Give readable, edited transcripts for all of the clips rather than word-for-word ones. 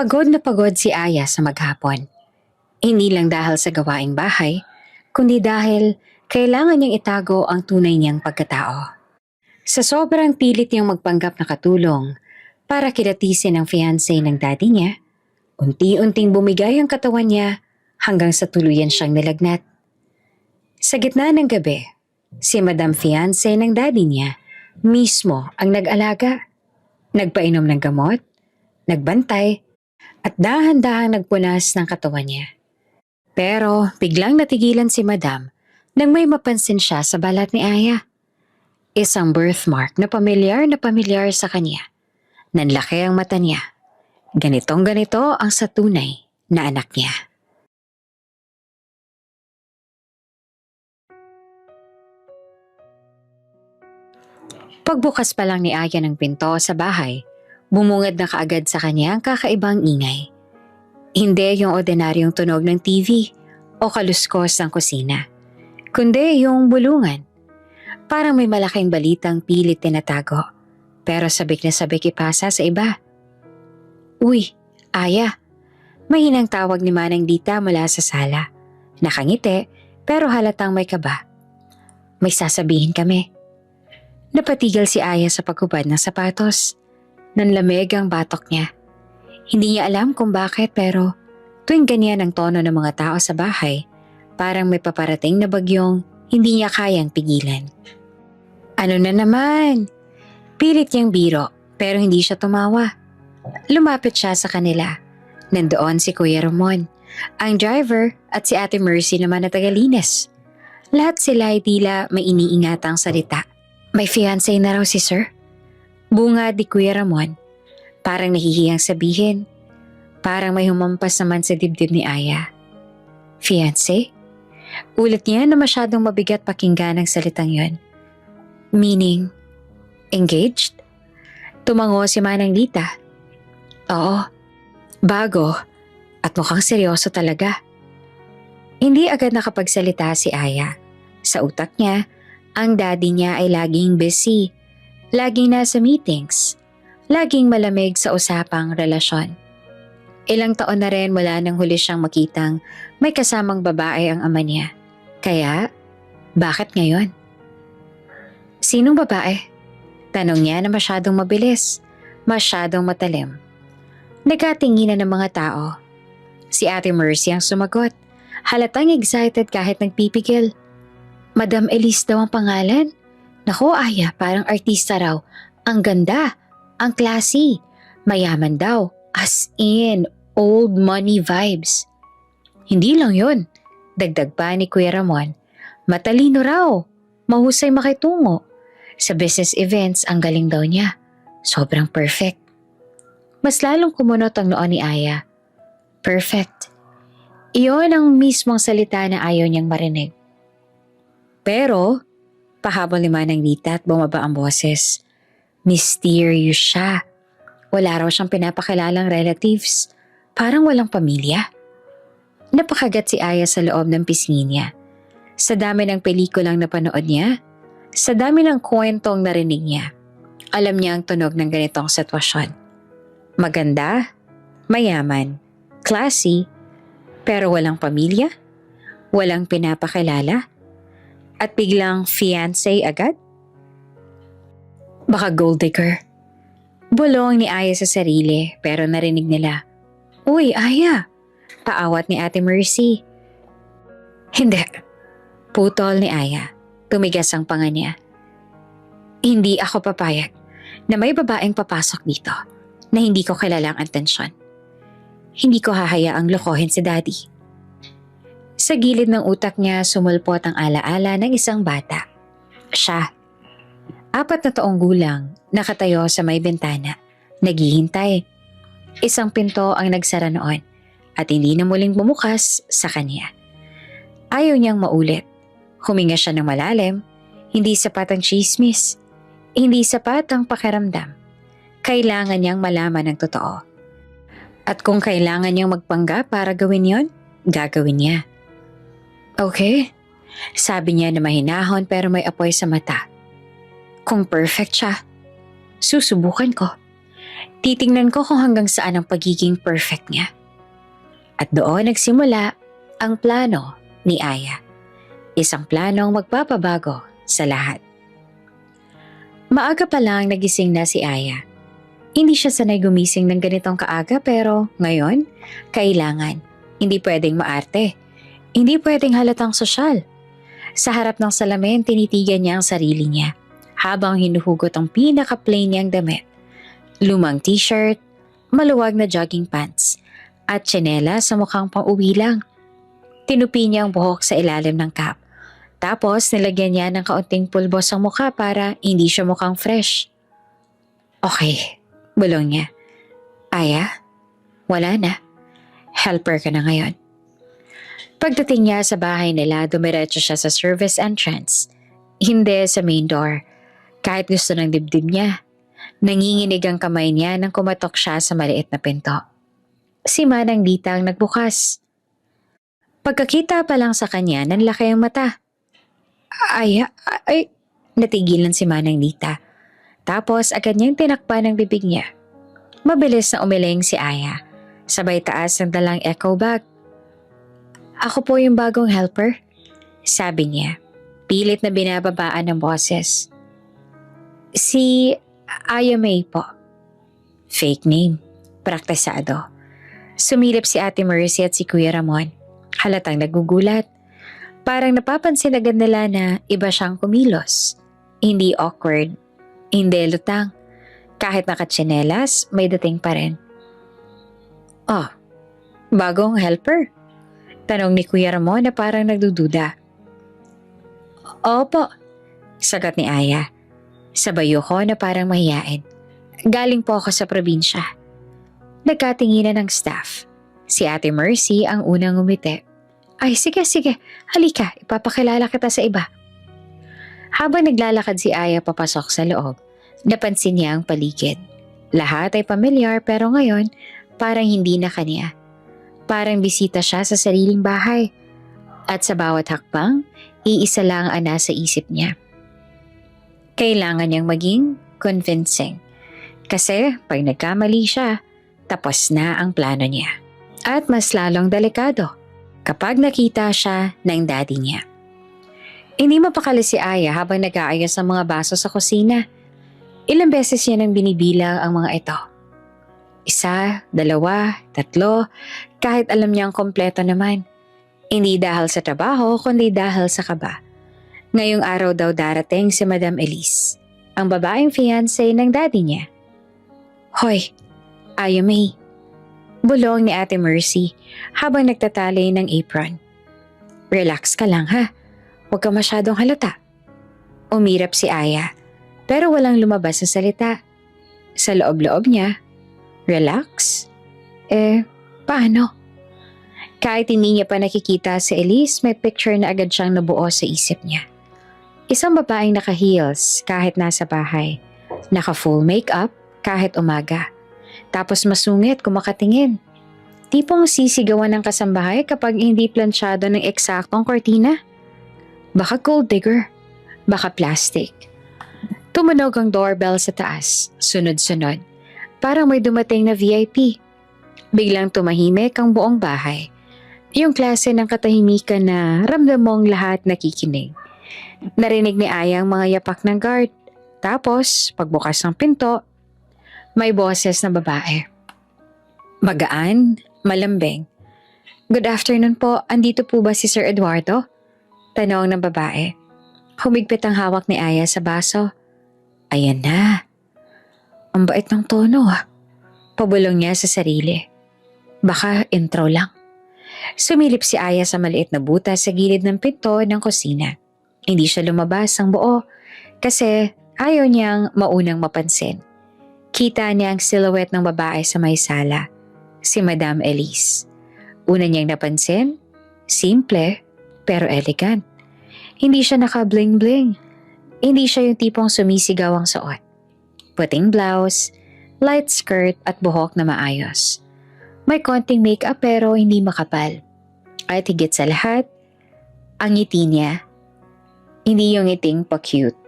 Pagod na pagod si Aya sa maghapon. Hindi lang dahil sa gawaing bahay, kundi dahil kailangan niyang itago ang tunay niyang pagkatao. Sa sobrang pilit niyang magpanggap na katulong para kilatisin ang fiancé ng daddy niya, unti-unting bumigay ang katawan niya hanggang sa tuluyan siyang nilagnat. Sa gitna ng gabi, si Madam Fiancé ng daddy niya mismo ang nag-alaga. Nagpainom ng gamot, nagbantay, at dahan-dahang nagpunas ng katawan niya. Pero biglang natigilan si Madam nang may mapansin siya sa balat ni Aya. Isang birthmark na pamilyar sa kanya. Nanlaki ang mata niya. Ganitong ganito ang sa tunay na anak niya. Pagbukas pa lang ni Aya ng pinto sa bahay, bumungad na kaagad sa kanya ang kakaibang ingay. Hindi yung ordinaryong tunog ng TV o kaluskos ng kusina, kundi yung bulungan. Parang may malaking balitang pilit tinatago, pero sabik na sabik ipasa sa iba. Uy, Aya, mahinang tawag ni Manang Dita mula sa sala. Nakangiti pero halatang may kaba. May sasabihin kami. Napatigal si Aya sa paghubad ng sapatos. Nanlamig ang batok niya. Hindi niya alam kung bakit pero tuwing ganyan ang tono ng mga tao sa bahay, parang may paparating na bagyong hindi niya kayang pigilan. Ano na naman? Pilit niyang biro pero hindi siya tumawa. Lumapit siya sa kanila. Nandoon si Kuya Ramon, ang driver at si Ate Mercy naman na tagalinis. Lahat sila ay tila may iniingatang salita. May fiancé na raw si Sir? Bunga di Kuya Ramon. Parang nahihiyang sabihin. Parang may humampas naman sa dibdib ni Aya. Fiancé? Ulit niya na masyadong mabigat pakinggan ang salitang yon. Meaning, engaged? Tumango si Manang Lita. Oo, bago at mukhang seryoso talaga. Hindi agad nakapagsalita si Aya. Sa utak niya, ang daddy niya ay laging busy, laging nasa meetings, laging malamig sa usapang relasyon. Ilang taon na rin mula nang huli siyang makitang may kasamang babae ang ama niya. Kaya, bakit ngayon? Sinong babae? Tanong niya na masyadong mabilis, masyadong matalim. Nagkatinginan ng mga tao. Si Ate Mercy ang sumagot. Halatang excited kahit nagpipigil. Madam Elise daw ang pangalan? Naku Aya, parang artista raw. Ang ganda, ang classy, mayaman daw. As in, old money vibes. Hindi lang yun. Dagdag pa ni Kuya Ramon. Matalino raw, mahusay makitungo. Sa business events, ang galing daw niya. Sobrang perfect. Mas lalong kumunot ang noo ni Aya. Perfect. Iyon ang mismong salita na ayaw niyang marinig. Pero, pahabol ni Manang Lita at bumaba ang boses. Mysterious siya. Wala raw siyang pinapakilalang relatives. Parang walang pamilya. Napakagat si Aya sa loob ng pisngi niya. Sa dami ng pelikulang napanood niya, sa dami ng kwentong narinig niya, alam niya ang tunog ng ganitong sitwasyon. Maganda, mayaman, classy, pero walang pamilya, walang pinapakilala, at biglang fiancé agad? Baka gold digger. Bulong ni Aya sa sarili pero narinig nila. Uy, Aya! Paawat ni Ate Mercy. Hindi. Putol ni Aya. Tumigas ang panga niya. Hindi ako papayag na may babaeng papasok dito na hindi ko kilalang atensyon. Hindi ko hahayaang lokohin si Daddy. Sa gilid ng utak niya sumulpot ang alaala ng isang bata. Siya. 4 na taong gulang, nakatayo sa may bintana, naghihintay. Isang pinto ang nagsara noon at hindi na muling bumukas sa kanya. Ayaw niyang maulit. Huminga siya ng malalim, hindi sapat ang chismis, hindi sapat ang pakiramdam. Kailangan niyang malaman ang totoo. At kung kailangan niyang magpanggap para gawin yon, gagawin niya. Okay, sabi niya na mahinahon pero may apoy sa mata. Kung perfect siya, susubukan ko. Titingnan ko kung hanggang saan ang pagiging perfect niya. At doon nagsimula ang plano ni Aya. Isang planong magpapabago sa lahat. Maaga pa lang nagising na si Aya. Hindi siya sanay gumising ng ganitong kaaga pero ngayon, kailangan. Hindi pwedeng maarte. Hindi pwedeng halatang sosyal. Sa harap ng salamin, tinitigan niya ang sarili niya habang hinuhugot ang pinaka-plain niyang damit. Lumang t-shirt, maluwag na jogging pants, at tsinelas sa mukhang pang-uwi lang. Tinupi niya ang buhok sa ilalim ng cap. Tapos nilagyan niya ng kaunting pulbos ang mukha para hindi siya mukhang fresh. Okay, bulong niya. Aya, wala na. Helper ka na ngayon. Pagdating niya sa bahay nila, dumiretso siya sa service entrance. Hindi sa main door. Kahit gusto ng dibdib niya. Nanginginig ang kamay niya nang kumatok siya sa maliit na pinto. Si Manang Dita ang nagbukas. Pagkakita pa lang sa kanya, nanlaki ang mata. Natigilan si Manang Dita. Tapos agad niyang tinakpan ang bibig niya. Mabilis na umiling si Aya. Sabay taas ng dalang echo bag. Ako po yung bagong helper, sabi niya. Pilit na binababaan ng boses. Si Aya May po. Fake name. Praktisado. Sumilip si Ate Mercy at si Kuya Ramon. Halatang nagugulat. Parang napapansin agad nila na iba siyang kumilos. Hindi awkward. Hindi lutang. Kahit nakatsinelas, may dating pa rin. Oh, bagong helper? Tanong ni Kuya Ramon na parang nagdududa. Opo, sagot ni Aya. Sabayo ko na parang mahiyain. Galing po ako sa probinsya. Nagkatinginan ng staff. Si Ate Mercy ang unang umiti. Ay sige, halika, ipapakilala kita sa iba. Habang naglalakad si Aya papasok sa loob, napansin niya ang paligid. Lahat ay pamilyar pero ngayon parang hindi na kanya. Parang bisita siya sa sariling bahay. At sa bawat hakbang, iisa lang ang nasa isip niya. Kailangan niyang maging convincing. Kasi pag nagkamali siya, tapos na ang plano niya. At mas lalong delikado kapag nakita siya ng daddy niya. Hindi mapakali si Aya habang nag-aayos ng mga baso sa kusina. Ilang beses niya nang binibilang ang mga ito. 1, 2, 3, kahit alam niyang kompleto naman. Hindi dahil sa trabaho, kundi dahil sa kaba. Ngayong araw daw darating si Madam Elise, ang babaeng fiancé ng daddy niya. Hoy, Aya May. Bulong ni Ate Mercy habang nagtatali ng apron. Relax ka lang ha, huwag ka masyadong halata. Umirap si Aya, pero walang lumabas na salita. Sa loob-loob niya, relax? Paano? Kahit hindi niya pa nakikita si Elise, may picture na agad siyang nabuo sa isip niya. Isang babaeng naka-heels kahit nasa bahay. Naka-full makeup kahit umaga. Tapos masungit kung makatingin. Tipong sisigawan ng kasambahay kapag hindi plansyado ng eksaktong kortina. Baka gold digger. Baka plastic. Tumunog ang doorbell sa taas. Sunod-sunod. Parang may dumating na VIP. Biglang tumahimik ang buong bahay. Yung klase ng katahimikan na ramdam mong lahat nakikinig. Narinig ni Aya ang mga yapak ng guard. Tapos, pagbukas ng pinto, may boses na babae. Magaan, malambing. Good afternoon po, andito po ba si Sir Eduardo? Tanong ng babae. Humigpit ang hawak ni Aya sa baso. Ayan na. Ang bait ng tono ah. Pabulong niya sa sarili. Baka intro lang. Sumilip si Aya sa maliit na butas sa gilid ng pinto ng kusina. Hindi siya lumabas ang buo kasi ayaw niyang maunang mapansin. Kita niya ang silhouette ng babae sa may sala, si Madam Elise. Una niyang napansin, simple pero elegant. Hindi siya naka-bling-bling. Hindi siya yung tipong sumisigaw ang suot. Puting blouse, light skirt at buhok na maayos. May konting makeup pero hindi makapal. At higit sa lahat, ang ngiti niya, hindi yung ngiting pa-cute.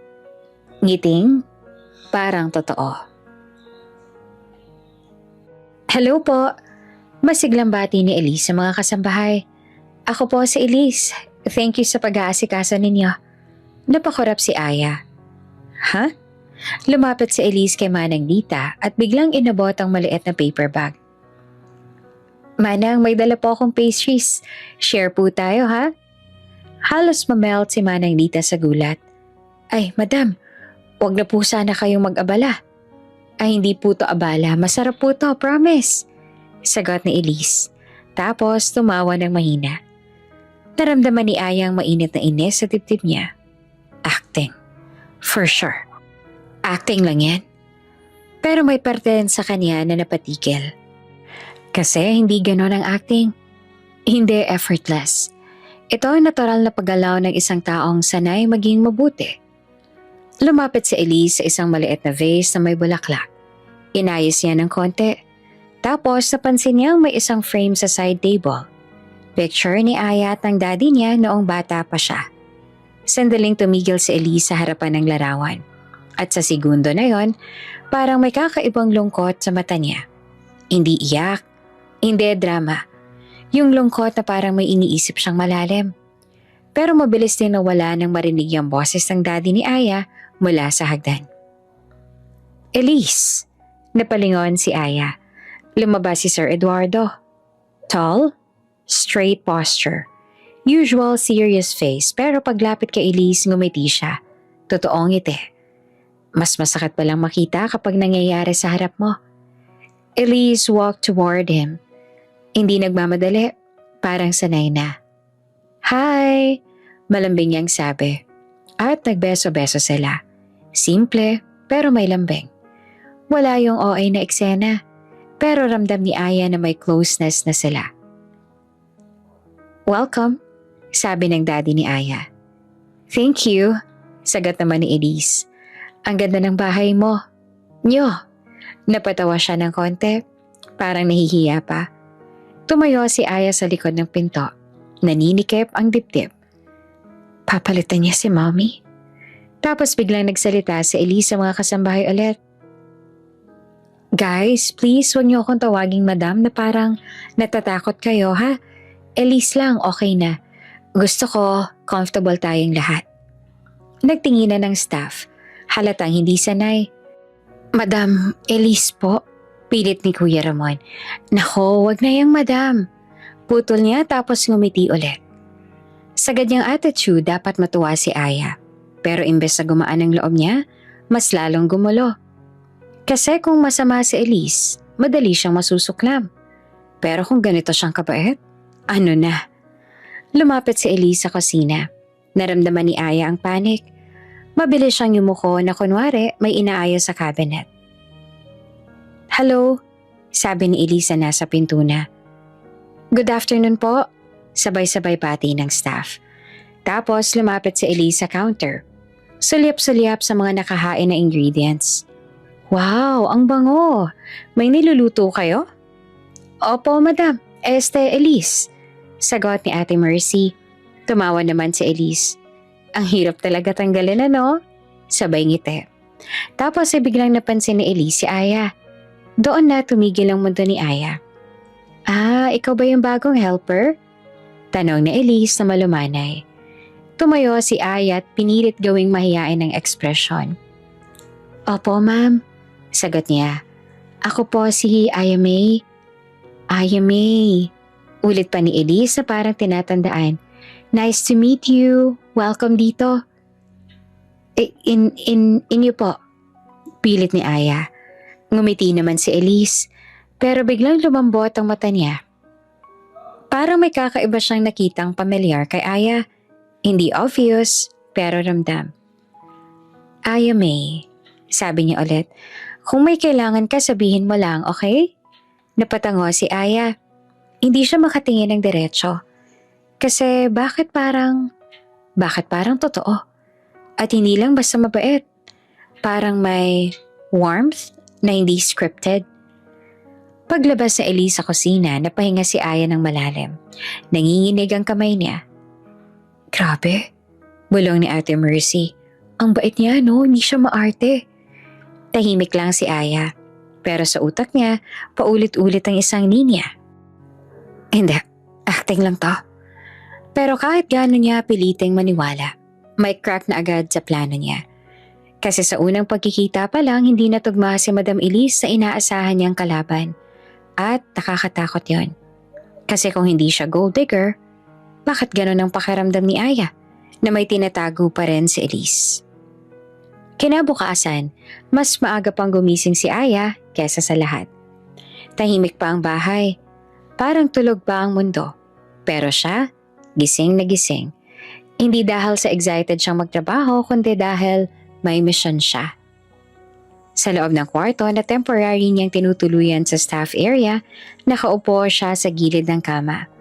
Ngiting parang totoo. Hello po. Masiglang bati ni Elise sa mga kasambahay. Ako po si Elise. Thank you sa pag-aasikaso ninyo. Napakurap si Aya. Ha? Lumapit si Elise kay Manang Dita at biglang inabot ang maliit na paper bag. Manang, may dala po akong pastries. Share po tayo ha? Halos mamelt si Manang Dita sa gulat. Ay, madam, huwag na po sana kayong mag-abala. Ay, hindi po to abala. Masarap po to, promise. Sagot ni Elise. Tapos tumawa ng mahina. Naramdaman ni Aya ang mainit na inis sa dibdib niya. Acting. For sure. Acting lang yan. Pero may parte rin sa kanya na napatigil. Kasi hindi ganon ang acting. Hindi effortless. Ito ang natural na paggalaw ng isang taong sanay maging mabuti. Lumapit si Elise sa isang maliit na vase na may bulaklak. Inayos niya ng konti. Tapos napansin niyang may isang frame sa side table. Picture ni Aya at ng daddy niya noong bata pa siya. Sandaling tumigil si Elise sa harapan ng larawan. At sa segundo na yon, parang may kakaibang lungkot sa mata niya. Hindi iyak, hindi drama. Yung lungkot na parang may iniisip siyang malalim. Pero mabilis din nawala nang marinig yung boses ng daddy ni Aya mula sa hagdan. Elise, napalingon si Aya. Lumabas si Sir Eduardo. Tall, straight posture. Usual serious face pero paglapit kay Elise ngumiti siya. Totoong ngiti. Mas masakit palang makita kapag nangyayari sa harap mo. Elise walked toward him. Hindi nagmamadali, parang sanay na. Hi! Malambing niyang sabi. At nagbeso-beso sila. Simple pero may lambing. Wala yung OA na eksena, pero ramdam ni Aya na may closeness na sila. Welcome, sabi ng daddy ni Aya. Thank you, sagot naman ni Elise. Ang ganda ng bahay mo. Nyo, napatawa siya ng konti, parang nahihiya pa. Tumayo si Aya sa likod ng pinto. Naninikip ang dibdib. Papalitan niya si Mommy? Tapos biglang nagsalita si Elise sa mga kasambahay ulit. Guys, please huwag niyo akong tawaging madam na parang natatakot kayo ha. Elise lang, okay na. Gusto ko, comfortable tayong lahat. Nagtinginan ng staff. Halatang hindi sanay. Madam, Elise po. Pilit ni Kuya Ramon. Nako, wag na yung madam. Putol niya tapos ngumiti ulit. Sa ganyang attitude, dapat matuwa si Aya. Pero imbes na gumaan ang loob niya, mas lalong gumulo. Kasi kung masama si Elise, madali siyang masusuklam. Pero kung ganito siyang kabait, ano na? Lumapit si Elise sa kusina. Naramdaman ni Aya ang panic. Mabilis siyang yumuko na kunwari may inaayos sa cabinet. Hello, sabi ni Elisa nasa pinto na. Good afternoon po, sabay-sabay pati ng staff. Tapos lumapit si Elisa sa counter. Sulyap-sulyap sa mga nakahain na ingredients. Wow, ang bango! May niluluto kayo? Opo, madam. Elise. Sagot ni Ate Mercy. Tumawa naman si Elise. Ang hirap talaga tanggalin ano? Sabay ngiti. Tapos ay biglang napansin ni Elise si Aya. Doon na tumigil ang mundo ni Aya. Ah, ikaw ba yung bagong helper? Tanong ni Elise na malumanay. Tumayo si Aya at pinilit gawing mahiyain ang ekspresyon. Opo, ma'am. Sagot niya. Ako po si Aya May. Aya May. Ulit pa ni Elise na parang tinatandaan. Nice to meet you. Welcome dito. Inyo po. Pilit ni Aya. Ngumiti naman si Elise, pero biglang lumambot ang mata niya. Parang may kakaiba siyang nakitang pamilyar kay Aya. Hindi obvious, pero ramdam. Aya May, sabi niya ulit, kung may kailangan ka sabihin mo lang, okay? Napatango si Aya. Hindi siya makatingin ng diretso. Kasi bakit parang totoo? At hindi lang basta mabait. Parang may warmth na hindi scripted. Paglabas sa Elise sa kusina, napahinga si Aya ng malalim. Nanginginig ang kamay niya. Grabe, bulong ni Ate Mercy. Ang bait niya no, hindi siya maarte. Tahimik lang si Aya. Pero sa utak niya, paulit-ulit ang isang linya. Hindi, acting lang to. Pero kahit gaano niya piliting maniwala, may crack na agad sa plano niya. Kasi sa unang pagkikita pa lang, hindi natugma si Madam Elise sa inaasahan niyang kalaban. At nakakatakot yon. Kasi kung hindi siya gold digger, bakit ganon ang pakiramdam ni Aya na may tinatago pa rin si Elise? Kinabukasan, mas maaga pang gumising si Aya kesa sa lahat. Tahimik pa ang bahay. Parang tulog pa ang mundo. Pero siya, gising na gising. Hindi dahil sa excited siyang magtrabaho, kundi dahil may mission siya. Sa loob ng kwarto na temporary niyang tinutuluyan sa staff area, nakaupo siya sa gilid ng kama.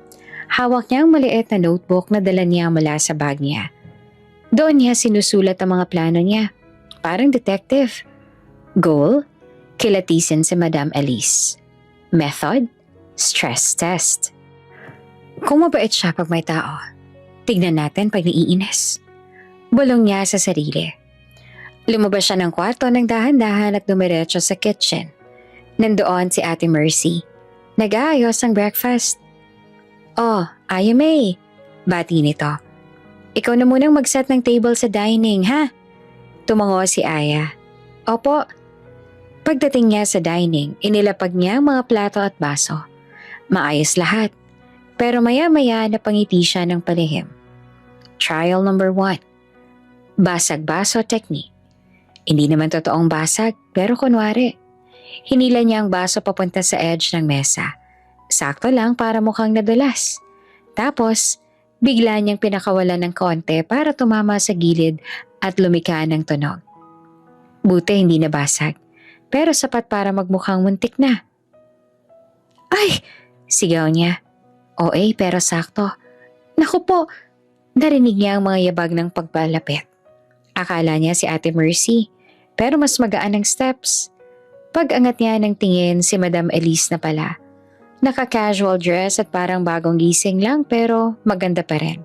Hawak niya ang maliit na notebook na dala niya mula sa bag niya. Doon niya sinusulat ang mga plano niya. Parang detective. Goal, kilatisin si Madam Elise. Method, stress test. Kung mabait siya pag may tao, tignan natin pag naiinis. Bulong niya sa sarili. Lumabas siya ng kwarto ng dahan-dahan at dumiretso sa kitchen. Nandoon si Ate Mercy. Nag-aayos ang breakfast. Oh, Aya May. Bati nito. Ikaw na munang mag-set ng table sa dining, ha? Tumango si Aya. Opo. Pagdating niya sa dining, inilapag niya ang mga plato at baso. Maayos lahat. Pero maya-maya napangiti siya ng palihim. Trial number 1. Basag-baso technique. Hindi naman totoong basag, pero kunwari. Hinila niya ang baso papunta sa edge ng mesa. Sakto lang para mukhang nadulas. Tapos, bigla niyang pinakawalan ng konti para tumama sa gilid at lumika ng tunog. Buti hindi nabasag, pero sapat para magmukhang muntik na. Ay! Sigaw niya. OA pero sakto. Naku po! Narinig niya ang mga yabag ng pagpalapit. Akala niya si Ate Mercy, pero mas magaan ang steps. Pag-angat niya ng tingin si Madam Elise na pala. Naka-casual dress at parang bagong gising lang pero maganda pa rin.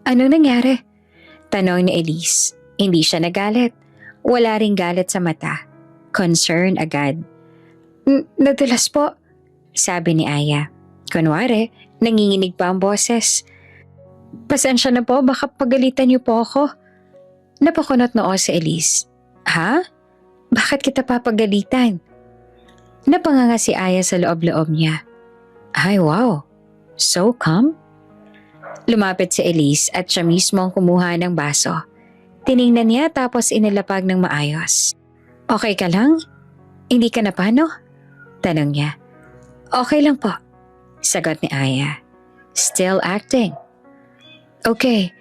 Anong nangyari? Tanong ni Elise. Hindi siya nagalit. Wala ring galit sa mata. Concern agad. Nadulas po, sabi ni Aya. Kunwari, nanginginig pa ang boses. Pasensya na po, baka pagalitan niyo po ako. Napakunot noo si Elise. Ha? Bakit kita papagalitan? Napanganga si Aya sa loob-loob niya. Ay wow, so calm? Lumapit si Elise at siya mismo ang kumuha ng baso. Tiningnan niya tapos inilapag ng maayos. Okay ka lang? Hindi ka na paano? Tanong niya. Okay lang po, sagot ni Aya. Still acting. Okay,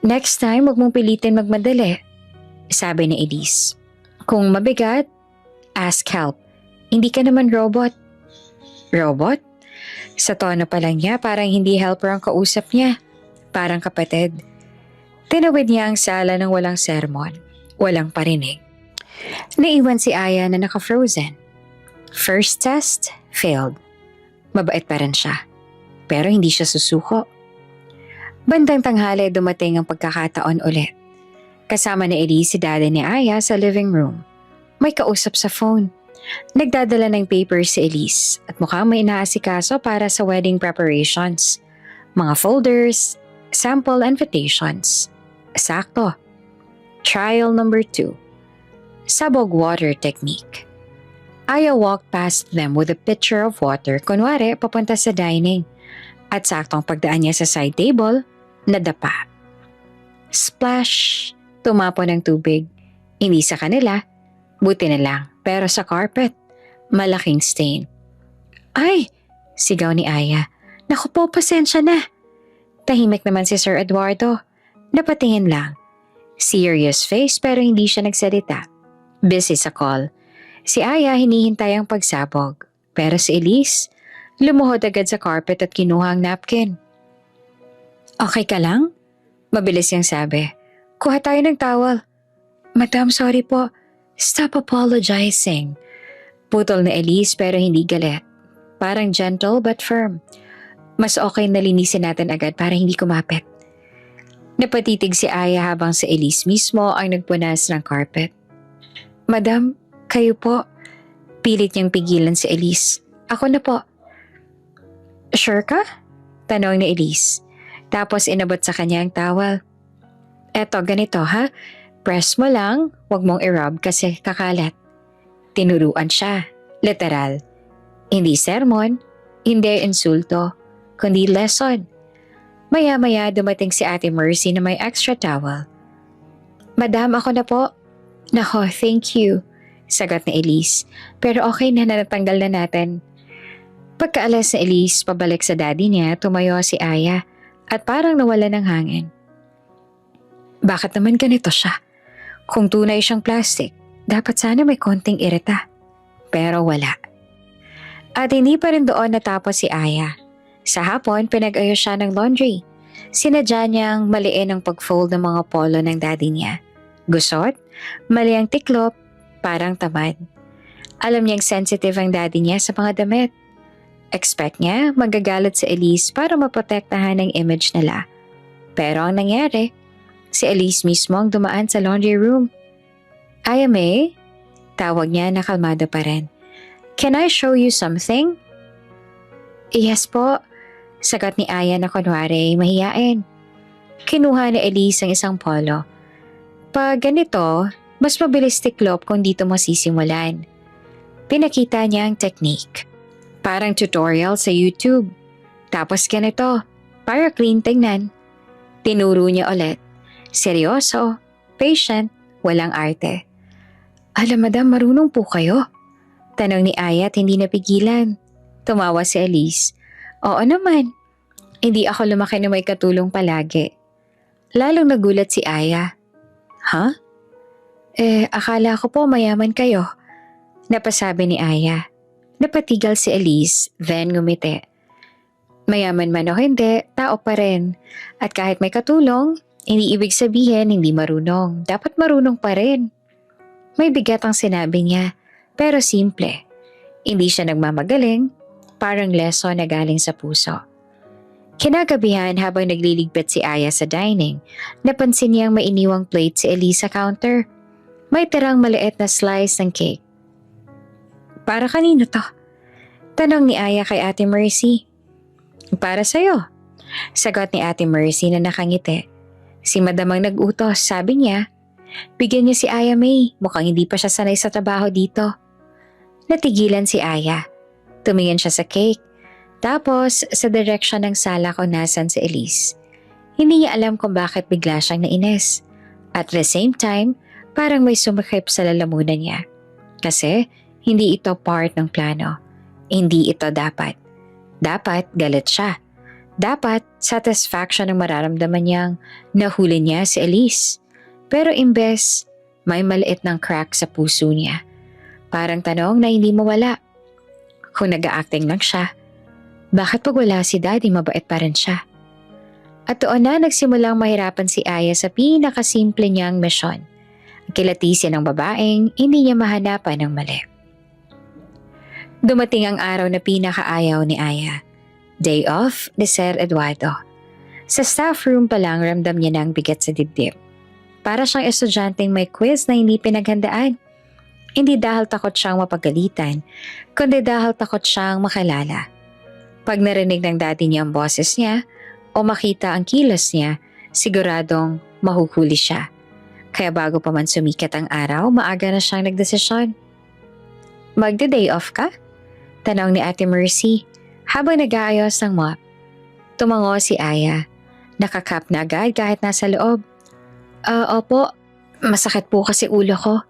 next time huwag mong pilitin magmadali, sabi ni Elise. Kung mabigat, ask help. Hindi ka naman robot. Robot? Sa tono pa lang niya parang hindi helper ang kausap niya. Parang kapatid. Tinawid niya ang sala ng walang sermon. Walang parinig. Naiwan si Aya na naka-frozen. First test, failed. Mabait pa rin siya. Pero hindi siya susuko. Bandang tanghali dumating ang pagkakataon ulit. Kasama ni Elise si Daddy ni Aya sa living room. May kausap sa phone. Nagdadala ng papers si Elise at mukhang may inaasikaso para sa wedding preparations. Mga folders, sample invitations. Sakto. Trial number 2. Sabog water technique. Aya walked past them with a pitcher of water, kunwari papunta sa dining. At saktong pagdaan niya sa side table, nadapa. Splash! Tumapo ng tubig. Hindi sa kanila, buti na lang, pero sa carpet, malaking stain. Ay! Sigaw ni Aya. Naku po, pasensya na. Tahimik naman si Sir Eduardo. Napatingin lang. Serious face pero hindi siya nagsalita. Busy sa call. Si Aya hinihintay ang pagsabog. Pero si Elise, lumuhod agad sa carpet at kinuha ang napkin. Okay ka lang? Mabilis niyang sabi. Kuha tayo ng towel. Madam, sorry po. Stop apologizing. Putol na Elise pero hindi galit. Parang gentle but firm. Mas okay na linisin natin agad para hindi kumapit. Napatitig si Aya habang si Elise mismo ang nagpunas ng carpet. Madam, kayo po. Pilit niyang pigilan si Elise. Ako na po. Sure ka? Tanong ni Elise. Tapos inabot sa kanya ang towel. Eto, ganito ha. Press mo lang, wag mong i-rub kasi kakalat. Tinuruan siya. Literal. Hindi sermon, hindi insulto, kundi lesson. Maya-maya dumating si Ate Mercy na may extra towel. Madam, ako na po. Nako, thank you. Sagot ni Elise. Pero okay na natanggal na natin. Pagkaalas ni Elise, pabalik sa daddy niya, tumayo si Aya at parang nawala ng hangin. Bakit naman ganito siya? Kung tunay siyang plastic, dapat sana may konting irita. Pero wala. At hindi pa rin doon natapos si Aya. Sa hapon, pinag-ayos siya ng laundry. Sinadya niyang maliin ang pag-fold ng mga polo ng daddy niya. Gusot, mali ang tiklop, parang tamad. Alam niyang sensitive ang daddy niya sa mga damit. Expect niya magagalit si Elise para maprotektahan ang image nila. Pero ang nangyari, si Elise mismo ang dumaan sa laundry room. Aya May? Tawag niya na kalmado pa rin. Can I show you something? Yes po. Sagot ni Aya na kunwari mahiyain. Kinuha ni Elise ang isang polo. Pag ganito, mas mabilis tiklop kung dito mo sisimulan. Pinakita niya ang technique. Parang tutorial sa YouTube. Tapos ganito, para clean tingnan. Tinuro niya ulit. Seryoso, patient, walang arte. Alam madam, marunong po kayo? Tanong ni Aya at hindi napigilan. Tumawa si Elise. Oo naman. Hindi ako lumaki na may katulong palagi. Lalong nagulat si Aya. Ha? Akala ko po mayaman kayo. Napasabi ni Aya. Napatigal si Elise, then ngumiti. Mayaman man o hindi, tao pa rin. At kahit may katulong, hindi ibig sabihin hindi marunong. Dapat marunong pa rin. May bigat ang sinabi niya, pero simple. Hindi siya nagmamagaling, parang lesson na galing sa puso. Kinagabihan habang nagliligpit si Aya sa dining, napansin niyang may iniwang plate si Elise sa counter. May tirang maliit na slice ng cake. Para kanino to? Tanong ni Aya kay Ate Mercy. Para sa'yo. Sagot ni Ate Mercy na nakangiti. Si Madam ang nag-utos, sabi niya. Bigyan niyo si Aya May, mukhang hindi pa siya sanay sa trabaho dito. Natigilan si Aya. Tumingin siya sa cake. Tapos sa direksyon ng sala kung nasan si Elise. Hindi niya alam kung bakit bigla siyang nainis. At the same time, parang may sumakip sa lalamunan niya. Kasi hindi ito part ng plano. Hindi ito dapat. Dapat galit siya. Dapat satisfaction ang mararamdaman niyang nahuli niya si Elise. Pero imbes, may maliit ng crack sa puso niya. Parang tanong na hindi mawala. Kung nag-a-acting lang siya, bakit pag wala si Daddy mabait pa rin siya? At doon na nagsimulang mahirapan si Aya sa pinakasimple niyang misyon. Kilatisin ng babaeng hindi niya mahanapan ng mali. Dumating ang araw na pinakaayaw ni Aya. Day off ni Sir Eduardo. Sa staff room pa lang ramdam niya na ang bigat sa dibdib. Para siyang estudyanteng may quiz na hindi pinaghandaan. Hindi dahil takot siyang mapagalitan, kundi dahil takot siyang makilala. Pag narinig ng daddy niya ang boses niya o makita ang kilos niya, siguradong mahuhuli siya. Kaya bago pa man sumikat ang araw, maaga na siyang nagdesisyon. Magda-day off ka? Tanong ni Ate Mercy habang nag-aayos ng mop. Tumango si Aya. Nakakap na agad kahit nasa loob. Opo, masakit po kasi ulo ko.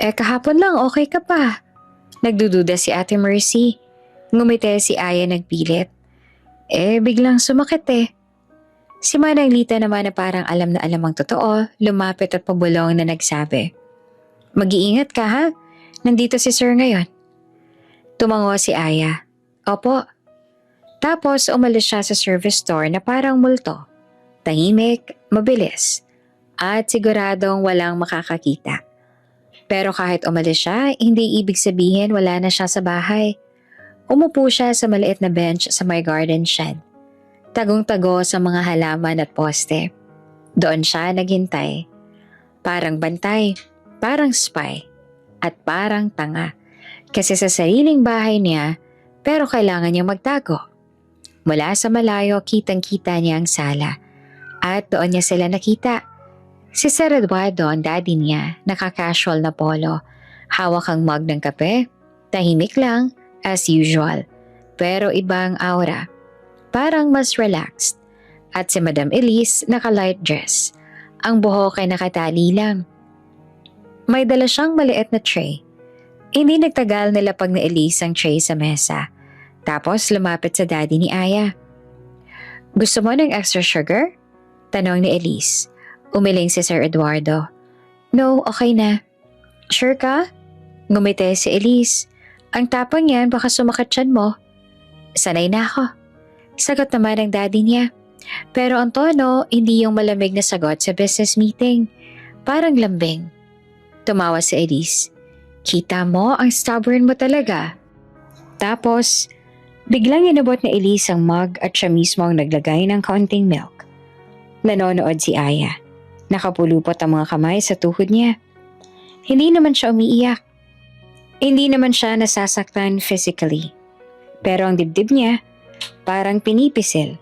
Kahapon lang okay ka pa. Nagdududa si Ate Mercy. Ngumiti si Aya nagpilit. Biglang sumakit Si Manang Lita naman na parang alam na alam ang totoo, lumapit at pabulong na nagsabi. Mag-iingat ka ha, nandito si Sir ngayon. Tumango si Aya. Opo. Tapos umalis siya sa service store na parang multo. Tahimik, mabilis, at siguradong walang makakakita. Pero kahit umalis siya, hindi ibig sabihin wala na siya sa bahay. Umupo siya sa maliit na bench sa may garden shed. Tagong-tago sa mga halaman at poste. Doon siya naghintay. Parang bantay, parang spy, at parang tanga. Kasi sa sariling bahay niya, pero kailangan niyang magtago. Mula sa malayo, kitang-kita niya ang sala. At doon niya sila nakita. Si Sir Eduardo, ang daddy niya, naka-casual na polo. Hawak ang mug ng kape, tahimik lang, as usual. Pero ibang aura. Parang mas relaxed. At si Madam Elise, naka-light dress. Ang buhok ay nakatali lang. May dala siyang maliit na tray. Hindi nagtagal nilapag ni Elise ang tray sa mesa. Tapos lumapit sa daddy ni Aya. "Gusto mo ng extra sugar?" Tanong ni Elise. Umiling si Sir Eduardo. "No, okay na." "Sure ka?" Ngumiti si Elise. "Ang tapang yan, baka sumakat tiyan mo." "Sanay na ako." Sagot naman ng daddy niya. Pero ang tono, hindi yung malamig na sagot sa business meeting. Parang lambing. Tumawa si Elise. "Kita mo, ang stubborn mo talaga." Tapos, biglang inabot na Elise ang mug at siya mismo ang naglagay ng kaunting milk. Nanonood si Aya. Nakapulupot ang mga kamay sa tuhod niya. Hindi naman siya umiiyak. Hindi naman siya nasasaktan physically. Pero ang dibdib niya, parang pinipisil.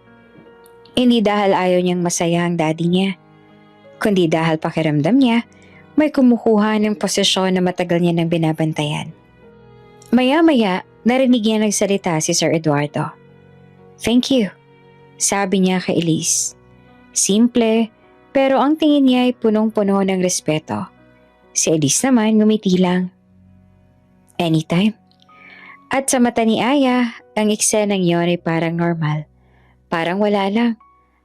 Hindi dahil ayaw niyang masaya ang daddy niya, kundi dahil pakiramdam niya may kumukuha ng posisyon na matagal niya nang binabantayan. Maya-maya, narinig niya nagsalita si Sir Eduardo. "Thank you," sabi niya kay Elise. Simple, pero ang tingin niya ay punong-puno ng respeto. Si Elise naman ngumiti lang. "Anytime." At sa mata ni Aya, ang eksenang yon ay parang normal. Parang wala lang.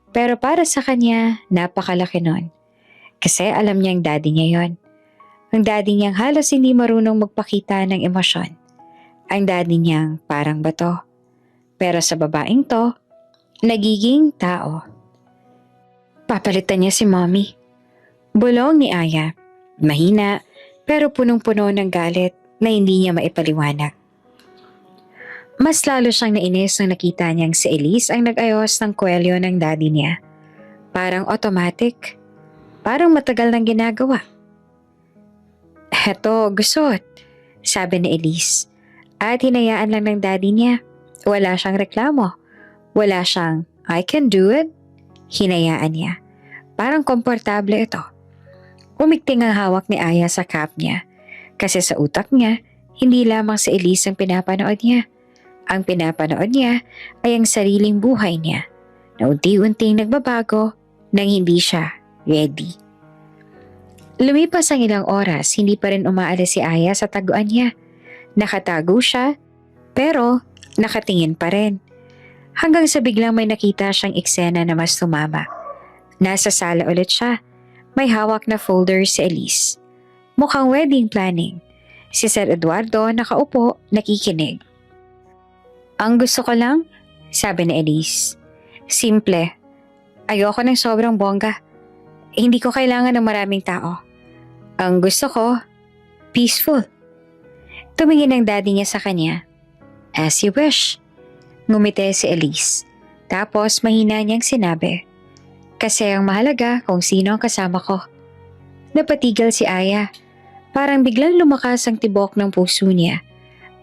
Pero para sa kanya, napakalaki nun. Kasi alam niyang daddy niya yon. Ang daddy niyang halos hindi marunong magpakita ng emosyon. Ang daddy niyang parang bato. Pero sa babaeng to, nagiging tao. Papalitan niya si mommy. Bulong ni Aya. Mahina, pero punong-puno ng galit na hindi niya maipaliwanag. Mas lalo siyang nainis nang nakita niyang si Elise ang nag-ayos ng kwelyo ng daddy niya. Parang automatic. Parang matagal nang ginagawa. "Heto, gusot," sabi ni Elise. At hinayaan lang ng daddy niya. Wala siyang reklamo. Wala siyang, "I can do it." Hinayaan niya. Parang komportable ito. Umigting ang hawak ni Aya sa cap niya. Kasi sa utak niya, hindi lamang si Elise ang pinapanood niya. Ang pinapanood niya ay ang sariling buhay niya na unti-unting nagbabago nang hindi siya ready. Lumipas ang ilang oras, hindi pa rin umaalis si Aya sa taguan niya. Nakatago siya, pero nakatingin pa rin. Hanggang sa biglang may nakita siyang eksena na mas tumama. Nasa sala ulit siya. May hawak na folder si Elise. Mukhang wedding planning. Si Sir Eduardo nakaupo, nakikinig. "Ang gusto ko lang," sabi ni Elise. "Simple. Ayoko ng sobrang bongga. Hindi ko kailangan ng maraming tao. Ang gusto ko, peaceful." Tumingin ang daddy niya sa kanya. "As you wish." Ngumiti si Elise. Tapos mahina niyang sinabi, "Kasi ang mahalaga kung sino ang kasama ko." Napatigil si Aya. Parang biglang lumakas ang tibok ng puso niya.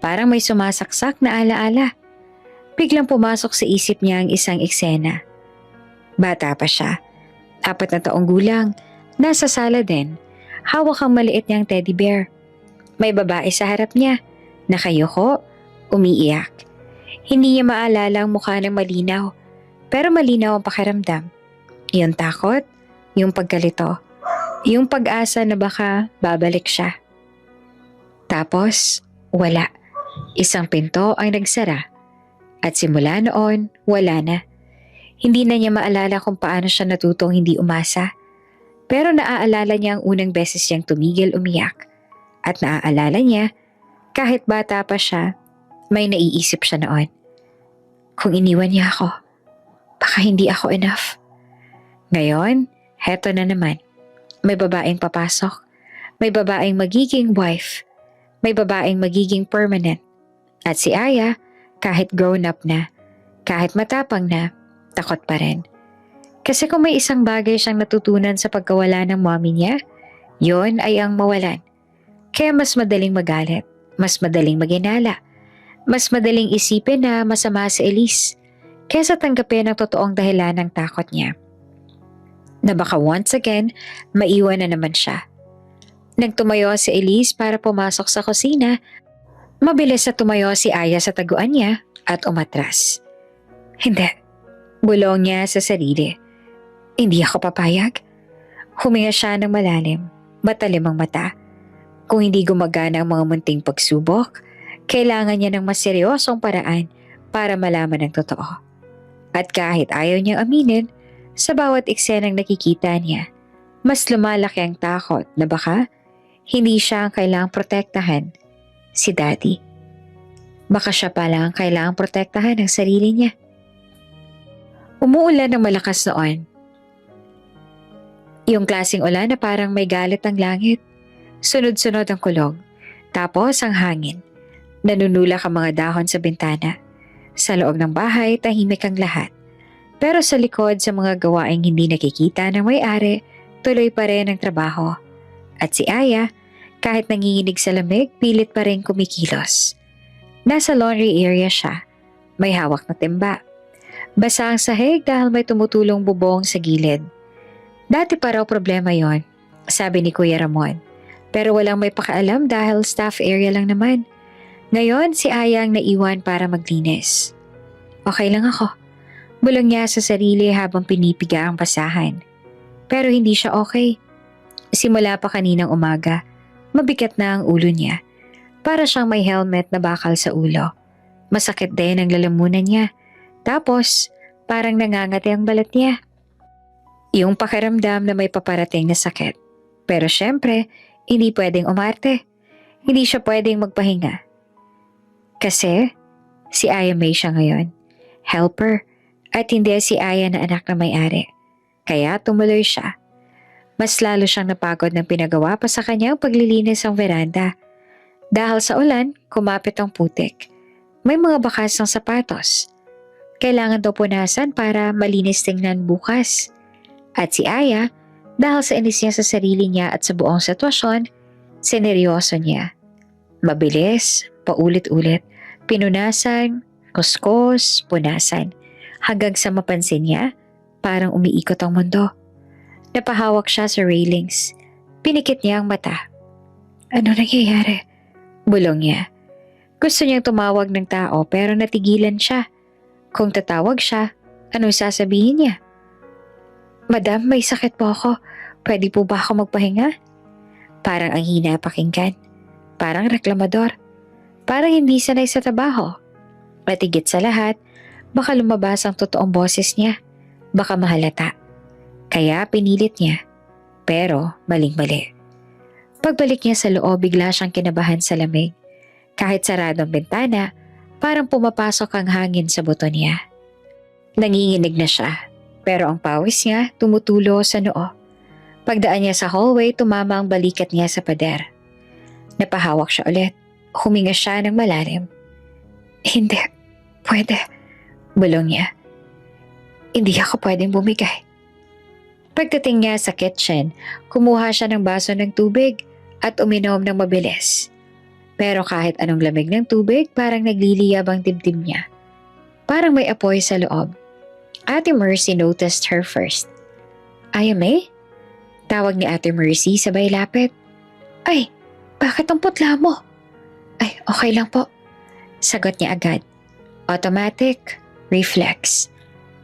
Parang may sumasaksak na alaala. Biglang pumasok sa isip niya ang isang eksena. Bata pa siya. 4 na taong gulang. Nasa sala din. Hawak ang maliit niyang teddy bear. May babae sa harap niya. Nakayuko, umiiyak. Hindi niya maalala ang mukha ng malinaw. Pero malinaw ang pakiramdam. Yung takot, yung pagkalito, yung pag-asa na baka babalik siya. Tapos, wala. Isang pinto ang nagsara. At simula noon, wala na. Hindi na niya maalala kung paano siya natutong hindi umasa. Pero naaalala niya ang unang beses niyang tumigil umiyak. At naaalala niya, kahit bata pa siya, may naiisip siya noon. Kung iniwan niya ako, baka hindi ako enough. Ngayon, heto na naman. May babaeng papasok. May babaeng magiging wife. May babaeng magiging permanent. At si Aya, kahit grown up na, kahit matapang na, takot pa rin. Kasi kung may isang bagay siyang natutunan sa pagkawala ng mommy niya, yon ay ang mawalan. Kaya mas madaling magalit. mas madaling maginala, mas madaling isipin na masama si Elise kesa tanggapin ang totoong dahilan ng takot niya. Na baka once again, maiwan na naman siya. Nang tumayo si Elise para pumasok sa kusina, mabilis na tumayo si Aya sa taguan niya at umatras. Hindi, bulong niya sa sarili. Hindi ako papayag. Huminga siya ng malalim, matalim ang mata. Kung hindi gumagana ang mga munting pagsubok, kailangan niya ng mas seryosong paraan para malaman ang totoo. At kahit ayaw niyang aminin, sa bawat eksenang nakikita niya, mas lumalaki ang takot na baka hindi siya ang kailangang protektahan, si Daddy. Baka siya pala ang kailangang protektahan ng sarili niya. Umuulan ng malakas noon. Yung klaseng ulan na parang may galit ang langit. Sunod-sunod ang kulog, tapos ang hangin. Nanunulak ang mga dahon sa bintana. Sa loob ng bahay, tahimik ang lahat. Pero sa likod sa mga gawaing hindi nakikita ng may-ari, tuloy pa rin ang trabaho. At si Aya, kahit nanginginig sa lamig, pilit pa rin kumikilos. Nasa laundry area siya. May hawak na timba. Basa ang sahig dahil may tumutulong bubong sa gilid. Dati pa raw problema yon, sabi ni Kuya Ramon. Pero walang may pakaalam dahil staff area lang naman. Ngayon, si Aya ang naiwan para maglinis. Okay lang ako. Bulong niya sa sarili habang pinipiga ang basahan. Pero hindi siya okay. Simula pa kaninang umaga, mabigat na ang ulo niya. Para siyang may helmet na bakal sa ulo. Masakit din ang lalamunan niya. Tapos, parang nangangati ang balat niya. Yung pakiramdam na may paparating na sakit. Pero syempre, hindi pwedeng umarte. Hindi siya pwedeng magpahinga. Kasi, si Aya May siya ngayon. Helper. At hindi si Aya na anak na may-ari. Kaya tumuloy siya. Mas lalo siyang napagod ng pinagawa pa sa kanyang paglilinis ng veranda. Dahil sa ulan, kumapit ang putik. May mga bakas ng sapatos. Kailangan daw punasan para malinis tingnan bukas. At si Aya, dahil sa inis niya sa sarili niya at sa buong sitwasyon, sineryoso niya. Mabilis, paulit-ulit, pinunasan, kuskos, punasan. Hanggang sa mapansin niya, parang umiikot ang mundo. Napahawak siya sa railings. Pinikit niya ang mata. Ano nangyayari? Bulong niya. Gusto niyang tumawag ng tao pero natigilan siya. Kung tatawag siya, anong sasabihin niya? Madam, may sakit po ako. Pwede po ba ako magpahinga? Parang ang hina pakinggan. Parang reklamador. Parang hindi sanay sa trabaho. At higit sa lahat, baka lumabas ang totoong boses niya. Baka mahalata. Kaya pinilit niya. Pero maling-mali. Pagbalik niya sa loob, bigla siyang kinabahan sa lamig. Kahit saradong bintana, parang pumapasok ang hangin sa buto niya. Nanginginig na siya. Pero ang pawis niya tumutulo sa noo. Pagdaan niya sa hallway, tumama ang balikat niya sa pader. Napahawak siya ulit. Huminga siya ng malalim. Hindi. Pwede. Bulong niya. Hindi ako pwedeng bumigay. Pagdating niya sa kitchen, kumuha siya ng baso ng tubig at uminom ng mabilis. Pero kahit anong lamig ng tubig, parang nagliliyab ang dibdib niya. Parang may apoy sa loob. Ate Mercy noticed her first. Aya May? Tawag ni Ate Mercy sabay lapit. Ay, bakit ang putla mo? Ay, okay lang po. Sagot niya agad. Automatic. Reflex.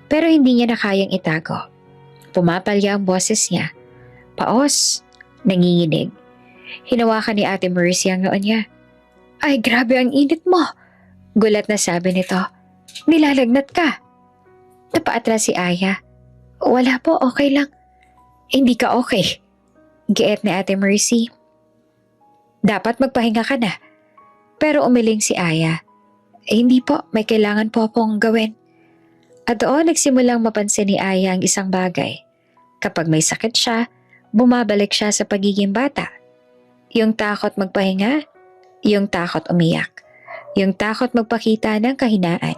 Pero hindi niya na kayang itago. Pumapalya ang boses niya. Paos. Nanginginig. Hinawakan ni Ate Mercy ang noon niya. Ay, grabe ang init mo. Gulat na sabi nito. Nilalagnat ka. Napaatras si Aya. Wala po, okay lang. Hindi ka okay. Giit ni Ate Mercy. Dapat magpahinga ka na. Pero umiling si Aya. Hindi po, may kailangan po akong gawin. At doon nagsimulang mapansin ni Aya ang isang bagay. Kapag may sakit siya, bumabalik siya sa pagiging bata. Yung takot magpahinga, yung takot umiyak, yung takot magpakita ng kahinaan.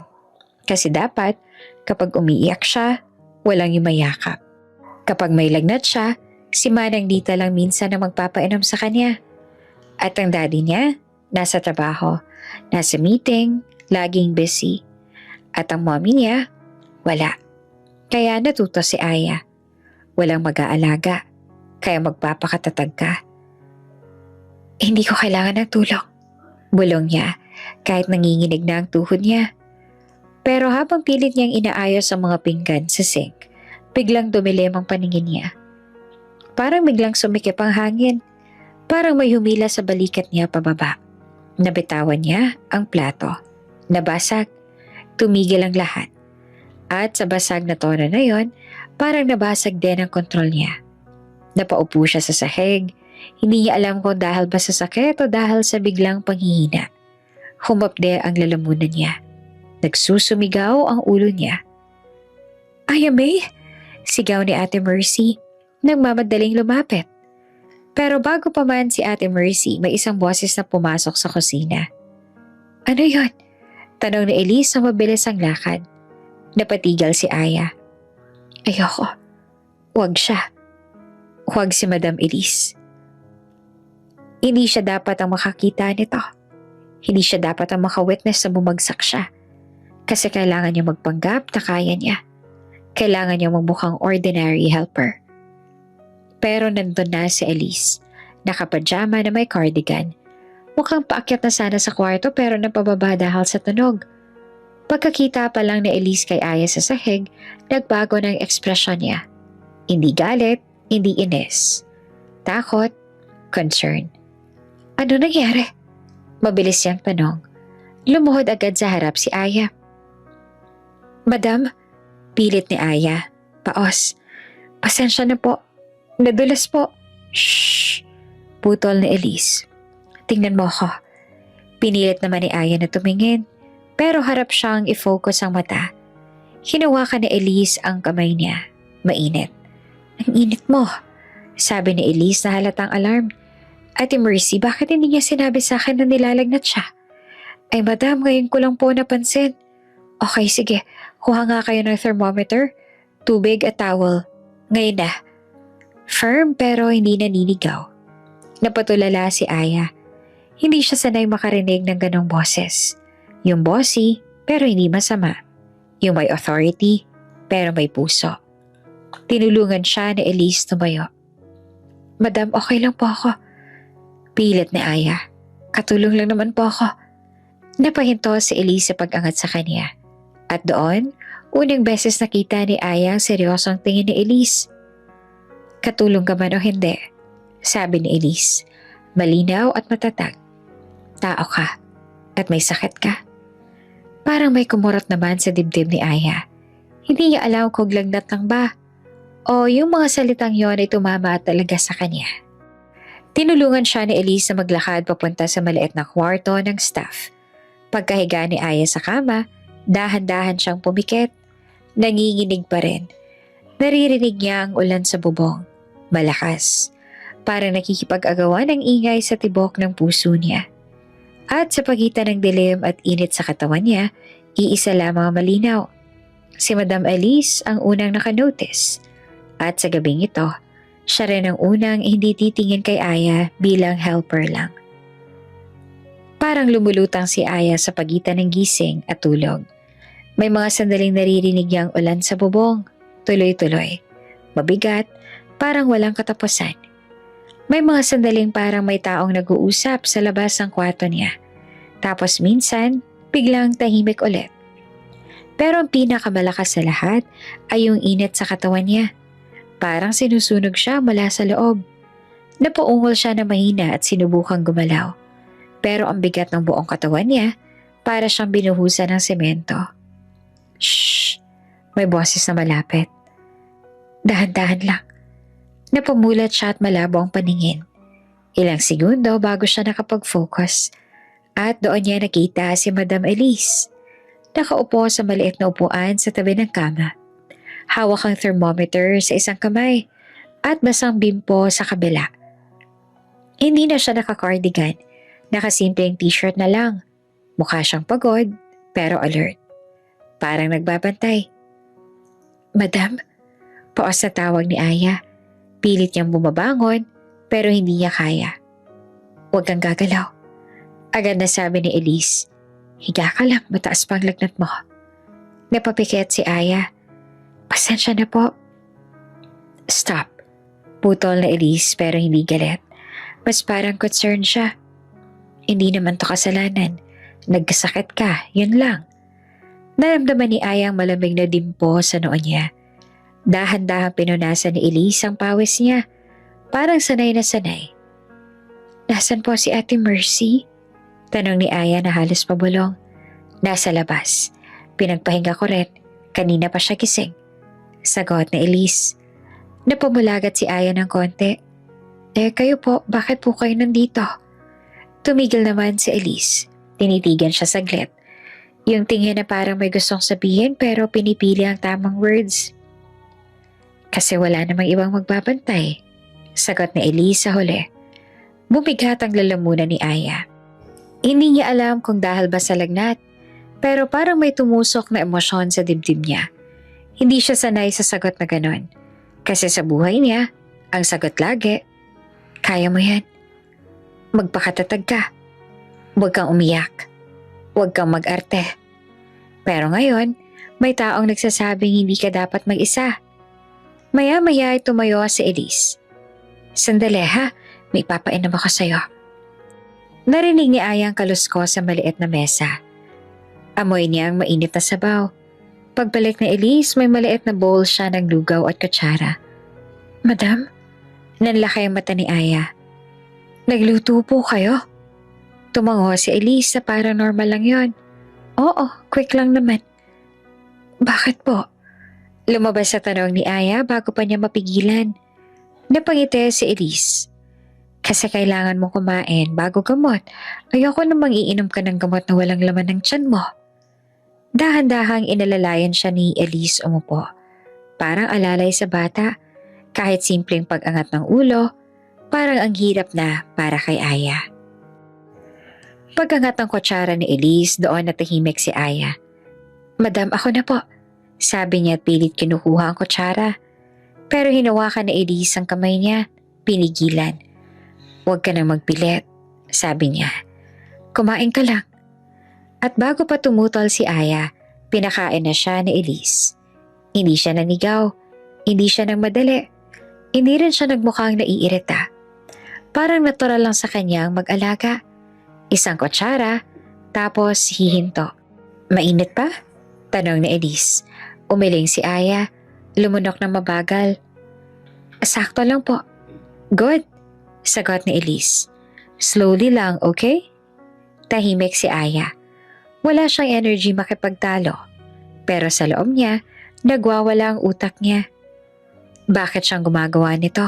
Kasi dapat, kapag umiiyak siya, walang yumayakap. Kapag may lagnat siya, si Manang Dita lang minsan na magpapainom sa kanya. At ang daddy niya, Nasa trabaho, nasa meeting, laging busy. At ang mommy niya, wala. Kaya natuto si Aya. Walang mag-aalaga, kaya magpapakatatag ka. Hindi ko kailangan ng tulong. Bulong niya kahit nanginginig na ang tuhod niya. Pero habang pilit niyang inaayos ang mga pinggan sa sink, biglang dumilim ang paningin niya. Parang biglang sumikip ang hangin. Parang may humila sa balikat niya pababa. Nabitawan niya ang plato. Nabasag. Tumigil ang lahat. At sa basag na tono na yon, parang nabasag din ang kontrol niya. Napaupo siya sa sahig. Hindi niya alam kung dahil ba sa sakit o dahil sa biglang panghihina. Humapde ang lalamunan niya. Nagsusumigaw ang ulo niya. "Aya May!" Sigaw ni Ate Mercy nang mamadaling lumapit. Pero bago pa man si Ate Mercy, may isang boses na pumasok sa kusina. "Ano yon?" Tanong ni Elise na mabilis ang lakad. Napatigal si Aya. "Ayoko. Huwag siya. Huwag si Madam Elise. Hindi siya dapat ang makakita nito. Hindi siya dapat ang makawitness na bumagsak siya. Kasi kailangan niya magpanggap na kaya niya. Kailangan niya magmukhang ordinary helper." Pero nandun na si Elise. Nakapajama na may cardigan. Mukhang paakyat na sana sa kwarto pero napababa dahil sa tunog. Pagkakita pa lang ni Elise kay Aya sa sahig, nagbago ng ekspresyon niya. Hindi galit, hindi inis. Takot, concern. "Ano nangyari?" Mabilis siyang tanong. Lumuhod agad sa harap si Aya. "Madam," pilit ni Aya. "Paos. Pasensya na po. Nadulas po." "Shh!" Putol ni Elise. "Tingnan mo ako." Pinilit naman ni Aya na tumingin, pero harap siyang i-focus ang mata. Hinawakan ni Elise ang kamay niya. Mainit. "Ang init mo," sabi ni Elise na halatang alarm. "Ate Mercy, bakit hindi niya sinabi sa akin na nilalagnat siya?" "Ay madam, ngayon ko lang po napansin." "Okay, sige. Kuha nga kayo ng thermometer, tubig at towel. Ngayon na." Firm pero hindi naninigaw. Napatulala si Aya. Hindi siya sanay makarinig ng ganong boses. Yung bossy pero hindi masama. Yung may authority pero may puso. Tinulungan siya ni Elise tumayo. "Madam, okay lang po ako." Pilit ni Aya. "Katulong lang naman po ako." Napahinto si Elise sa pag-angat sa kanya. At doon, unang beses nakita ni Aya ang seryosong tingin ni Elise. "Katulong ka man o hindi?" sabi ni Elise. Malinaw at matatag. "Tao ka at may sakit ka." Parang may kumurot naman sa dibdib ni Aya. Hindi niya alam kung lagnat lang ba o yung mga salitang yon ay tumama talaga sa kanya. Tinulungan siya ni Elise na maglakad papunta sa maliit na kwarto ng staff. Pagkahiga ni Aya sa kama, dahan-dahan siyang pumikit. Nanginginig pa rin. Naririnig niya ang ulan sa bubong. Malakas. Parang nakikipag-agawan ng ingay sa tibok ng puso niya. At sa pagitan ng dilim at init sa katawan niya, iisa lamang ang malinaw. Si Madam Elise ang unang nakanotice. At sa gabing ito, siya rin ang unang hindi titingin kay Aya bilang helper lang. Parang lumulutang si Aya sa pagitan ng gising at tulog. May mga sandaling naririnig niyang ulan sa bubong. Tuloy-tuloy. Mabigat, parang walang katapusan. May mga sandaling parang may taong nag-uusap sa labas ng kwarto niya. Tapos minsan, biglang tahimik ulit. Pero ang pinakamalakas sa lahat ay yung init sa katawan niya. Parang sinusunog siya mula sa loob. Napaungol siya na mahina at sinubukang gumalaw. Pero ang bigat ng buong katawan niya, para siyang binuhusan ng semento. "Shh!" May boses na malapit. Dahan-dahan lang. Napamulat siya at malabo ang paningin. Ilang segundo bago siya nakapag-focus. At doon niya nakita si Madam Elise. Nakaupo sa maliit na upuan sa tabi ng kama. Hawak ang thermometer sa isang kamay at basang bimpo sa kabila. Hindi na siya naka-cardigan. Nakasimpleng t-shirt na lang. Mukha siyang pagod pero alert. Parang nagbabantay. "Madam?" Paos na tawag ni Aya. Pilit niyang bumabangon pero hindi niya kaya. "Huwag kang gagalaw." Agad na sabi ni Elise. Higa ka lang, mataas pang lagnat mo. Napapikit si Aya. Pasensya na po. Stop. Putol na Elise pero hindi galit. Mas parang concerned siya. Hindi naman to kasalanan. Nagkasakit ka, yun lang. Naramdaman ni Aya ang malamig na dimpo sa noo niya. Dahan-dahan pinunasan ni Elise ang pawis niya. Parang sanay na sanay. Nasaan po si Ate Mercy? Tanong ni Aya na halos pabulong. Nasa labas. Pinagpahinga ko rin. Kanina pa siya gising. Sagot ni Elise. Napamulagat si Aya ng konti. Kayo po, bakit po kayo nandito? Tumigil naman si Elise. Tinitigan siya saglit. Yung tingin na parang may gustong sabihin pero pinipili ang tamang words. Kasi wala namang ibang magbabantay. Sagot ni Elise sa huli. Bumigat ang lalamunan ni Aya. Hindi niya alam kung dahil ba sa lagnat, pero parang may tumusok na emosyon sa dibdib niya. Hindi siya sanay sa sagot na ganon. Kasi sa buhay niya, ang sagot lagi, kaya mo yan. Magpakatatag ka. Huwag kang umiyak. Huwag kang mag-arte. Pero ngayon, may taong nagsasabing hindi ka dapat mag-isa. Maya-maya ay tumayo si Elise. Sandali ha, may papainom ako sa'yo. Narinig ni Aya ang kalusko sa maliit na mesa. Amoy niya ang mainit na sabaw. Pagbalik na Elise, may maliit na bowl siya ng lugaw at kutsara. Madam? Nanlaki ang mata ni Aya. Nagluto po kayo? Tumango si Elise na parang normal lang yon. Oo, quick lang naman. Bakit po? Lumabas sa tanong ni Aya bago pa niya mapigilan. Napangiti si Elise. Kasi kailangan mo kumain bago gamot. Ayoko namang iinom ka ng gamot na walang laman ng tiyan mo. Dahan-dahang inalalayan siya ni Elise umupo. Parang alalay sa bata. Kahit simpleng pag-angat ng ulo, parang ang hirap na para kay Aya. Pag-angat ng kutsara ni Elise, doon natahimik si Aya. Madam, ako na po. Sabi niya at pilit kinukuha ang kutsara. Pero hinawakan ni Elise ang kamay niya. Pinigilan. Huwag ka nang magpilit, sabi niya. Kumain ka lang. At bago pa tumutol si Aya, pinakain na siya ni Elise. Hindi siya nanigaw, hindi siya nagmadali, hindi rin siya nagmukhang naiirita. Parang natural lang sa kanyang mag-alaga. Isang kutsara, tapos hihinto. Mainit pa? Tanong ni Elise. Umiling si Aya, lumunok na mabagal. Sakto lang po. Good. Sagot ni Elise. Slowly lang, okay? Tahimik si Aya. Wala siyang energy makipagtalo. Pero sa loob niya, nagwawala ang utak niya. Bakit siyang gumagawa nito?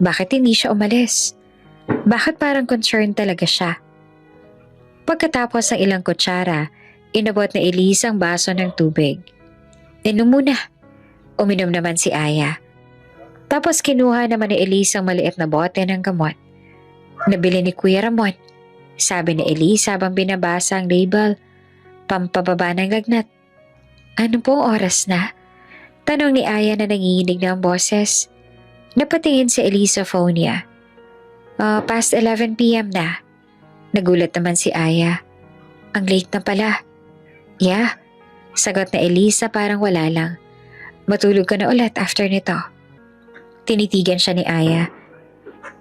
Bakit hindi siya umalis? Bakit parang concerned talaga siya? Pagkatapos ng ilang kutsara, inabot na Elise ang baso ng tubig. Inom muna. Uminom naman si Aya. Tapos kinuha naman ni Elise ang maliit na bote ng gamot. Nabili ni Kuya Ramon, sabi ni Elise habang binabasa ang label. Pampababa ng lagnat. Ano pong oras na? Tanong ni Aya na nanginginig na ang boses. Napatingin si Elise sa phone niya. Past 11 p.m. na. Nagulat naman si Aya. Ang late na pala. Yeah, sagot na Elise na parang wala lang. Matulog ka na ulit after nito. Tinitigan siya ni Aya.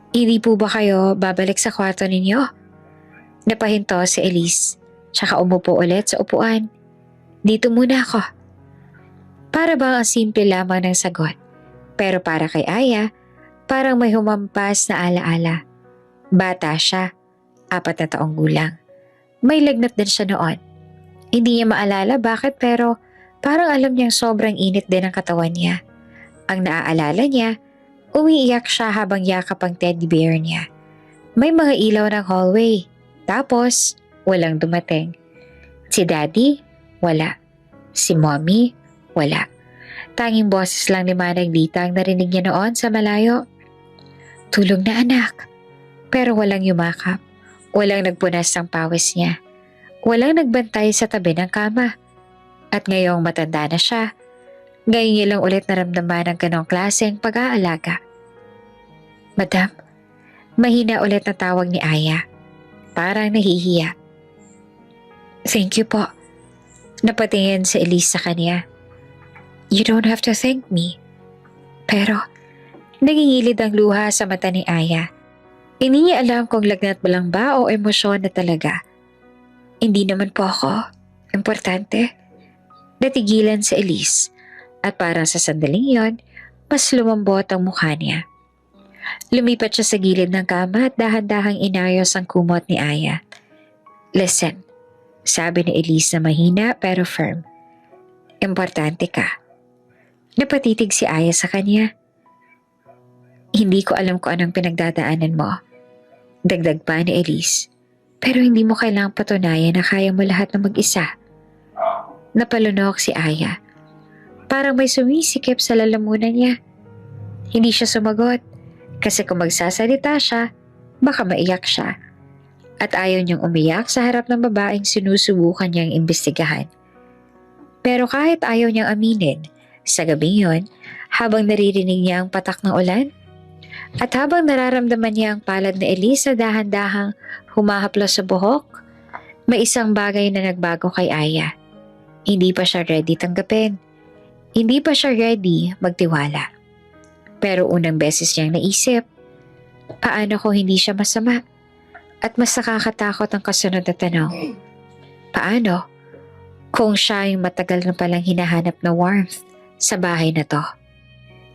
Hindi po ba kayo babalik sa kwarto ninyo? Napahinto si Elise, tsaka umupo ulit sa upuan. Dito muna ako. Para bang ang simple lamang ng sagot. Pero para kay Aya, parang may humampas na alaala. Bata siya, 4 na taong gulang. May lagnat din siya noon. Hindi niya maalala bakit pero parang alam niyang sobrang init din ang katawan niya. Ang naaalala niya, umiiyak siya habang yakap ang teddy bear niya. May mga ilaw ng hallway. Tapos, walang dumating. Si Daddy, wala. Si Mommy, wala. Tanging boses lang ni Manang Lita ang narinig niya noon sa malayo. Tulog na anak. Pero walang yumakap. Walang nagpunas ng pawis niya. Walang nagbantay sa tabi ng kama. At ngayong matanda na siya, ngayon niya lang ulit naramdaman ang ganong klaseng pag-aalaga. Madam, mahina ulit na tawag ni Aya. parang nahihiya. Thank you po. Napatingin si Elise sa kanya. You don't have to thank me. Pero, nangingilid ang luha sa mata ni Aya. Hindi niya alam kung lagnat ba lang ba o emosyon na talaga. Hindi naman po ako. Importante. Natigilan si Elise at parang sa sandaling yon, mas lumambot ang mukha niya. Lumipat siya sa gilid ng kama at dahan-dahang inayos ang kumot ni Aya. Listen, sabi ni Elise na mahina pero firm. Importante ka. Napatitig si Aya sa kanya. Hindi ko alam kung anong pinagdadaanan mo. Dagdag pa ni Elise. Pero hindi mo kailangang patunayan na kaya mo lahat ng mag-isa. Napalunok si Aya. Parang may sumisikip sa lalamunan niya. Hindi siya sumagot kasi kung magsasalita siya, baka maiyak siya. At ayaw niyang umiyak sa harap ng babaeng sinusubukan niyang imbestigahan. Pero kahit ayaw niyang aminin, sa gabing yon, habang naririnig niya ang patak ng ulan, at habang nararamdaman niya ang palad ni Elise na dahan-dahang humahaplos sa buhok, may isang bagay na nagbago kay Aya. Hindi pa siya ready tanggapin. Hindi pa siya ready magtiwala. Pero unang beses niyang naisip, paano kung hindi siya masama? At mas nakakatakot ang kasunod na tanong, paano kung siya yung matagal na palang hinahanap na warmth sa bahay na to?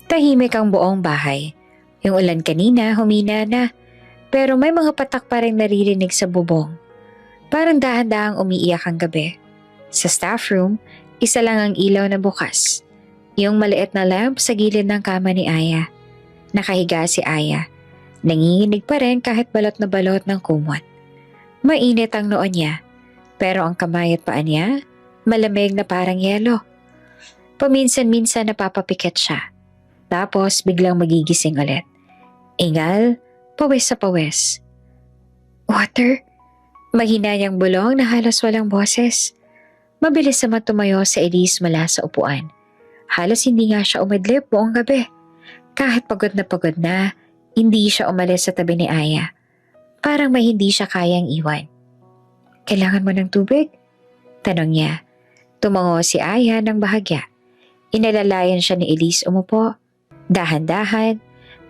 Tahimik ang buong bahay. Yung ulan kanina humina na, pero may mga patak pa rin naririnig sa bubong. Parang dahan-dahang umiiyak ang gabi. Sa staff room, isa lang ang ilaw na bukas. Yung maliit na lamp sa gilid ng kama ni Aya. Nakahiga si Aya. Nanginginig pa rin kahit balot na balot ng kumot. Mainit ang noo niya, pero ang kamay at paa niya, malamig na parang yelo. Paminsan-minsan napapapikit siya. Tapos biglang magigising ulit. Ingal, pawis sa pawis. Water? Mahina niyang bulong na halos walang boses. Mabilis naman tumayo sa Elise mula sa upuan. Halos hindi nga siya umadlip buong gabi. Kahit pagod na, hindi siya umalis sa tabi ni Aya. Parang may hindi siya kayang iwan. Kailangan mo ng tubig? Tanong niya. Tumango si Aya ng bahagya. Inalalayan siya ni Elise umupo. Dahan-dahan,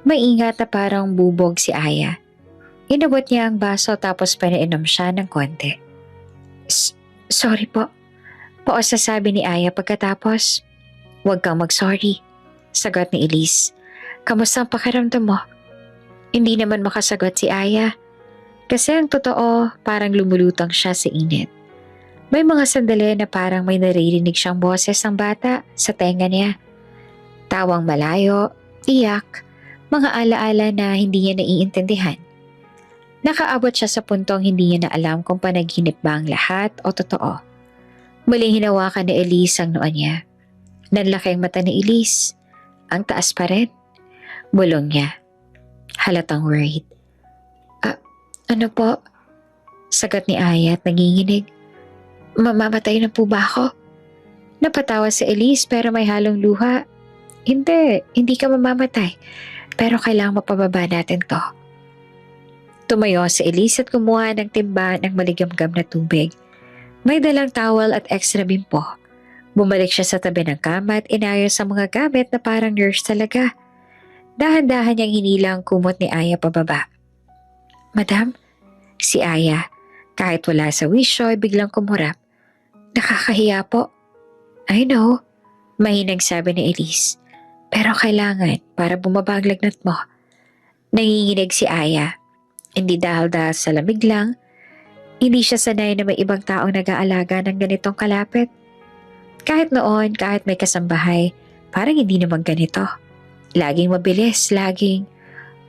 maingat na parang bubog si Aya. Inabot niya ang baso tapos pinainom siya ng konti. Sorry po. Paos na sabi ni Aya pagkatapos. Huwag kang mag-sorry. Sagot ni Elise. Kamusta ang pakiramdam mo? Hindi naman makasagot si Aya. Kasi ang totoo, parang lumulutang siya sa init. May mga sandali na parang may naririnig siyang boses ng bata sa tenga niya. Tawang malayo, iyak, mga alaala na hindi niya naiintindihan. Nakaabot siya sa puntong hindi niya na alam kung panaginip ba ang lahat o totoo. Muling hinawakan ni Elise ang noo niya. Nanlaki ang mata ni Elise. Ang taas pa rin. Bulong niya. Halatang worried. Ano po? Sagot ni Aya at nanginginig. Mamamatay na po ba ako? Napatawa si Elise pero may halong luha. Hindi ka mamamatay. Pero kailangang mapababa natin to. Tumayo si Elise at kumuha ng timba ng maligamgam na tubig. May dalang towel at extra bimpo. Bumalik siya sa tabi ng kama at inayos ang mga gamit na parang nurse talaga. Dahan-dahan niyang hinilang kumot ni Aya pababa. Madam, si Aya, kahit wala sa wisyo ay biglang kumurap. Nakakahiya po. I know, mahinang sabi ni Elise. Pero kailangan para bumaba ang lagnat mo. Nanginginig si Aya. Hindi dahil sa lamig lang. Hindi siya sanay na may ibang taong nag-aalaga ng ganitong kalapit. Kahit noon, kahit may kasambahay, parang hindi naman ganito. Laging mabilis, laging,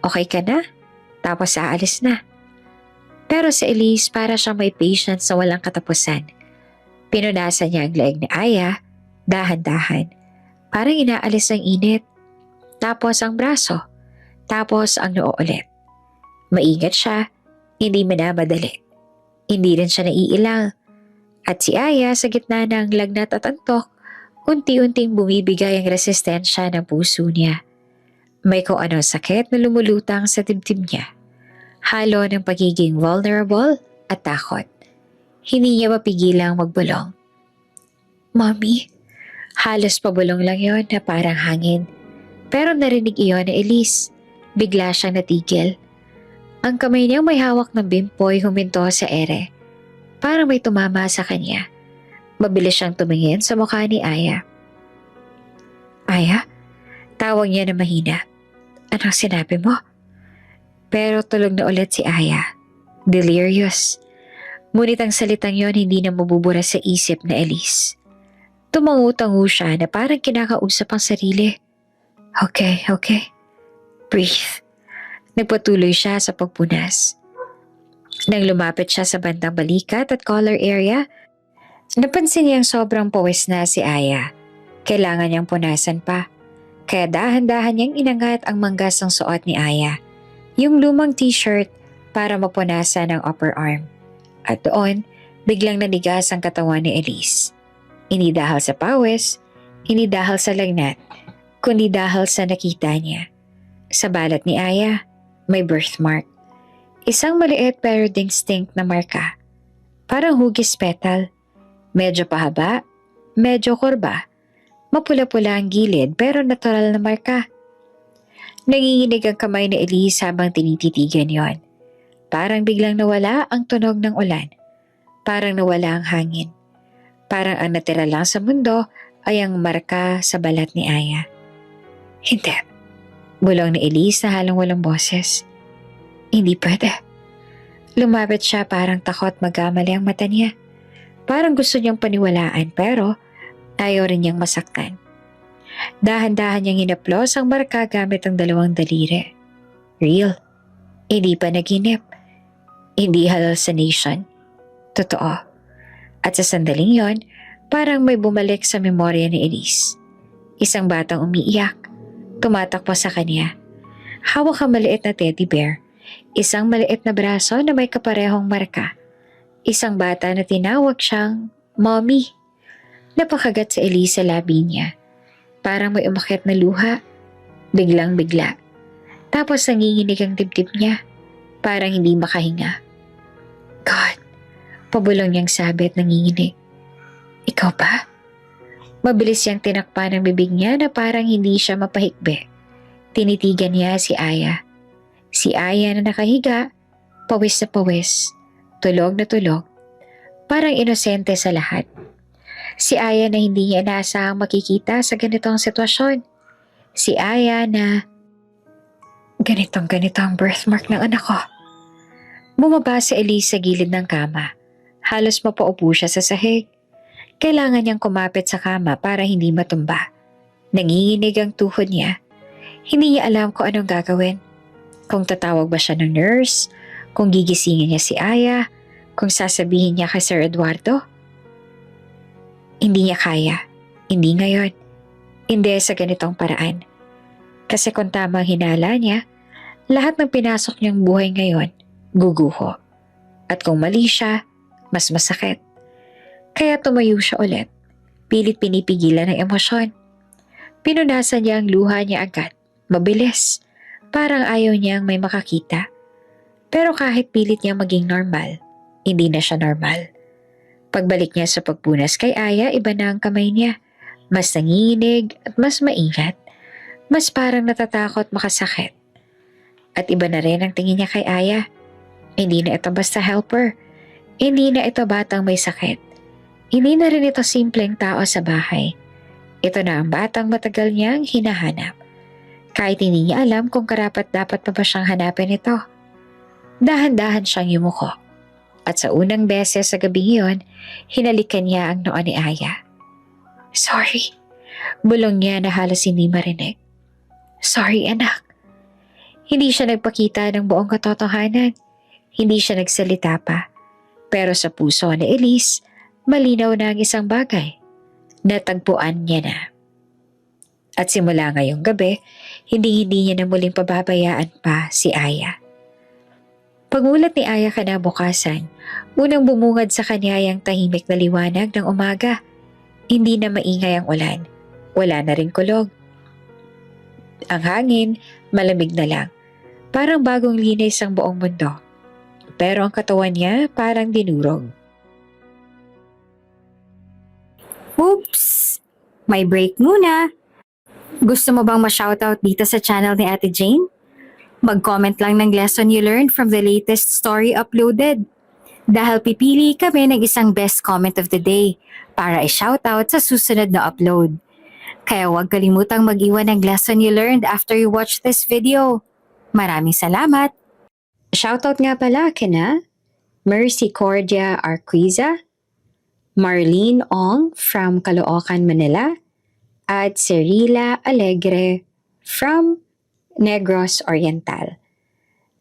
okay ka na? Tapos aalis na. Pero si Elise para siyang may patience na walang katapusan. Pinunasan niya ang leeg ni Aya, dahan-dahan. Parang inaalis ang init. Tapos ang braso. Tapos ang noo ulit. Maingat siya, hindi minamadali. Hindi rin siya naiilang. At si Aya sa gitna ng lagnat at antok, unti-unting bumibigay ang resistensya ng puso niya. May kung anong sakit na lumulutang sa dibdib niya. Halo ng pagiging vulnerable at takot. Hindi niya mapigilang magbulong. Mommy, halos pabulong lang yon na parang hangin. Pero narinig iyon ni Elise. Bigla siyang natigil. Ang kamay niya may hawak ng bimpoy huminto sa ere. Parang may tumama sa kanya. Mabilis siyang tumingin sa mukha ni Aya. Aya? Tawag niya na mahina. Anong sinabi mo? Pero tulog na ulit si Aya. Delirious. Ngunit ang salitang yon hindi na mabubura sa isip na Elise. Tumangu-tangu siya na parang kinakausap ang sarili. Okay. Breathe. Nagpatuloy siya sa pagpunas. Nang lumapit siya sa bandang balikat at collar area, napansin niyang sobrang pawis na si Aya. Kailangan niyang punasan pa. Kaya dahan-dahan niyang inangat ang manggas ng suot ni Aya, yung lumang t-shirt para mapunasan ang upper arm. At doon, biglang nanigas ang katawan ni Elise. Hindi dahil sa pawis, hindi dahil sa lagnat, kundi dahil sa nakita niya. Sa balat ni Aya, may birthmark. Isang maliit pero distinct na marka. Parang hugis petal. Medyo pahaba, medyo kurba. Mapula-pula ang gilid pero natural na marka. Nanginginig ang kamay ni Elise habang tinititigan yon. Parang biglang nawala ang tunog ng ulan. Parang nawala ang hangin. Parang ang natira lang sa mundo ay ang marka sa balat ni Aya. Hindi. Bulong ni Elise na halang walang boses. Hindi pwede. Lumapit siya parang takot magkamali ang mata niya. Parang gusto niyang paniwalaan pero ayaw rin niyang masaktan. Dahan-dahan niyang hinaplos ang marka gamit ang dalawang daliri. Real. Hindi pa naginip. Hindi hallucination. Totoo. At sa sandaling yon, parang may bumalik sa memorya ni Elise. Isang batang umiiyak. Tumatakbo sa kanya. Hawak ang maliit na teddy bear. Isang maliit na braso na may kaparehong marka. Isang bata na tinawag siyang Mommy. Napakagat sa Elise sa labi niya. Parang may umakyat na luha. Biglang-bigla. Tapos nanginginig ang dibdib niya. Parang hindi makahinga. God, pabulong niyang sabi at nanginginig. Ikaw ba? Mabilis siyang tinakpan ng bibig niya na parang hindi siya mapahikbi. Tinitigan niya si Aya. Si Aya na nakahiga, pawis na pawis, tulog na tulog, parang inosente sa lahat. Si Aya na hindi niya inaasahang makikita sa ganitong sitwasyon. Si Aya na ganitong-ganito ang birthmark ng anak ko. Bumaba si Elise sa gilid ng kama. Halos mapaupo siya sa sahig. Kailangan niyang kumapit sa kama para hindi matumba. Nanginginig ang tuhod niya. Hindi niya alam kung anong gagawin. Kung tatawag ba siya ng nurse, kung gigisingin niya si Aya, kung sasabihin niya kay Sir Eduardo. Hindi niya kaya. Hindi ngayon. Hindi sa ganitong paraan. Kasi kung tama ang hinala niya, lahat ng pinasok niyang buhay ngayon, guguho. At kung mali siya, mas masakit. Kaya tumayo siya ulit. Pilit pinipigilan ng emosyon. Pinunasan niya ang luha niya agad. Mabilis. Parang ayaw niyang may makakita. Pero kahit pilit niyang maging normal, hindi na siya normal. Pagbalik niya sa pagpunas kay Aya, iba na ang kamay niya. Mas nanginginig at mas maingat. Mas parang natatakot makasakit. At iba na rin ang tingin niya kay Aya. Hindi na ito basta helper. Hindi na ito batang may sakit. Hindi na rin ito simpleng tao sa bahay. Ito na ang batang matagal niyang hinahanap. Kahit hindi niya alam kung karapat-dapat pa ba siyang hanapin ito. Dahan-dahan siyang yumuko. At sa unang beses sa gabing iyon, hinalikan niya ang noo ni Aya. Sorry. Bulong niya na halos hindi marinig. Sorry anak. Hindi siya nagpakita ng buong katotohanan. Hindi siya nagsalita pa. Pero sa puso ni Elise, malinaw na ang isang bagay. Natagpuan niya na. At simula ngayong gabi, hindi niya na muling pababayaan pa si Aya. Pagulat ni Aya kinabukasan, unang bumungad sa kanya ang tahimik na liwanag ng umaga. Hindi na maingay ang ulan. Wala na rin kulog. Ang hangin, malamig na lang. Parang bagong linis ang buong mundo. pero ang katawan niya parang dinurog. Oops! May break muna. Gusto mo bang ma-shoutout dito sa channel ni Ate Jane? Mag-comment lang ng lesson you learned from the latest story uploaded. Dahil pipili kami ng isang best comment of the day para i-shoutout sa susunod na upload. Kaya huwag kalimutang mag-iwan ng lesson you learned after you watch this video. Maraming salamat! Shoutout nga pala kina Mercy Cordia Arquiza, Marlene Ong from Caloocan, Manila, at Cirila Alegre from Negros Oriental.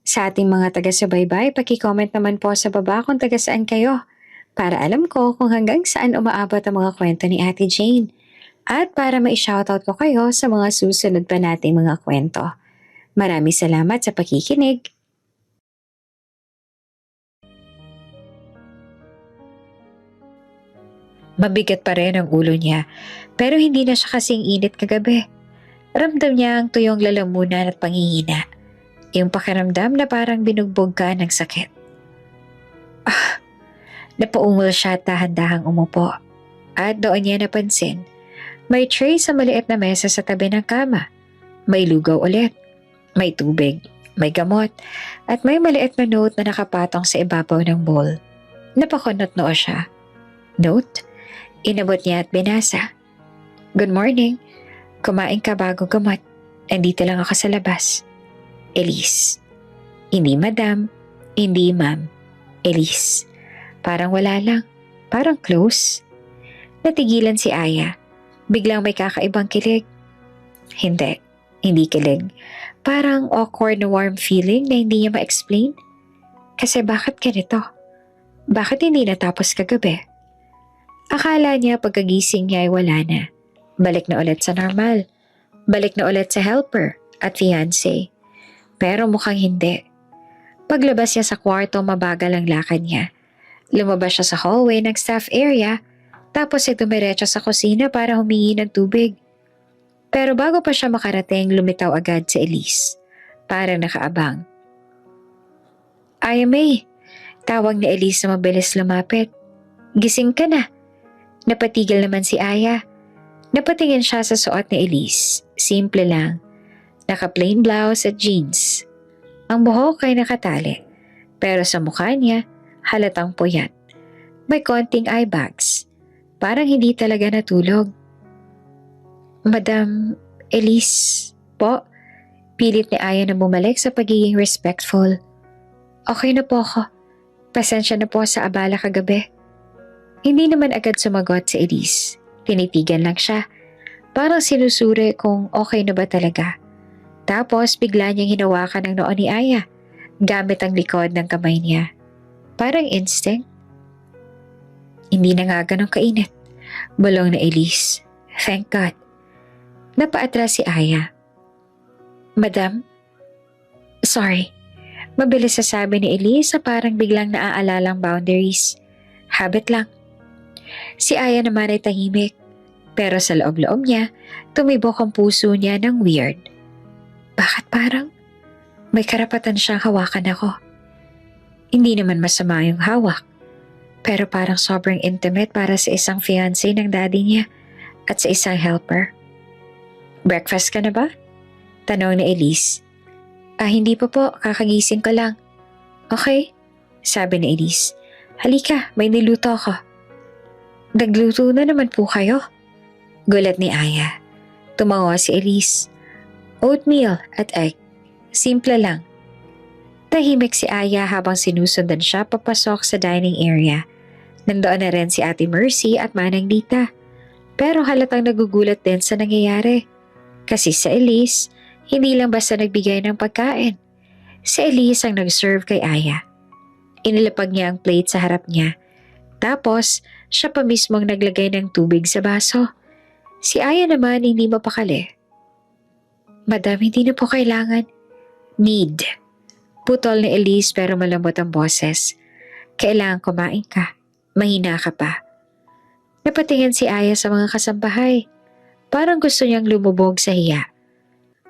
Sa ating mga taga-subaybay, paki-comment naman po sa baba kung taga saan kayo para alam ko kung hanggang saan umaabot ang mga kwento ni Ate Jane at para ma-shoutout ko kayo sa mga susunod pa nating mga kwento. Maraming salamat sa pakikinig. Mabigat pa rin ang ulo niya, pero hindi na siya kasing init kagabi. Ramdam niya ang tuyong lalamunan at pangihina. Yung pakiramdam na parang binugbog ka ng sakit. Napaungol siya at dahan-dahang umupo. At doon niya napansin, may tray sa maliit na mesa sa tabi ng kama. May lugaw ulit, may tubig, may gamot, at may maliit na note na nakapatong sa ibabaw ng bowl. Napakunot noo siya. Note? Inabot niya at binasa. Good morning. Kumain ka bago gamot. Andito lang ako sa labas. Elise. Hindi madam. Hindi ma'am. Elise. Parang wala lang. Parang close. Natigilan si Aya. Biglang may kakaibang kilig. Hindi. Hindi kilig. Parang awkward na warm feeling na hindi niya ma-explain. Kasi bakit ganito? Bakit hindi natapos kagabi? Akala niya pagkagising niya ay wala na. Balik na ulit sa normal. Balik na ulit sa helper at fiancé. Pero mukhang hindi. Paglabas niya sa kwarto, mabagal ang lakad niya. Lumabas siya sa hallway ng staff area, tapos ay dumiretso sa kusina para humingi ng tubig. Pero bago pa siya makarating, lumitaw agad si Elise. Parang nakaabang. Aya May, tawag ni Elise na mabilis lumapit. Gising ka na. Napatigil naman si Aya. Napatingin siya sa suot ni Elise. Simple lang. Naka-plain blouse at jeans. Ang buhok ay nakatali. Pero sa mukha niya, halatang puyat. May konting eye bags. Parang hindi talaga natulog. Madam Elise, po? Pilit ni Aya na bumalik sa pagiging respectful. Okay na po ako. Pasensya na po sa abala kagabi. Hindi naman agad sumagot si Elise. Tinitigan lang siya. Parang sinusuri kung okay na ba talaga. Tapos bigla niyang hinawakan ang noo ni Aya gamit ang likod ng kamay niya. Parang instinct. Hindi na nga ganun kainit. Bulong na Elise. Thank God. Napaatras si Aya. Madam? Sorry. Mabilis sasabi ni Elise parang biglang naaalalang boundaries. Habit lang. Si Aya naman ay tahimik, pero sa loob-loob niya, tumibok ang puso niya ng weird. Bakit parang may karapatan siyang hawakan ako? Hindi naman masama yung hawak, pero parang sobrang intimate para sa isang fiancé ng daddy niya at sa isang helper. Breakfast ka na ba? Tanong ni Elise. Hindi pa po, kakagising ko lang. Okay, sabi ni Elise. Halika, may niluto ako. Nagluto na naman po kayo. Gulat ni Aya. Tumango si Elise. Oatmeal at egg. Simple lang. Tahimik si Aya habang sinusundan siya papasok sa dining area. Nandoon na rin si Ate Mercy at Manang Dita. Pero halatang nagugulat din sa nangyayari. Kasi sa Elise, hindi lang basta nagbigay ng pagkain. Si Elise ang nag-serve kay Aya. Inilapag niya ang plate sa harap niya. Tapos, siya pa mismong naglagay ng tubig sa baso. Si Aya naman hindi mapakali. Madam, hindi na po kailangan. Need. Putol ni Elise pero malambot ang boses. Kailangan kumain ka. Mahina ka pa. Napatingin si Aya sa mga kasambahay. Parang gusto niyang lumubog sa hiya.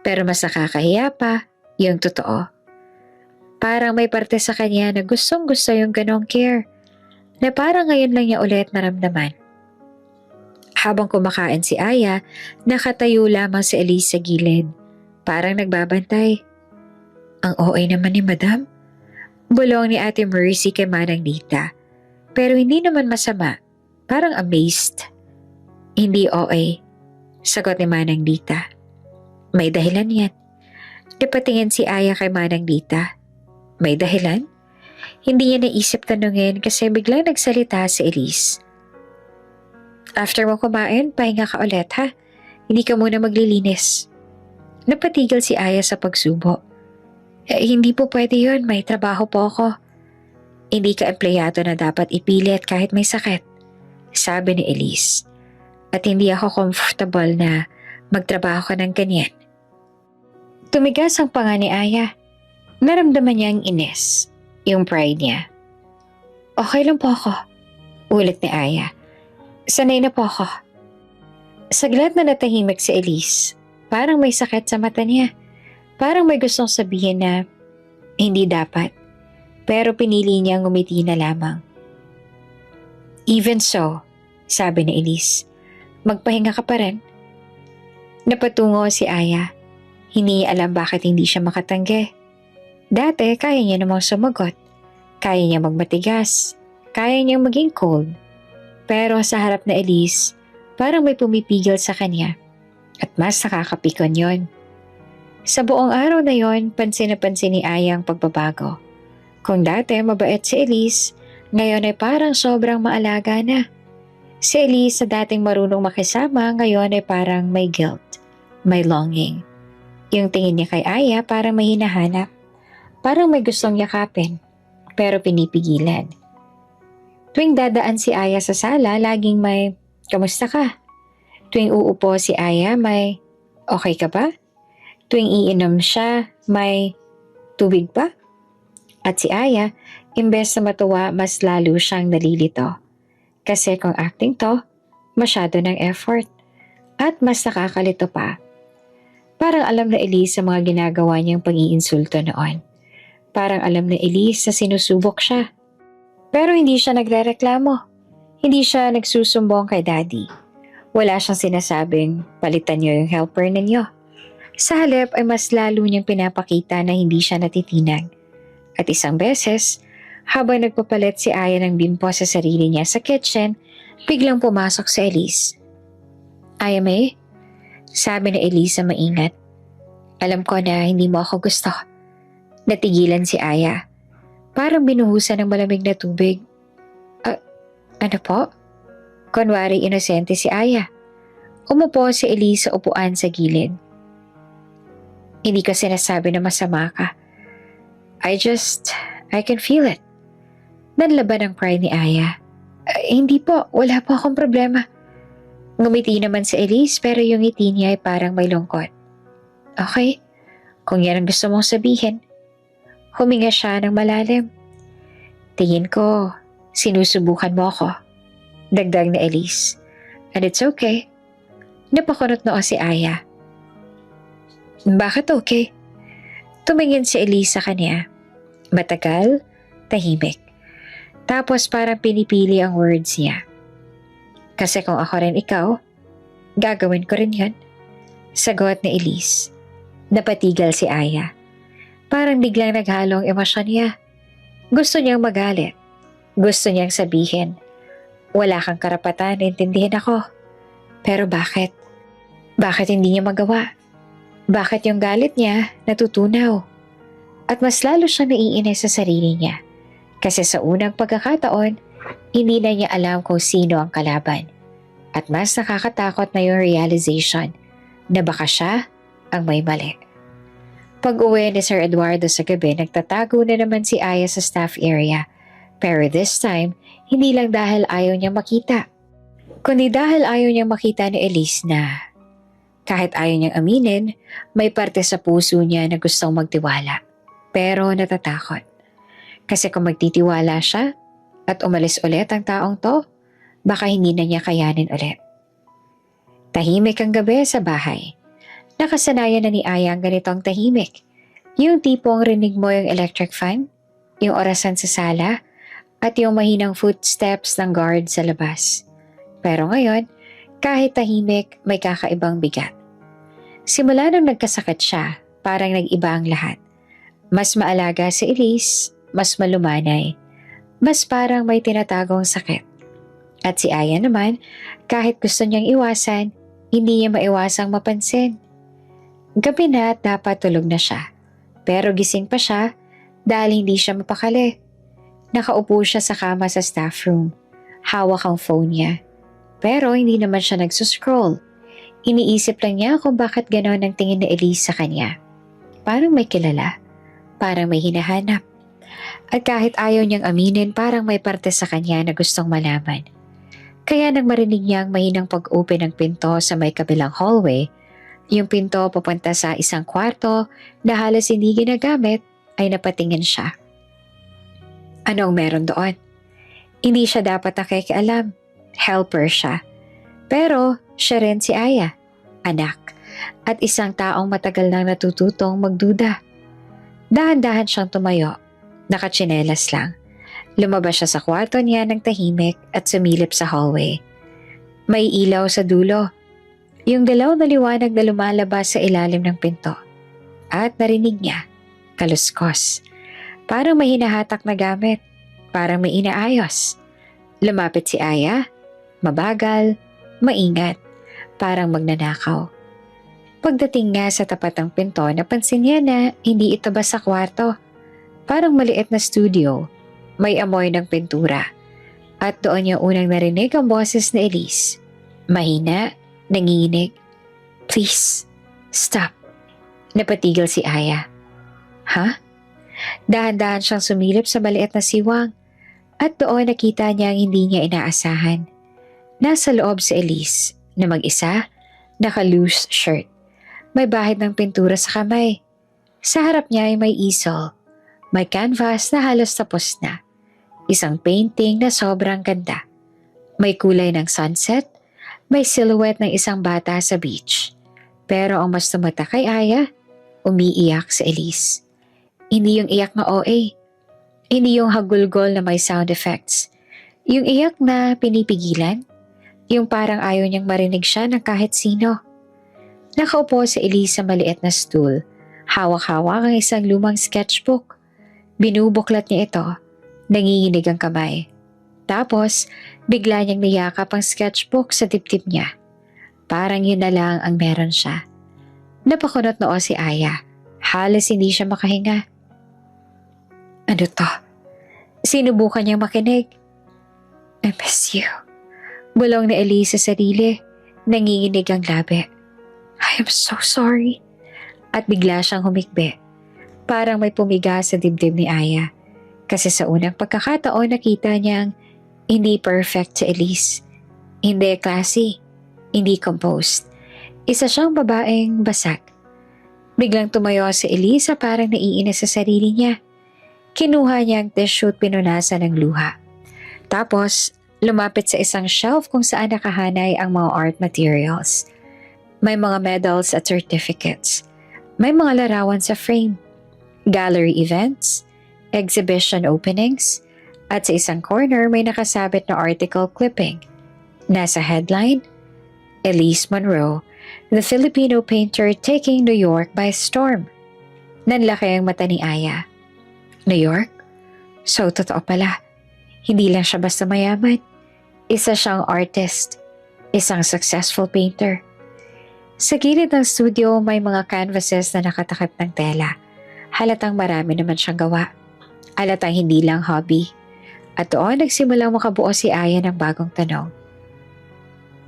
Pero mas nakakahiya pa, yung totoo. Parang may parte sa kanya na gustong gusto yung ganong care, na parang ngayon lang niya ulit naramdaman. Habang kumakain si Aya, nakatayo lamang si Elise sa gilid. Parang nagbabantay. Ang OA naman ni Madam. Bulong ni Ate Mercy kay Manang Dita. Pero hindi naman masama. Parang amazed. Hindi OA. Sagot ni Manang Dita. May dahilan yan. Napatingin si Aya kay Manang Dita. May dahilan? Hindi niya naisip tanungin kasi biglang nagsalita si Elise. After mo kumain, pahinga ka ulit ha. Hindi ka muna maglilinis. Napatigil si Aya sa pagsubo. Hindi po pwede yun, may trabaho po ako. Hindi ka empleyado na dapat ipilit kahit may sakit, sabi ni Elise. At hindi ako comfortable na magtrabaho ka ng ganyan. Tumigas ang panga ni Aya. Naramdaman niya ang ines, yung pride niya. Okay lang po ako, ulit ni Aya. Sanay na po ako. Saglit na natahimik si Elise. Parang may sakit sa mata niya. Parang may gustong sabihin na hindi dapat. Pero pinili niyang ngumiti na lamang. Even so, sabi ni Elise, magpahinga ka pa rin. Napatungo si Aya. Hindi alam bakit hindi siya makatanggi. Dati, kaya niya namang sumagot. Kaya niya magmatigas. Kaya niyang maging cold. Pero sa harap na Elise, parang may pumipigil sa kanya. At mas nakakapikon yon. Sa buong araw na yon, pansin na pansin ni Aya ang pagbabago. Kung dati mabait si Elise, ngayon ay parang sobrang maalaga na. Si Elise sa dating marunong makisama, ngayon ay parang may guilt, may longing. Yung tingin niya kay Aya parang may hinahanap. Parang may gustong yakapin, pero pinipigilan. Tuwing dadaan si Aya sa sala, laging may, kamusta ka? Tuwing uupo si Aya, may, okay ka ba? Tuwing iinom siya, may, tubig pa? At si Aya, imbes na matuwa, mas lalo siyang nalilito. Kasi kung acting to, masyado ng effort. At mas nakakalito pa. Parang alam na Elise sa mga ginagawa niyang pag-iinsulto noon. Parang alam na Elise na sinusubok siya. Pero hindi siya nagrereklamo. Hindi siya nagsusumbong kay Daddy. Wala siyang sinasabing palitan niyo yung helper ninyo. Sa halip ay mas lalo niyang pinapakita na hindi siya natitinag. At isang beses, habang nagpapalit si Aya ng bimpo sa sarili niya sa kitchen, biglang pumasok si Elise. Aya May, sabi ni Elise sa maingat. Alam ko na hindi mo ako gusto. Natigilan si Aya. Parang binuhusan ng malamig na tubig. Ano po? Kunwari inosente si Aya. Umupo si Elise sa upuan sa gilid. Hindi ko sinasabi na masama ka. I can feel it. Nanlaban ang pride ni Aya. Hindi po, wala po akong problema. Ngumiti naman si Elise pero yung ngiti niya ay parang may lungkot. Okay, kung yan ang gusto mong sabihin. Huminga siya ng malalim. Tingin ko, sinusubukan mo ako. Dagdag na Elise. And it's okay. Napakunot noo si Aya. Bakit okay? Tumingin si Elise sa kanya. Matagal, tahimik. Tapos parang pinipili ang words niya. Kasi kung ako rin ikaw, gagawin ko rin yun. Sagot ni Elise. Napatigal si Aya. Parang biglang naghalong emosyon niya. Gusto niyang magalit. Gusto niyang sabihin, wala kang karapatan, intindihin ako. Pero bakit? Bakit hindi niya magawa? Bakit yung galit niya natutunaw? At mas lalo siya naiinis sa sarili niya. Kasi sa unang pagkakataon, hindi na niya alam kung sino ang kalaban. At mas nakakatakot na yung realization na baka siya ang may mali. Pag-uwi ni Sir Eduardo sa gabi, nagtatago na naman si Aya sa staff area. Pero this time, hindi lang dahil ayaw niyang makita. Kundi dahil ayaw niyang makita ni Elise na kahit ayaw niyang aminin, may parte sa puso niya na gustong magtiwala. Pero natatakot. Kasi kung magtitiwala siya at umalis ulit ang taong to, baka hindi na niya kayanin ulit. Tahimik ang gabi sa bahay. Nakasanayan na ni Aya ang ganitong tahimik. Yung tipong rinig mo yung electric fan, yung orasan sa sala, at yung mahinang footsteps ng guard sa labas. Pero ngayon, kahit tahimik, may kakaibang bigat. Simula nung nagkasakit siya, parang nag-iba ang lahat. Mas maalaga si Elise, mas malumanay, mas parang may tinatagong sakit. At si Aya naman, kahit gusto niyang iwasan, hindi niya maiwasang mapansin. Gabi na at dapat tulog na siya. Pero gising pa siya dahil hindi siya mapakali. Nakaupo siya sa kama sa staff room. Hawak ang phone niya. Pero hindi naman siya nagsuscroll. Iniisip lang niya kung bakit gano'n ang tingin ni Elise sa kanya. Parang may kilala. Parang may hinahanap. At kahit ayaw niyang aminin, parang may parte sa kanya na gustong malaman. Kaya nang marinig niyang mahinang pag-open ng pinto sa may kabilang hallway, yung pinto papunta sa isang kwarto na halos hindi ginagamit, ay napatingin siya. Anong meron doon? Hindi siya dapat nakikialam. Helper siya. Pero siya rin si Aya, anak, at isang taong matagal nang natututong magduda. Dahan-dahan siyang tumayo, nakatsinelas lang. Lumabas siya sa kwarto niya ng tahimik at sumilip sa hallway. May ilaw sa dulo. Yung dilaw na liwanag na lumalabas sa ilalim ng pinto. At narinig niya, kaluskos. Parang may hinahatak na gamit. Parang may inaayos. Lumapit si Aya. Mabagal, maingat. Parang magnanakaw. Pagdating nga sa tapat ng pinto, napansin niya na hindi ito basta kwarto. Parang maliit na studio. May amoy ng pintura. At doon niya unang narinig ang boses ni Elise. Mahina, nanginginig. Please, stop. Napatigil si Aya. Ha? Dahan-dahan siyang sumilip sa maliit na siwang. At doon nakita niya ang hindi niya inaasahan. Nasa loob si Elise na mag-isa, naka-loose shirt. May bahid ng pintura sa kamay. Sa harap niya ay may easel. May canvas na halos tapos na. Isang painting na sobrang ganda. May kulay ng sunset. May silhouette ng isang bata sa beach. Pero ang mas tumata kay Aya, umiiyak si Elise. Hindi yung iyak na OA. Hindi yung hagulgol na may sound effects. Yung iyak na pinipigilan. Yung parang ayaw niyang marinig siya ng kahit sino. Nakaupo si Elise sa maliit na stool. Hawak-hawak ang isang lumang sketchbook. Binubuklat niya ito. Nanginginig ang kamay. Tapos, bigla niyang niyakap ang sketchbook sa dibdib niya. Parang yun na lang ang meron siya. Napakunot noo si Aya. Halos hindi siya makahinga. Ano to? Sinubukan niyang makinig. I miss you. Bulong ni Elise sa sarili. Nanginginig ang labi. I am so sorry. At bigla siyang humikbi. Parang may pumiga sa dibdib ni Aya. Kasi sa unang pagkakataon nakita niyang hindi perfect si Elise. Hindi classy. Hindi composed. Isa siyang babaeng basag. Biglang tumayo si Elise parang naiinis sa sarili niya. Kinuha niya ang tissue at pinunasan ng luha. Tapos, lumapit sa isang shelf kung saan nakahanay ang mga art materials. May mga medals at certificates. May mga larawan sa frame. Gallery events, exhibition openings, at sa isang corner may nakasabit na article clipping. Nasa headline, Elise Monroe, the Filipino painter taking New York by storm. Nanlaki ang mata ni Aya. New York? So, totoo pala. Hindi lang siya basta mayaman. Isa siyang artist. Isang successful painter. Sa gilid ng studio may mga canvases na nakatakip ng tela. Halatang marami naman siyang gawa. Halatang hindi lang hobby. At doon nagsimulang makabuo si Aya ng bagong tanong.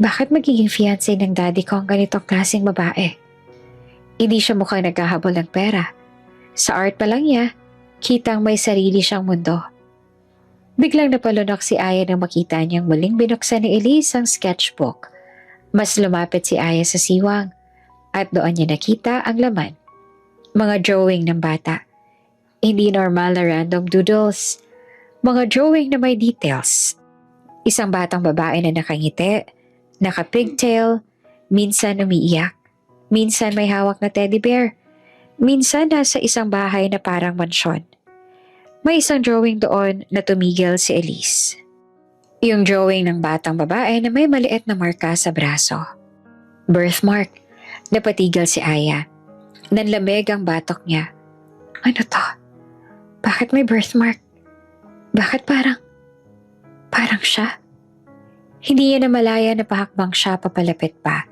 Bakit magiging fiancé ng daddy ko ang ganitong klaseng babae? Hindi siya mukhang naghahabol ng pera. Sa art pa lang niya, kitang may sarili siyang mundo. Biglang napalunok si Aya nang makita niyang muling binuksan ni Elise ang sketchbook. Mas lumapit si Aya sa siwang at doon niya nakita ang laman. Mga drawing ng bata. Hindi normal na random doodles. Mga drawing na may details. Isang batang babae na nakangiti, naka-pigtail, minsan umiiyak, minsan may hawak na teddy bear. Minsan nasa isang bahay na parang mansyon. May isang drawing doon na tumigil si Elise. Yung drawing ng batang babae na may maliit na marka sa braso. Birthmark. Napatigil si Aya. Nanlamig ang batok niya. Ano to? Bakit may birthmark? Bakit parang siya? Hindi niya namalaya na pahakbang siya papalapit pa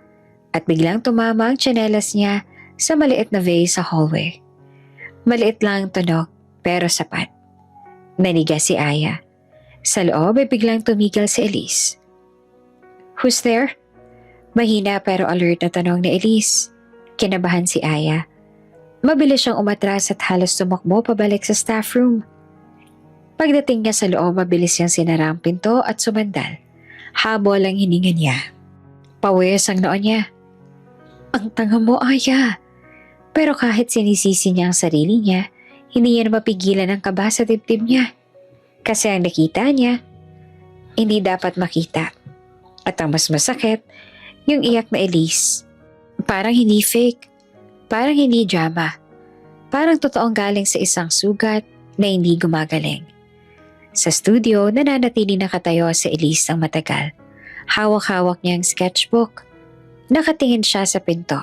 at biglang tumama ang tsinelas niya sa maliit na vase sa hallway. Maliit lang ang tunog pero sapat. Naniga si Aya. Sa loob ay biglang tumigil si Elise. Who's there? Mahina pero alert na tanong ni Elise. Kinabahan si Aya. Mabilis siyang umatras at halos tumakbo pabalik sa staff room. Pagdating niya sa loob, mabilis niyang sinara ang pinto at sumandal. Habol ang hininga niya. Pawis ang noon niya. Ang tanga mo, Aya. Pero kahit sinisisi niya ang sarili niya, hindi niya mapigilan ang kaba sa dibdib niya. Kasi ang nakita niya, hindi dapat makita. At ang mas masakit, yung iyak na Elise. Parang hindi fake. Parang hindi drama. Parang totoong galing sa isang sugat na hindi gumagaling. Sa studio, nananatili nakatayo si Elise ng matagal. Hawak-hawak niya ang sketchbook. Nakatingin siya sa pinto.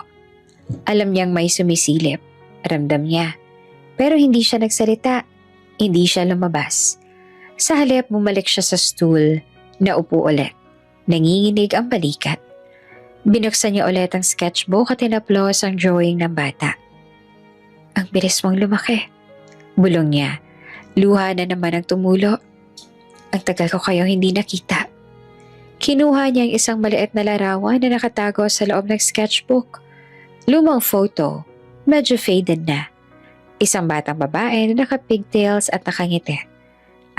Alam niyang may sumisilip. Ramdam niya. Pero hindi siya nagsalita. Hindi siya lumabas. Sa halip, bumalik siya sa stool. Naupo ulit. Nanginginig ang balikat. Binuksan niya ulit ang sketchbook at tinaplos ang drawing ng bata. Ang bilis mong lumaki. Bulong niya. Luha na naman ang tumulo. Ang tagal ko kayong hindi nakita. Kinuha niya ang isang maliit na larawan na nakatago sa loob ng sketchbook. Lumang photo, medyo faded na. Isang batang babae na naka-pigtails at nakangiti.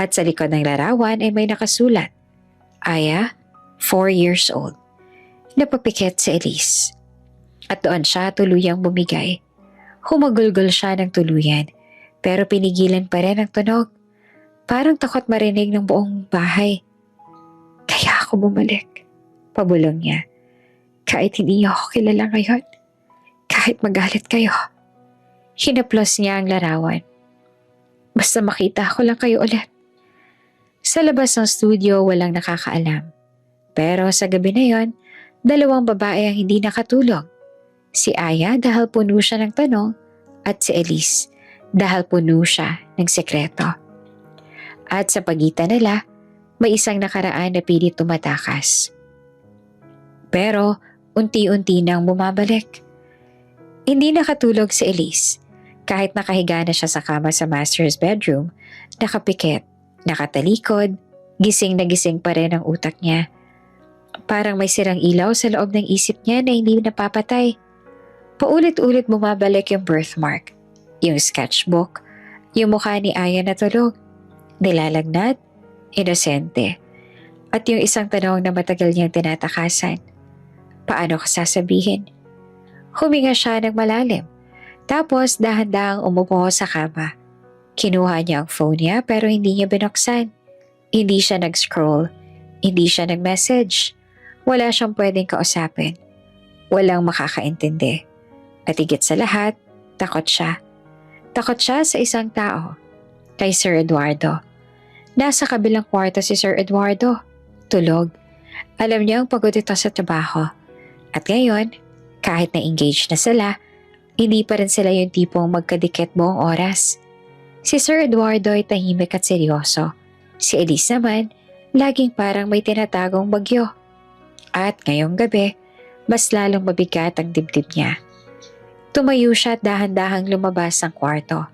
At sa likod ng larawan ay may nakasulat. Aya, 4 years old. Napapikit si Elise. At doon siya tuluyang bumigay. Humagulgol siya ng tuluyan, pero pinigilan pa rin ang tunog. Parang takot marinig ng buong bahay. Kaya ako bumalik. Pabulong niya. Kahit hindi niyo ako kilala ngayon. Kahit magalit kayo. Hinaplos niya ang larawan. Basta makita ko lang kayo ulit. Sa labas ng studio, walang nakakaalam. Pero sa gabi na yon, 2 babae ang hindi nakatulog. Si Aya dahil puno siya ng tanong at si Elise dahil puno siya ng sekreto. At sa pagitan nila, may isang nakaraan na pilit tumatakas. Pero unti-unti nang bumabalik. Hindi nakatulog si Elise. Kahit nakahiga na siya sa kama sa master's bedroom, nakapikit, nakatalikod, gising na gising pa rin ang utak niya. Parang may sirang ilaw sa loob ng isip niya na hindi napapatay. Paulit-ulit bumabalik yung birthmark, yung sketchbook, yung mukha ni Aya na tulog, nilalagnat, inosente, at yung isang tanong na matagal niyang tinatakasan. Paano ko sasabihin? Huminga siya ng malalim, tapos dahan-dahang umupo sa kama. Kinuha niya ang phone niya pero hindi niya binuksan. Hindi siya nag-scroll, hindi siya nag-message. Wala siyang pwedeng kausapin. Walang makakaintindi. At higit sa lahat, takot siya. Takot siya sa isang tao, kay Sir Eduardo. Nasa kabilang kwarto si Sir Eduardo. Tulog. Alam niyang pagod ito sa trabaho. At ngayon, kahit na-engage na sila, hindi pa rin sila yung tipong magkadikit buong oras. Si Sir Eduardo ay tahimik at seryoso. Si Elise naman, laging parang may tinatagong bagyo. At ngayong gabi, mas lalong mabigat ang dibdib niya. Tumayo siya at dahan-dahang lumabas ng kwarto.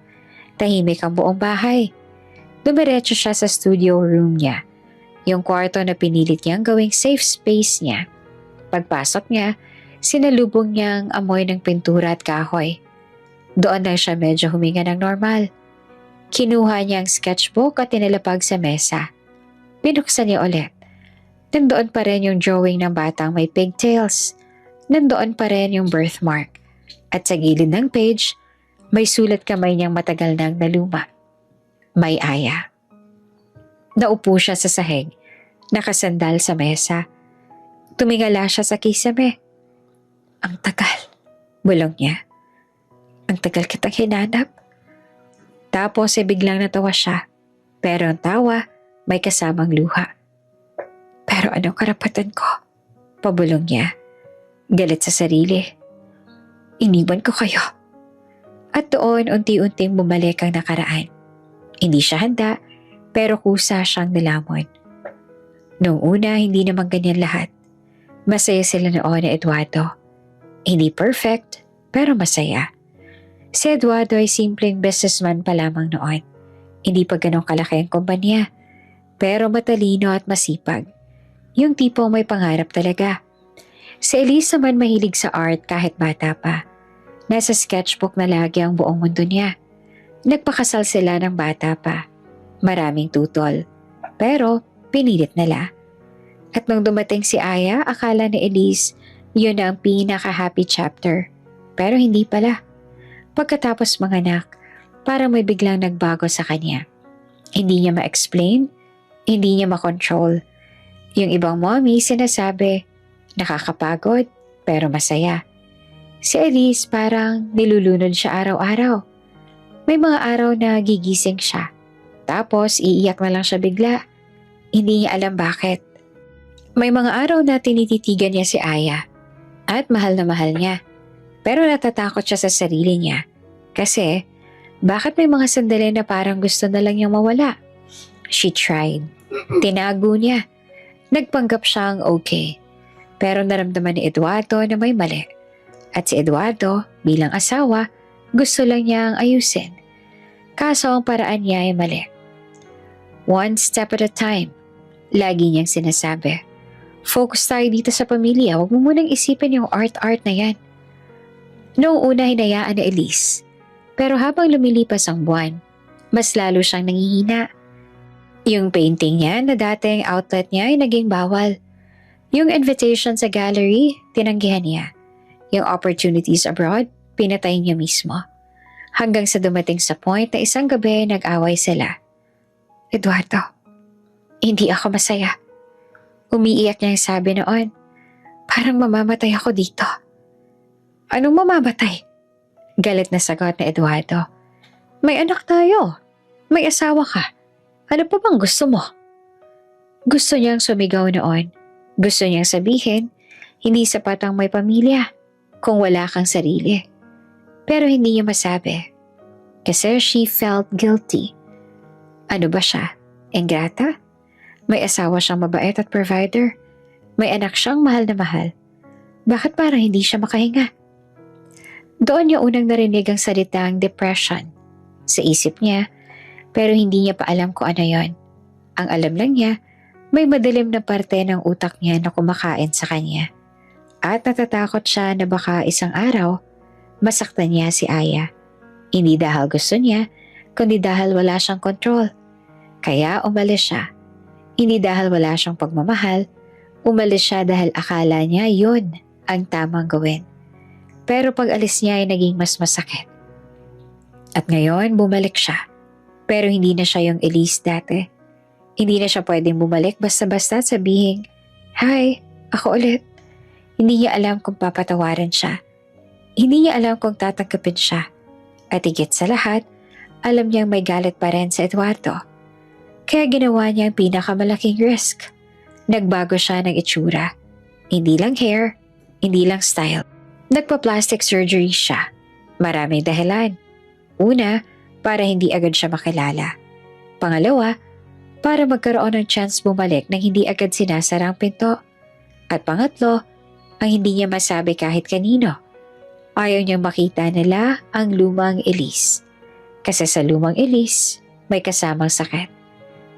Tahimik ang buong bahay. Dumiretso siya sa studio room niya, yung kwarto na pinilit niyang gawing safe space niya. Pagpasok niya, sinalubong niya ang amoy ng pintura at kahoy. Doon lang siya medyo huminga ng normal. Kinuha niya ang sketchbook at tinalapag sa mesa. Binuksan niya ulit. Nandoon pa rin yung drawing ng batang may pigtails. Nandoon pa rin yung birthmark. At sa gilid ng page, may sulat kamay niyang matagal nang naluma. May Aya. Naupo siya sa sahig, nakasandal sa mesa. Tumingala siya sa kisame. Ang tagal, bulong niya. Ang tagal kitang hinanap. Tapos biglang natawa siya. Pero ang tawa, may kasamang luha. Pero anong karapatan ko? Pabulong niya. Galit sa sarili. Iniwan ko kayo. At doon unti-unting bumalik ang nakaraan. Hindi siya handa, pero kusa siyang nilamon. Noong una, hindi naman ganyan lahat. Masaya sila noon ni Eduardo. Hindi perfect, pero masaya. Si Eduardo ay simpleng businessman pa lamang noon. Hindi pa ganong kalaki ang kumpanya, pero matalino at masipag. Yung tipong may pangarap talaga. Si Elise naman mahilig sa art kahit bata pa. Nasa sketchbook na lagi ang buong mundo niya. Nagpakasal sila ng bata pa. Maraming tutol. Pero pinilit nila. At nung dumating si Aya, akala ni Elise yun ang pinaka-happy chapter. Pero hindi pala. Pagkatapos manganak, parang may biglang nagbago sa kanya. Hindi niya ma-explain, hindi niya ma-control. Yung ibang mommy sinasabi, nakakapagod pero masaya. Si Elise parang nilulunod siya araw-araw. May mga araw na gigising siya. Tapos iiyak na lang siya bigla. Hindi niya alam bakit. May mga araw na tinititigan niya si Aya. At mahal na mahal niya. Pero natatakot siya sa sarili niya. Kasi bakit may mga sandali na parang gusto na lang niyang mawala? She tried. Tinago niya. Nagpanggap siyang okay. Pero naramdaman ni Eduardo na may mali. At si Eduardo, bilang asawa, gusto lang niyang ayusin. Kaso ang paraan niya ay mali. One step at a time. Lagi niyang sinasabi. Focus tayo dito sa pamilya. Huwag mo munang isipin yung art-art na yan. Noong una hinayaan ni Elise. Pero habang lumilipas ang buwan, mas lalo siyang nangihina. Yung painting niya na dating outlet niya ay naging bawal. Yung invitation sa gallery, tinanggihan niya. Yung opportunities abroad, pinatay niya mismo. Hanggang sa dumating sa point na isang gabi nag-away sila. Eduardo, hindi ako masaya. Umiiyak niya yung sabi noon. Parang mamamatay ako dito. Anong mamamatay? Galit na sagot ni Eduardo. May anak tayo. May asawa ka. Ano pa bang gusto mo? Gusto niyang sumigaw noon. Gusto niyang sabihin, hindi sapat ang may pamilya kung wala kang sarili. Pero hindi niya masabi. Kasi she felt guilty. Ano ba siya? Ingrata? May asawa siyang mabait at provider. May anak siyang mahal na mahal. Bakit parang hindi siya makahinga? Doon niya unang narinig ang salitang depression sa isip niya, pero hindi niya pa alam kung ano yon. Ang alam lang niya, may madilim na parte ng utak niya na kumakain sa kanya. At natatakot siya na baka isang araw, masaktan niya si Aya. Hindi dahil gusto niya, kundi dahil wala siyang kontrol. Kaya umalis siya. Hindi dahil wala siyang pagmamahal, umalis siya dahil akala niya yun ang tamang gawin. Pero pag alis niya ay naging mas masakit. At ngayon bumalik siya. Pero hindi na siya yung Elise dati. Hindi na siya pwedeng bumalik basta-basta at sabihin, "Hi, ako ulit." Hindi niya alam kung papatawarin siya. Hindi niya alam kung tatanggapin siya. At higit sa lahat, alam niyang may galit pa rin sa Eduardo. Kaya ginawa niya ang pinakamalaking risk. Nagbago siya ng itsura. Hindi lang hair, hindi lang style. Nagpa-plastic surgery siya. Maraming dahilan. Una, para hindi agad siya makilala. Pangalawa, para magkaroon ng chance bumalik nang hindi agad sinasara ang pinto. At pangatlo, ang hindi niya masabi kahit kanino. Ayaw niyang makita nila ang lumang Elise. Kasi sa lumang Elise, may kasamang sakit.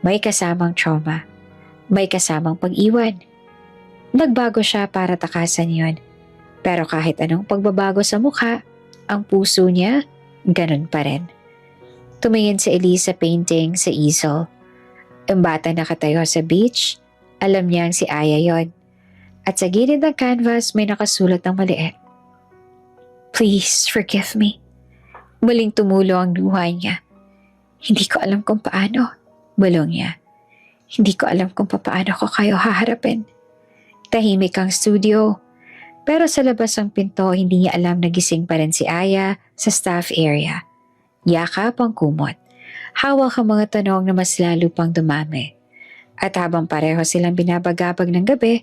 May kasamang trauma. May kasamang pag-iwan. Nagbago siya para takasan yon. Pero kahit anong pagbabago sa mukha, ang puso niya, ganun pa rin. Tumingin si Elise sa painting sa easel. Ang bata nakatayo sa beach, alam niyang si Aya yon. At sa gilid ng canvas may nakasulat ng maliit. "Please forgive me." Muling tumulo ang luha niya. "Hindi ko alam kung paano," bulong niya. "Hindi ko alam kung paano ko kayo haharapin." Tahimik ang studio. Pero sa labas ng pinto, hindi niya alam na gising pa rin si Aya sa staff area. Yakap ang kumot. Hawak ang mga tanong na mas lalo pang dumami. At habang pareho silang binabagabag ng gabi,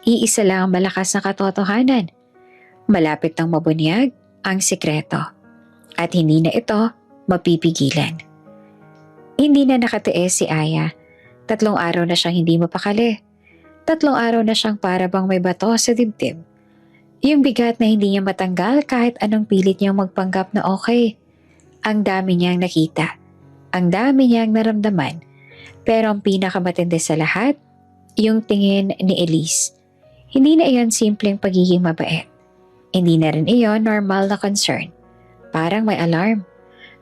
iisa lang ang malakas na katotohanan. Malapit nang mabunyag ang sikreto. At hindi na ito mapipigilan. Hindi na nakatiis si Aya. 3 araw na siyang hindi mapakali. 3 araw na siyang para bang may bato sa dibdib. Yung bigat na hindi niya matanggal kahit anong pilit niyang magpanggap na okay. Ang dami niyang nakita. Ang dami niyang naramdaman. Pero ang pinakamatindi sa lahat, yung tingin ni Elise. Hindi na iyon simpleng pagiging mabait. Hindi na rin iyon normal na concern. Parang may alarm.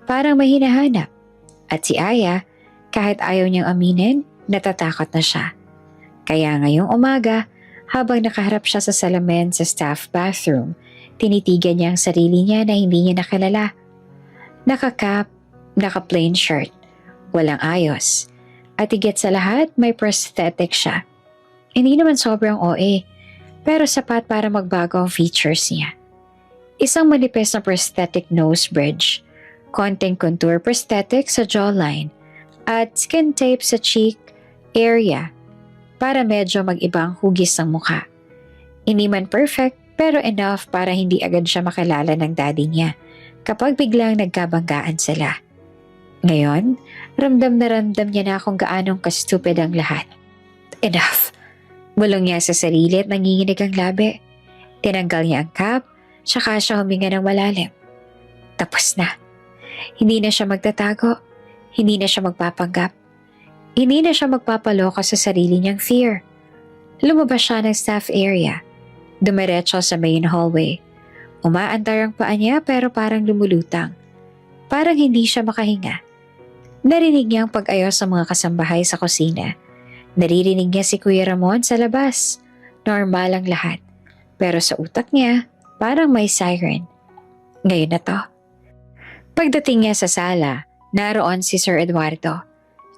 Parang may hinahanap. At si Aya, kahit ayaw niyang aminin, natatakot na siya. Kaya ngayong umaga, habang nakaharap siya sa salamin sa staff bathroom, tinitigan niya ang sarili niya na hindi niya nakilala. Naka-cap, naka-plain shirt, walang ayos. At higit sa lahat, may prosthetic siya. Hindi naman sobrang OA, pero sapat para magbago ang features niya. Isang manipis na prosthetic nose bridge, konting contour prosthetic sa jawline, at skin tape sa cheek area para medyo mag-ibang hugis ng mukha. Hindi man perfect pero enough para hindi agad siya makilala ng daddy niya kapag biglang nagkabanggaan sila. Ngayon, ramdam na ramdam niya na kung gaanong ka-stupid ang lahat. Enough! Bulong niya sa sarili at nanginginig ang labi. Tinanggal niya ang cap, tsaka siya huminga ng malalim. Tapos na. Hindi na siya magtatago. Hindi na siya magpapanggap. Hindi na siya magpapaloko sa sarili niyang fear. Lumabas siya ng staff area. Dumiretso sa main hallway. Umaandar ang paa niya pero parang lumulutang. Parang hindi siya makahinga. Narinig niya ang pag-ayos sa mga kasambahay sa kusina. Naririnig niya si Kuya Ramon sa labas. Normal ang lahat. Pero sa utak niya, parang may siren. Ngayon na to. Pagdating niya sa sala, naroon si Sir Eduardo.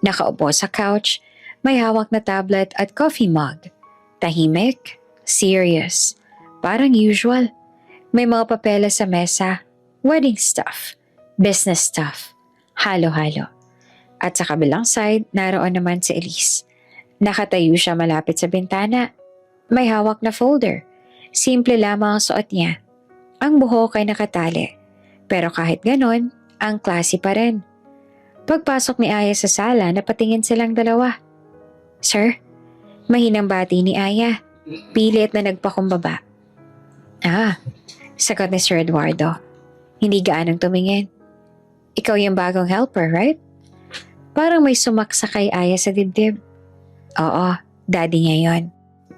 Nakaupo sa couch, may hawak na tablet at coffee mug. Tahimik, serious, parang usual. May mga papeles sa mesa, wedding stuff, business stuff, halo-halo. At sa kabilang side, naroon naman si Elise. Nakatayo siya malapit sa bintana. May hawak na folder. Simple lamang ang suot niya. Ang buhok ay nakatali. Pero kahit ganon, ang klase pa rin. Pagpasok ni Aya sa sala, napatingin silang dalawa. Sir, mahinang bati ni Aya. Pilit na nagpakumbaba. Sagot ni Sir Eduardo. Hindi gaanong tumingin. Ikaw yung bagong helper, right? Parang may sumaksa kay Aya sa dibdib. Oo, daddy niya yon.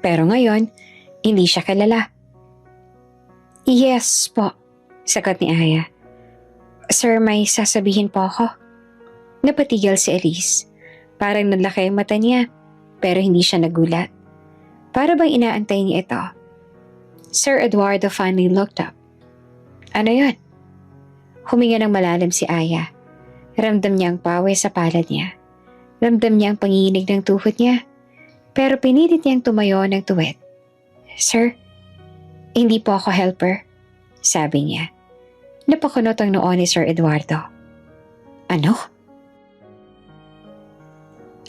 Pero ngayon, hindi siya kilala. Yes po, sagot ni Aya. Sir, may sasabihin po ako. Napatigil si Elise. Parang nalaki ang mata niya, pero hindi siya nagulat. Para bang inaantay niya ito. Sir Eduardo finally looked up. Ano yun? Huminga ng malalim si Aya. Ramdam niya ang pawis sa palad niya. Ramdam niya ang panginginig ng tuhod niya. Pero pinilit niyang tumayo ng tuwid. Sir, hindi po ako helper, sabi niya. Napakunot ang noo ni Sir Eduardo. Ano?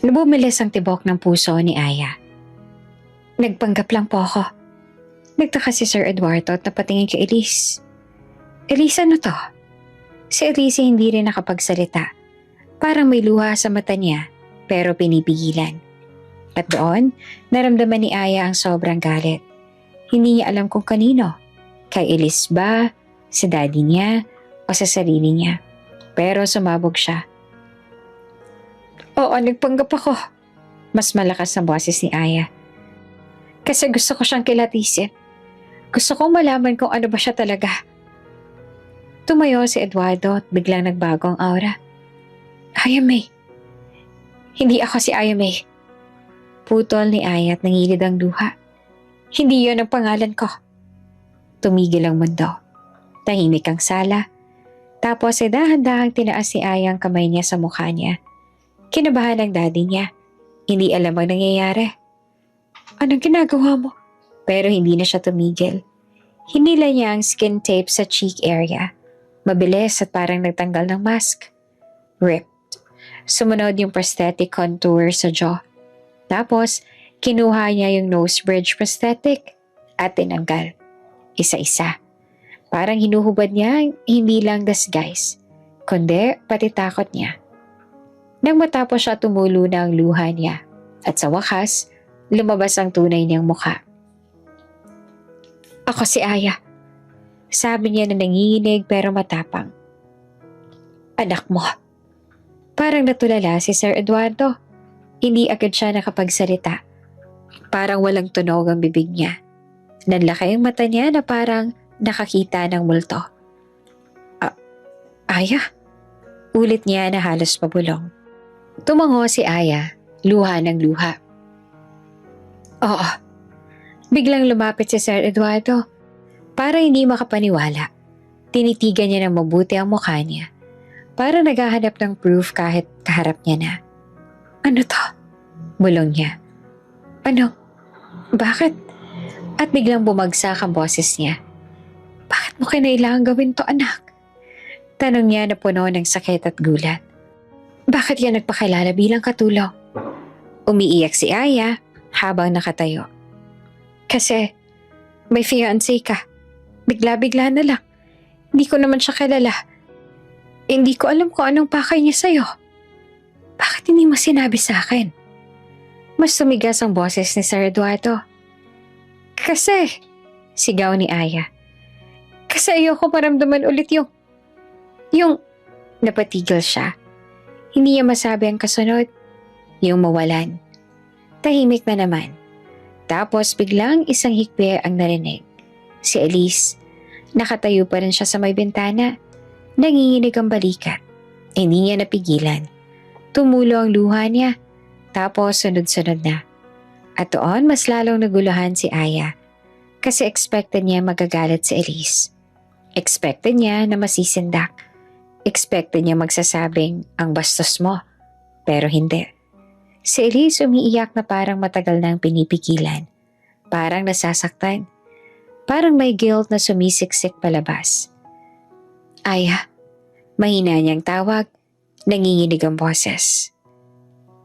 Nabumilis ang tibok ng puso ni Aya. Nagpanggap lang po ako. Nagtaka si Sir Eduardo at napatingin kay Elise. Elise, ano to? Si Elise hindi rin nakapagsalita. Parang may luha sa mata niya, pero pinipigilan. At doon, naramdaman ni Aya ang sobrang galit. Hindi niya alam kung kanino. Kay Elise ba, sa daddy niya, o sa sarili niya. Pero sumabog siya. Oo, nagpanggap ako. Mas malakas ang boses ni Aya. Kasi gusto ko siyang kilatisin. Gusto kong malaman kung ano ba siya talaga. Tumayo si Eduardo at biglang nagbago ang aura. Aya May. Hindi ako si Aya May. Putol ni Aya at nangilid ang luha. Hindi yon ang pangalan ko. Tumigil ang mundo. Tahimik ang sala. Tapos ay dahan-dahang tinaas si Aya ang kamay niya sa mukha niya. Kinabahan ang daddy niya. Hindi alam ang nangyayari. Anong ginagawa mo? Pero hindi na siya tumigil. Hinila niya ang skin tape sa cheek area. Mabilis at parang nagtanggal ng mask. Ripped. Sumunod yung prosthetic contour sa jaw. Tapos, kinuha niya yung nose bridge prosthetic at tinanggal. Isa-isa. Parang hinuhubad niya hindi lang disguise, kundi pati takot niya. Nang matapos siya, tumulo na ang luha niya. At sa wakas, lumabas ang tunay niyang mukha. "Ako si Aya," sabi niya na nanginginig pero matapang. "Anak mo." Parang natulala si Sir Eduardo. Hindi agad siya nakapagsalita. Parang walang tunog ang bibig niya. Nanlaki ang mata niya na parang nakakita ng multo. "Aya?" Ulit niya na halos pabulong. Tumango si Aya, luha ng luha. "Oo." Biglang lumapit si Sir Eduardo. Para hindi makapaniwala. Tinitigan niya ng mabuti ang mukha niya. Para naghahanap ng proof kahit kaharap niya na. "Ano to?" Bulong niya. "Ano? Bakit?" At biglang bumagsak ang boses niya. "Bakit mo kinailangan gawin to, anak?" Tanong niya na puno ng sakit at gulat. "Bakit yan nagpakilala bilang katulong?" Umiiyak si Aya habang nakatayo. "Kasi may fiancé ka. Bigla-bigla na lang. Hindi ko naman siya kilala. Hindi ko alam kung anong pakay niya sa'yo. Bakit hindi mo sinabi sa akin?" Mas tumigas ang boses ni Sir Eduardo. "Kasi," sigaw ni Aya. "Kasi ayoko maramdaman ulit yung napatigil siya. Hindi niya masabi ang kasunod. Yung mawalan. Tahimik na naman. Tapos biglang isang hikbi ang narinig. Si Elise. Nakatayo pa rin siya sa may bintana. Nanginginig ang balikat. Hindi niya napigilan. Tumulo ang luha niya. Tapos sunod-sunod na. At doon mas lalong naguluhan si Aya. Kasi expected niya magagalit si Elise. Expected niya na masisindak. Expected niya magsasabing ang bastos mo. Pero hindi. Si Elise umiiyak na parang matagal nang pinipigilan. Parang nasasaktan. Parang may guilt na sumisiksik palabas. "Aya." Mahina niyang tawag. Nanginginig ang boses.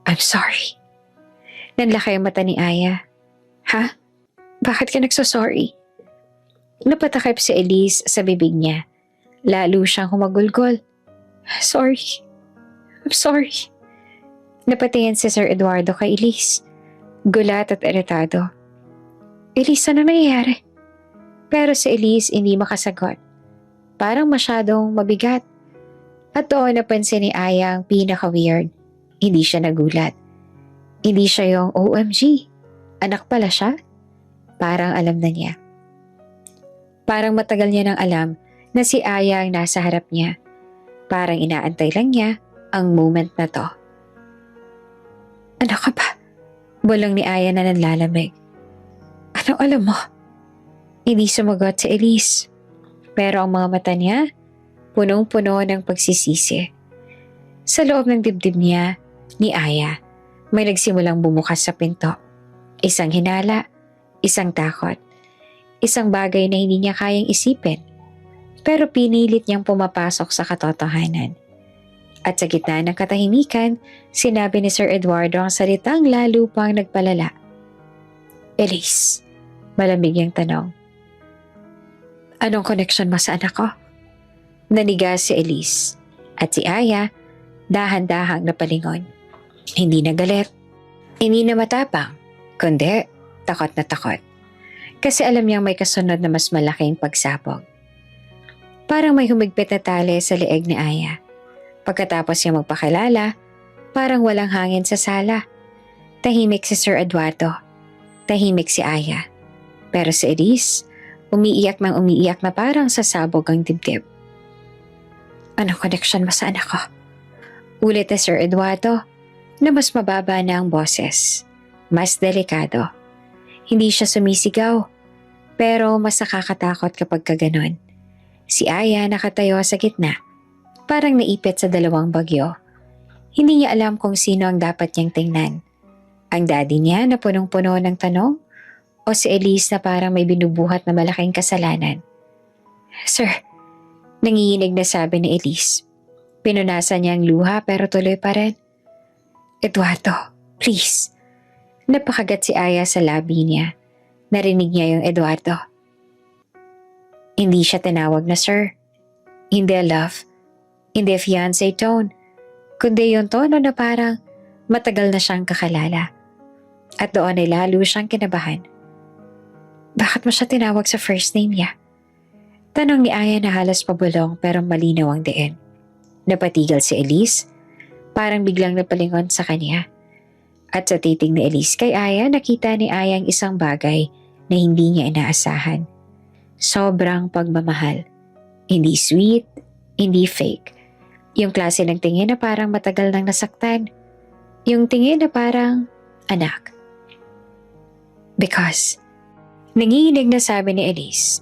"I'm sorry." Nanlaki ang mata ni Aya. "Ha? Bakit ka nagsosorry?" Napatakip si Elise sa bibig niya. Lalo siyang humagulgol. "Sorry. I'm sorry." Napatingin si Sir Eduardo kay Elise. Gulat at iritado. "Elise, ano nangyayari?" Pero si Elise hindi makasagot. Parang masyadong mabigat. At doon napansin ni Aya ang pinaka-weird. Hindi siya nagulat. Hindi siya yung OMG. Anak pala siya? Parang alam na niya. Parang matagal niya nang alam na si Aya ang nasa harap niya. Parang inaantay lang niya ang moment na to. "Ano ka ba?" Bulong ni Aya na nanlalamig. "Anong alam mo?" Hindi sumagot si Elise. Pero ang mga mata niya, punong-puno ng pagsisisi. Sa loob ng dibdib niya, ni Aya, may nagsimulang bumukas sa pinto. Isang hinala, isang takot, isang bagay na hindi niya kayang isipin. Pero pinilit niyang pumapasok sa katotohanan. At sa gitna ng katahimikan, sinabi ni Sir Eduardo ang salitang lalo pang nagpalala. "Elise," malamig yung tanong. "Anong connection mo sa anak ko?" Nanigas si Elise. At si Aya, dahan-dahang napalingon. Hindi na galit. Hindi na matapang. Kundi, takot na takot. Kasi alam niyang may kasunod na mas malaking pagsabog. Parang may humigpit na tali sa leeg ni Aya. Pagkatapos niya magpakilala, parang walang hangin sa sala. Tahimik si Sir Eduardo. Tahimik si Aya. Pero si Elise, umiiyak nang umiiyak na parang sasabog ang dibdib. "Anong connection mo sa anak ko?" Ulit ni Sir Eduardo na mas mababa na ang boses. Mas delikado. Hindi siya sumisigaw, pero mas nakakatakot kapag kaganon. Si Aya nakatayo sa gitna, parang naipit sa dalawang bagyo. Hindi niya alam kung sino ang dapat niyang tingnan. Ang daddy niya na punong-puno ng tanong O si Elise na parang may binubuhat na malaking kasalanan? Sir, nanginginig na sabi ni Elise. Pinunasan niya ang luha pero tuloy pa rin. Eduardo, please. Napakagat si Aya sa labi niya. Narinig niya yung Eduardo. Hindi siya tinawag na sir. Hindi love. Hindi fiancé tone. Kundi yung tono na parang matagal na siyang kakalala. At doon ay lalo siyang kinabahan. Bakit mo siya tinawag sa first name niya? Tanong ni Aya na halos pabulong pero malinaw ang diin. Napatigil si Elise. Parang biglang napalingon sa kanya. At sa titing ni Elise kay Aya, nakita ni Aya ang isang bagay na hindi niya inaasahan. Sobrang pagmamahal. Hindi sweet, hindi fake. Yung klase ng tingin na parang matagal nang nasaktan. Yung tingin na parang anak. Because, nanginginig na sabi ni Elise.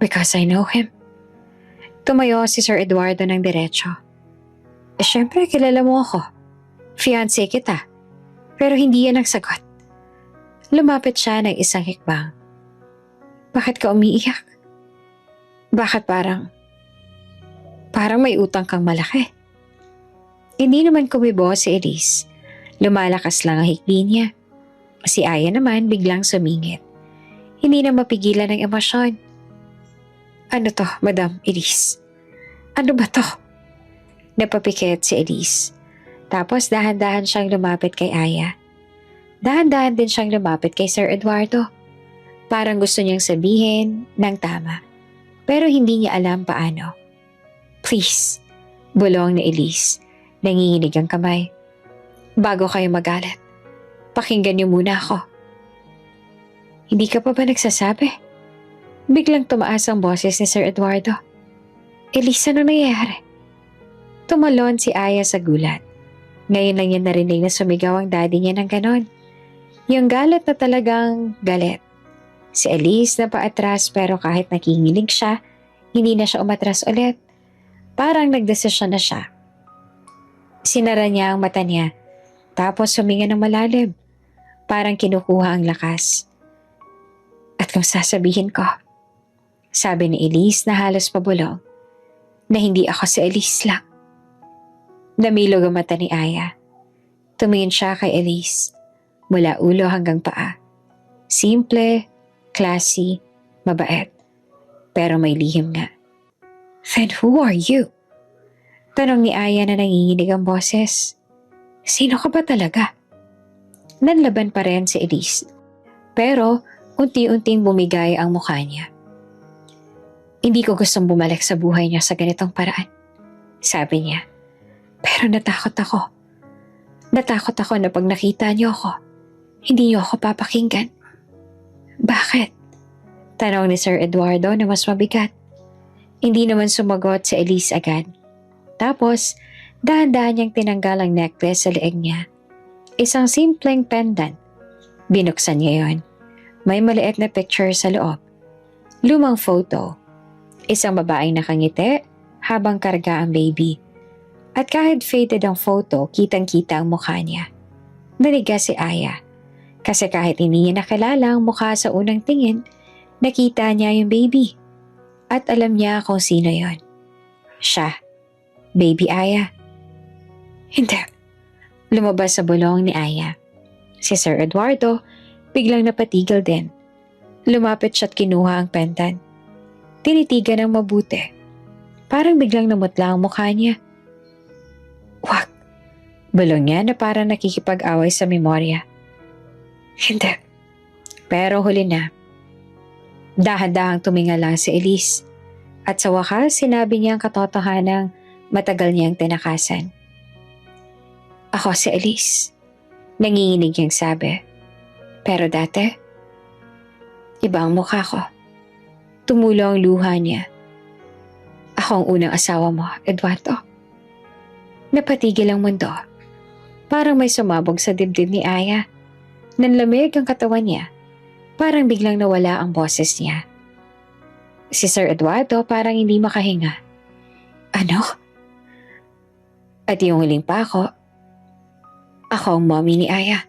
Because I know him. Tumayo si Sir Eduardo ng diretso. Siyempre, kilala mo ako. Fiancé kita. Pero hindi yan ang sagot. Lumapit siya ng isang hikbang. Bakit ka umiiyak? Bakit parang may utang kang malaki? Hindi naman kumibo si Elise. Lumalakas lang ang hikbi niya. Si Aya naman biglang sumingit. Hindi na mapigilan ng emosyon. Ano to, Madam Elise? Ano ba to? Napapikit si Elise. Tapos dahan-dahan siyang lumapit kay Aya. Dahan-dahan din siyang lumapit kay Sir Eduardo. Parang gusto niyang sabihin ng tama. Pero hindi niya alam paano. Please, bulong ni Elise. Nanginginig ang kamay. Bago kayo magalit, pakinggan niyo muna ako. Hindi ka pa ba nagsasabi? Biglang tumaas ang boses ni Sir Eduardo. Elise, ano nangyayari? Tumalon si Aya sa gulat. Ngayon lang niya narinig na sumigaw ang daddy niya ng ganon. Yung galit na talagang galit. Si Elise na paatras pero kahit nakinginig siya, hindi na siya umatras ulit. Parang nagdesisyon na siya. Sinara niya ang mata niya, tapos huminga ng malalim. Parang kinukuha ang lakas. At kung sasabihin ko, sabi ni Elise na halos pabulong, na hindi ako si Elise lang. Namilog ang mata ni Aya. Tumingin siya kay Elise, mula ulo hanggang paa. Simple, classy, mabait. Pero may lihim nga. Then who are you? Tanong ni Aya na nanginginig ang boses. Sino ka ba talaga? Nanlaban pa rin si Elise. Pero unti-unting bumigay ang mukha niya. Hindi ko gustong bumalik sa buhay niya sa ganitong paraan, sabi niya. Pero natakot ako. Natakot ako na pag nakita niyo ako, hindi niyo ako papakinggan. Bakit? Tanong ni Sir Eduardo na mas mabigat. Hindi naman sumagot si Elise agad. Tapos, dahan-dahan niyang tinanggal ang necklace sa leeg niya. Isang simpleng pendant. Binuksan niya yon. May maliit na picture sa loob. Lumang photo. Isang babaeng nakangiti habang karga ang baby. At kahit faded ang photo, kitang-kita ang mukha niya. Naliga si Aya. Kasi kahit hindi niya nakilala ang mukha sa unang tingin, nakita niya yung baby. At alam niya kung sino yon. Siya. Baby Aya. Hindi. Lumabas sa bulong ni Aya. Si Sir Eduardo, biglang napatigil din. Lumapit siya at kinuha ang pendant. Tinitigan ng mabuti. Parang biglang namutla ang mukha niya. Wag. Bulong niya na parang nakikipag-away sa memorya. Hindi. Pero huli na. Dahan-dahang tumingala si Elise. At sa wakas, sinabi niya ang katotohanang matagal niyang tinakasan. Ako si Elise. Nanginginig niyang sabi. Pero dati, iba ang mukha ko. Tumulo ang luha niya. Ako ang unang asawa mo, Eduardo. Napatigil ang mundo. Parang may sumabog sa dibdib ni Aya. Nanlamig ang katawan niya. Parang biglang nawala ang boses niya. Si Sir Eduardo parang hindi makahinga. Ano? At yung huling pa ako ang mommy ni Aya.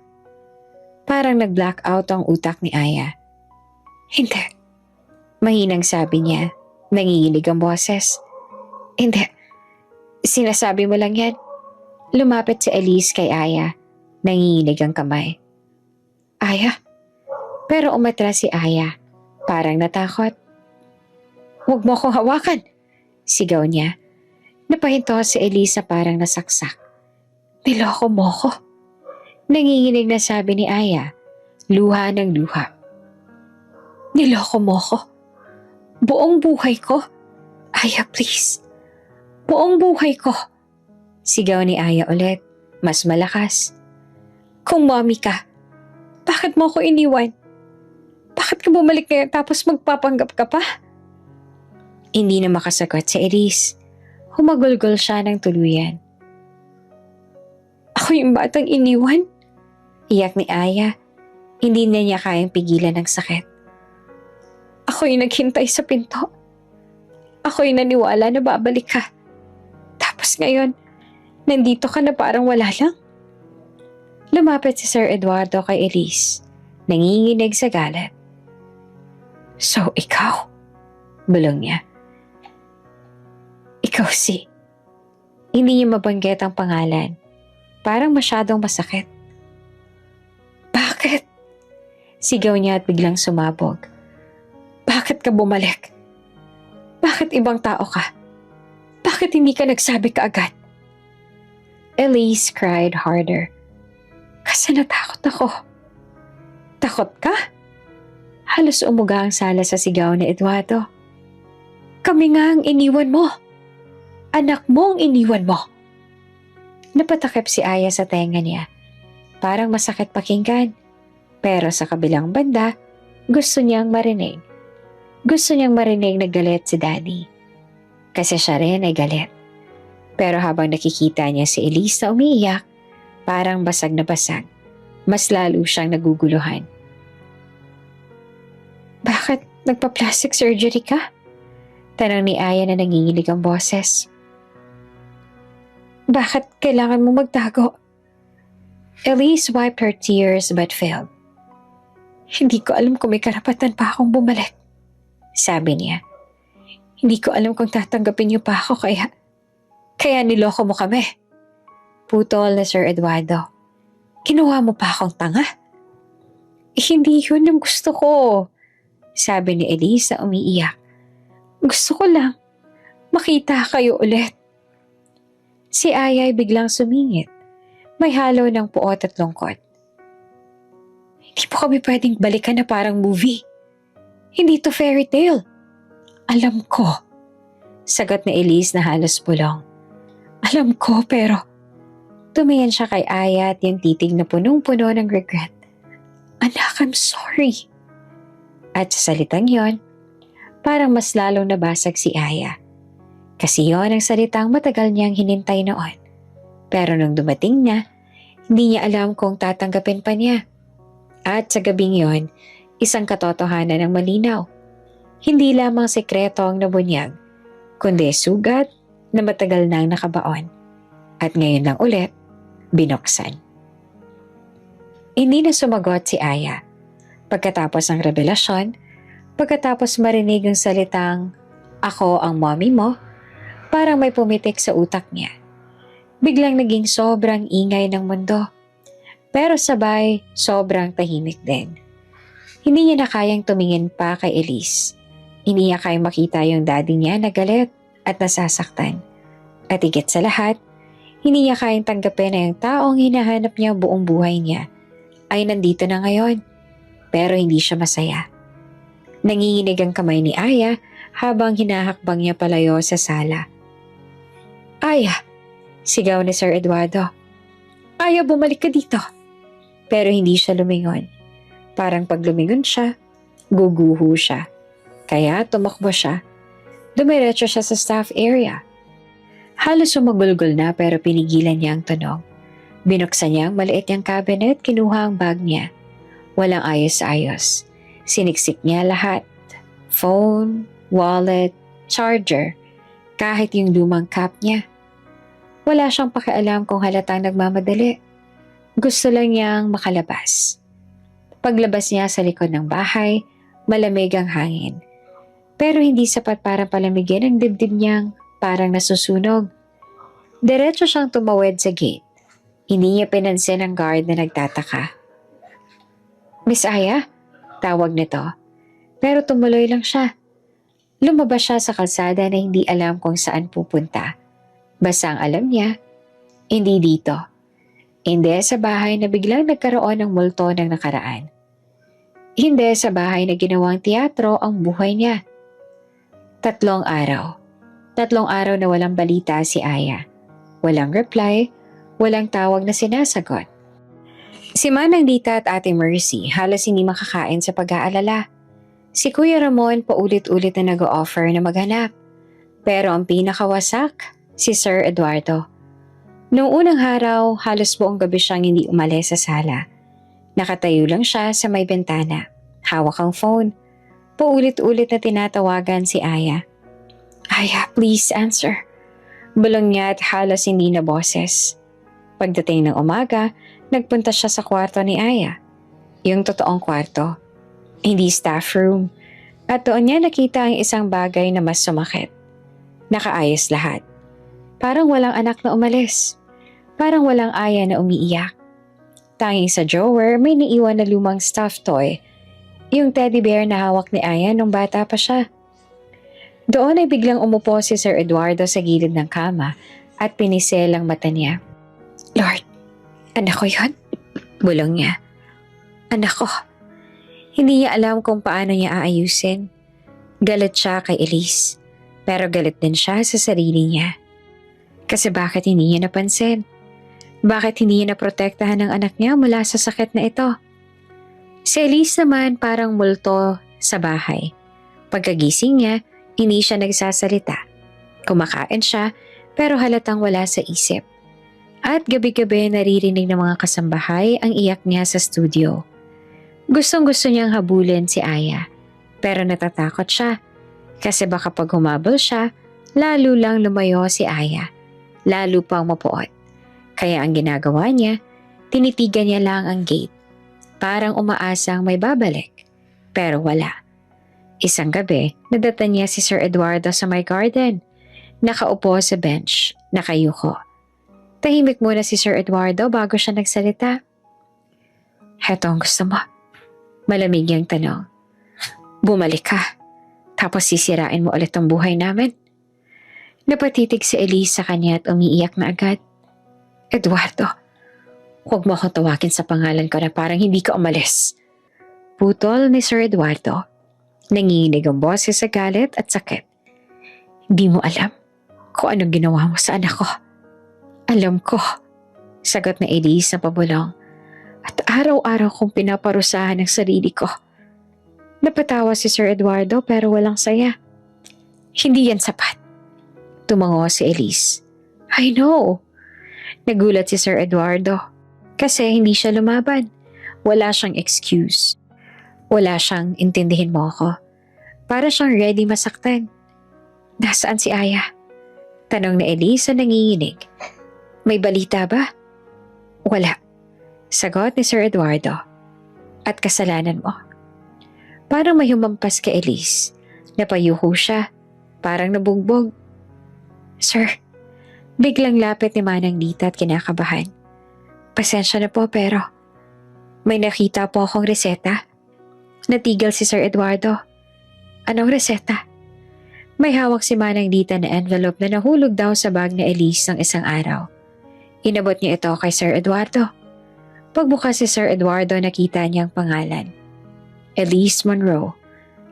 Parang nag-blackout ang utak ni Aya. Hindi. Mahinang sabi niya. Nanginginig ang boses. Hindi. Sinasabi mo lang yan. Lumapit si Elise kay Aya. Nanginginig ang kamay. Aya? Pero umatras si Aya. Parang natakot. Huwag mo akong hawakan! Sigaw niya. Napahinto si Elise na parang nasaksak. Niloko mo ko. Nanginginig na sabi ni Aya. Luha ng luha. Niloko mo ko. Buong buhay ko. Aya, please. Buong buhay ko. Sigaw ni Aya ulit. Mas malakas. Kung mommy ka, bakit mo ako iniwan? Bakit ka bumalik ngayon tapos magpapanggap ka pa? Hindi na makasagot si Elise. Humagulgol siya ng tuluyan. Ako yung batang iniwan? Iyak ni Aya. Hindi na niya kayang pigilan ng sakit. Ako yung naghintay sa pinto. Ako yung naniwala na babalik ka. Tapos ngayon, nandito ka na parang wala lang. Lumapit si Sir Eduardo kay Elise. Nanginginig sa galit. So, ikaw? Bulong niya. Ikaw si... Hindi niya mabanggit ang pangalan. Parang masyadong masakit. Bakit? Sigaw niya at biglang sumabog. Bakit ka bumalik? Bakit ibang tao ka? Bakit hindi ka nagsabi kaagad? Elise cried harder. Kasi natakot ako. Takot ka? Halos umuga ang sala sa sigaw ni Eduardo. Kami nga ang iniwan mo. Anak mo ang iniwan mo. Napatakip si Aya sa tenga niya. Parang masakit pakinggan. Pero sa kabilang banda, gusto niyang marinig. Gusto niyang marinig na galit si Daddy. Kasi siya rin ay galit. Pero habang nakikita niya si Elise na umiiyak, parang basag na basag. Mas lalo siyang naguguluhan. Bakit nagpa-plastic surgery ka? Tanong ni Aya na nanginginig ang boses. Bakit kailangan mo magtago? Elise wiped her tears but failed. Hindi ko alam kung may karapatan pa akong bumalik. Sabi niya. Hindi ko alam kung tatanggapin niyo pa ako kaya niloko mo kami. Putol na Sir Eduardo. Ginawa mo pa akong tanga? Hindi yun ang gusto ko. Sabi ni Elise na umiiyak. Gusto ko lang makita kayo ulit. Si Aya ay biglang sumingit. May halo ng puot at lungkot. Hindi po kami pwedeng balikan na parang movie. Hindi to fairy tale. Alam ko. Sagot ni Elise na halos bulong. Alam ko pero... Tumingin siya kay Aya at yung titig na punong-puno ng regret. Anak, I'm sorry. At sa salitang yon, parang mas lalong nabasag si Aya. Kasi yon ang salitang matagal niyang hinintay noon. Pero nung dumating na, hindi niya alam kung tatanggapin pa niya. At sa gabing yon, isang katotohanan ng malinaw. Hindi lamang sekreto ang nabunyag, kundi sugat na matagal nang nakabaon. At ngayon lang ulit, binuksan. Hindi na sumagot si Aya. Pagkatapos ng revelasyon, pagkatapos marinig ang salitang, "Ako ang mommy mo," parang may pumitik sa utak niya. Biglang naging sobrang ingay ng mundo. Pero sabay, sobrang tahimik din. Hindi niya na kayang tumingin pa kay Elise. Hindi niya kayang makita yung daddy niya na galit at nasasaktan. At higit sa lahat, hindi niya kayang tanggapin na yung taong hinahanap niya buong buhay niya ay nandito na ngayon. Pero hindi siya masaya. Nanginginig ang kamay ni Aya habang hinahakbang niya palayo sa sala. Aya! Sigaw ni Sir Eduardo. Aya, bumalik ka dito! Pero hindi siya lumingon. Parang pag lumingon siya, guguho siya. Kaya tumakbo siya. Dumiretso siya sa staff area. Halos sumagulgol na pero pinigilan niya ang tunog. Binuksan niya ang maliit niyang cabinet, kinuha ang bag niya. Walang ayos-ayos. Siniksik niya lahat. Phone, wallet, charger, kahit yung lumang cap niya. Wala siyang pakialam kung halatang nagmamadali. Gusto lang niyang makalabas. Paglabas niya sa likod ng bahay, Malamig ang hangin. Pero hindi sapat para palamigin ang dibdib niyang parang nasusunog. Diretso siyang tumawid sa gate. Hindi niya pinansin ang guard na nagtataka. "Miss Aya?" Tawag nito. Pero tumuloy lang siya. Lumabas siya sa kalsada na hindi alam kung saan pupunta. Basta ang alam niya, hindi dito. Hindi sa bahay na biglang nagkaroon ng multo ng nakaraan. Hindi sa bahay na ginawang teatro ang buhay niya. 3 araw. 3 araw na walang balita si Aya. Walang reply, walang tawag na sinasagot. Si Manang Dita at Ate Mercy halos hindi makakain sa pag-aalala. Si Kuya Ramon paulit-ulit na nag-o-offer na maghanap. Pero ang pinakawasak, si Sir Eduardo. Noong unang araw, halos buong gabi siyang hindi umalis sa sala. Nakatayo lang siya sa may bintana. Hawak ang phone. Paulit-ulit na tinatawagan si Aya. "Aya, please answer." Bulong niya at halos hindi na boses. Pagdating ng umaga, nagpunta siya sa kwarto ni Aya. Yung totoong kwarto. Hindi staff room. At doon niya nakita ang isang bagay na mas sumakit. Nakaayos lahat. Parang walang anak na umalis. Parang walang Aya na umiiyak. Tanging sa drawer may naiwan na lumang stuffed toy. Yung teddy bear na hawak ni Aya nung bata pa siya. Doon ay biglang umupo si Sir Eduardo sa gilid ng kama at pinisel ang mata niya. "Lord, anak ko yun?" Bulong niya. "Anak ko." Hindi niya alam kung paano niya aayusin. Galit siya kay Elise, pero galit din siya sa sarili niya. Kasi bakit hindi niya napansin? Bakit hindi niya naprotektahan ang anak niya mula sa sakit na ito? Si Elise naman parang multo sa bahay. Pagkagising niya, hindi siya nagsasalita. Kumakain siya, pero halatang wala sa isip. At gabi-gabi naririnig ng mga kasambahay ang iyak niya sa studio. Gustong-gusto niyang habulin si Aya, pero natatakot siya. Kasi baka pag humabol siya, lalo lang lumayo si Aya. Lalo pang mapuot. Kaya ang ginagawa niya, tinitigan niya lang ang gate. Parang umaasang may babalik. Pero wala. Isang gabi, nadata niya si Sir Eduardo sa my garden. Nakaupo sa bench, nakayuko. Tahimik muna si Sir Eduardo bago siya nagsalita. "Heto ang gusto mo." Malamig niyang tanong. "Bumalik ka, tapos sisirain mo ulit ang buhay namin?" Napatitig si Elise sa kanya at umiiyak na agad. "Eduardo, huwag mo akong tawagin sa pangalan ko na parang hindi ka umalis." Putol ni Sir Eduardo. Nanginginig ang boses sa galit at sakit. "Hindi mo alam kung anong ginawa mo sa anak ko." "Alam ko," sagot na Elise na pabulong. "At araw-araw kong pinaparusahan ang sarili ko." Napatawa si Sir Eduardo pero walang saya. "Hindi yan sapat." Tumango si Elise. "I know." Nagulat si Sir Eduardo. Kasi hindi siya lumaban. Wala siyang excuse. Wala siyang intindihin mo ako. Para siyang ready masaktan. "Nasaan si Aya?" Tanong ni Elise na nanginginig. "May balita ba?" "Wala," sagot ni Sir Eduardo. "At kasalanan mo." Parang may humampas kay Elise. Napayuho siya. Parang nabugbog. "Sir," biglang lapit ni Manang Dita at kinakabahan. "Pasensya na po pero may nakita po akong reseta." Natigil si Sir Eduardo. "Anong reseta?" May hawak si Manang Dita na envelope na nahulog daw sa bag ni Elise ng isang araw. Inabot niya ito kay Sir Eduardo. Pagbukas si Sir Eduardo, nakita niyang pangalan. Elise Monroe.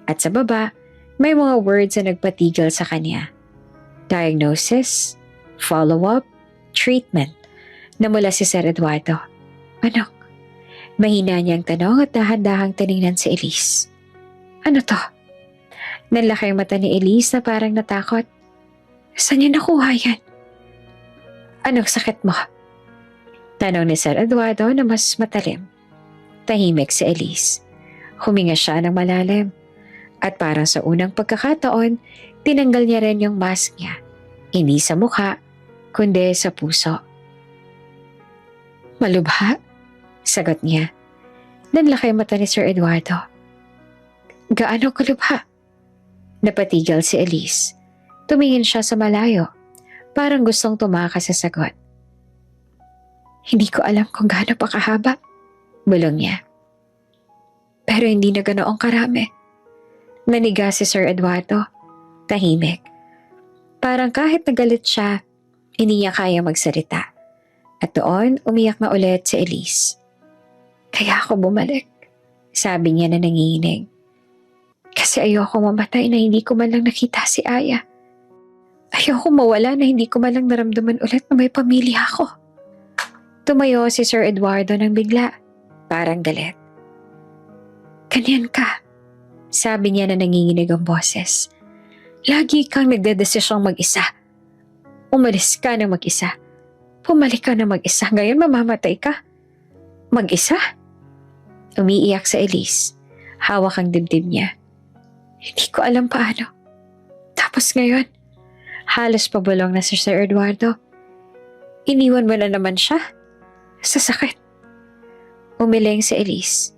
At sa baba, may mga words na nagpatigil sa kanya. Diagnosis, follow-up, treatment. Namula si Sir Eduardo. "Ano?" Mahina niyang tanong at dahan-dahang tiningnan si Elise. "Ano to?" Nanlaki ang mata ni Elise na parang natakot. "Saan niya nakuha yan?" "Anong sakit mo?" Tanong ni Sir Eduardo na mas matalim. Tahimik si Elise. Huminga siya ng malalim. At parang sa unang pagkakataon, tinanggal niya rin yung mask niya. Hindi sa mukha, kundi sa puso. "Malubha?" Sagot niya. Nanlaki ang mata ni Sir Eduardo. Gaano kalubha? Napatigil si Elise. Tumingin siya sa malayo. Parang gustong tumakas sa sagot. Hindi ko alam kung gaano pa kahaba. Bulong niya. Pero hindi na ganoong karami. Naniga si Sir Eduardo. Tahimik. Parang kahit nagalit siya, hindi niya kaya magsalita. At doon, umiyak na ulit si Elise. Kaya ako bumalik. Sabi niya na nanginginig. Kasi ayoko mamatay na hindi ko man lang nakita si Aya. Ayoko mawala na hindi ko man lang naramdaman ulit na may pamilya ako. Tumayo si Sir Eduardo nang bigla. Parang galit. Ganyan ka. Sabi niya na nanginginig ang boses. Lagi kang nagdedesisyong mag-isa. Umalis ka na mag-isa. Pumalik ka na mag-isa. Ngayon mamamatay ka. Mag-isa? Umiiyak sa Elise. Hawak ang dibdib niya. Hindi ko alam paano. Tapos ngayon, halos pabulong na si Sir Eduardo. Iniwan mo na naman siya. Sa sakit. Umiling si Elise.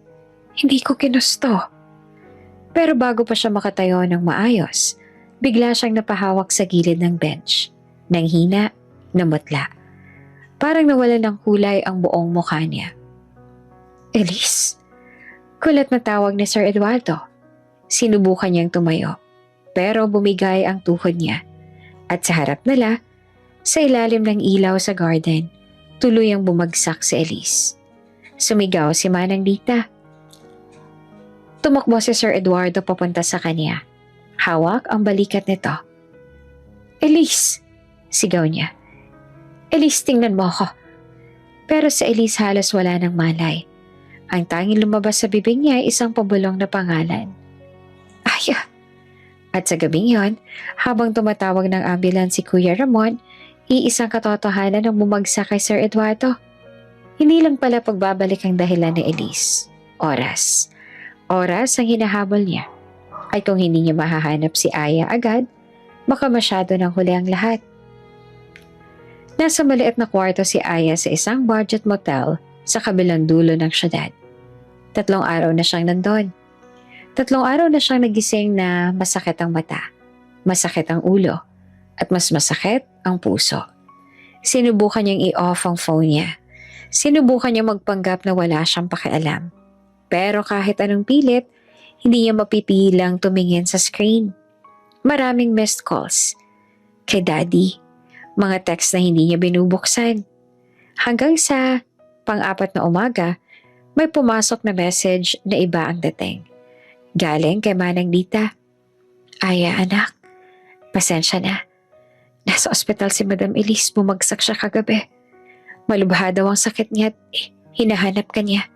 Hindi ko ginusto. Pero bago pa siya makatayo ng maayos, bigla siyang napahawak sa gilid ng bench. Nang hina, namutla. Parang nawalan ng kulay ang buong mukha niya. Elise? Kulat na tawag ni Sir Eduardo. Sinubukan niyang tumayo, pero bumigay ang tuhod niya. At sa harap nila, sa ilalim ng ilaw sa garden, tuluyang bumagsak si Elise. Sumigaw si Manang Dita. Tumakbo si Sir Eduardo papunta sa kanya. Hawak ang balikat nito. Elise! Sigaw niya. Elise, tingnan mo ako. Pero sa Elise halos wala ng malay. Ang tanging lumabas sa bibig niya ay isang pabulong na pangalan. Aya! At sa gabing yon, habang tumatawag ng ambulance si Kuya Ramon, iisang katotohanan ang bumagsak kay Sir Eduardo. Hindi lang pala pagbabalik ang dahilan ni Elise. Oras. Oras ang hinahabol niya. Ay kung hindi niya mahahanap si Aya agad, baka masyado nang huli ang lahat. Nasa maliit na kwarto si Aya sa isang budget motel sa kabilang dulo ng syudad. 3 araw na siyang nandun. 3 araw na siyang nagising na masakit ang mata, masakit ang ulo, at mas masakit ang puso. Sinubukan niyang i-off ang phone niya. Sinubukan niya magpanggap na wala siyang pakialam. Pero kahit anong pilit, hindi niya mapipilang tumingin sa screen. Maraming missed calls. Kay Daddy, mga text na hindi niya binubuksan. Hanggang sa pang-4 na umaga, may pumasok na message na iba ang dating. Galing kay Manang Dita. Aya anak, pasensya na. Nasa ospital si Madam Elise, bumagsak siya kagabi. Malubha daw ang sakit niya at hinahanap ka niya.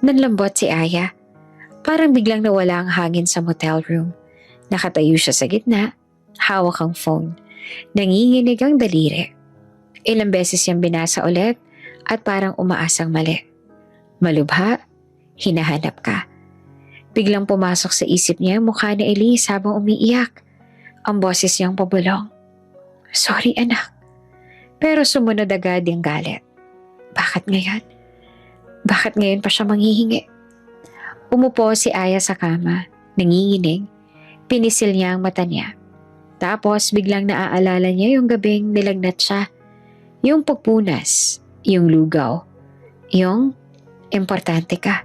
Nanlambot si Aya. Parang biglang nawala ang hangin sa motel room. Nakatayo siya sa gitna, hawak ang phone. Nanginginig ang daliri. Ilang beses niyang binasa ulit at parang umaasang mali. Malubha, hinahanap ka. Biglang pumasok sa isip niya ang mukha ni Elise habang umiiyak. Ang boses niyang pabulong. Sorry anak. Pero sumunod agad yung galit. Bakit ngayon? Bakit ngayon pa siya manghihingi? Umupo si Aya sa kama, nanginginig. Pinisil niya ang mata niya. Tapos biglang naaalala niya yung gabing nilagnat siya. Yung pagpunas, yung lugaw, yung importante ka.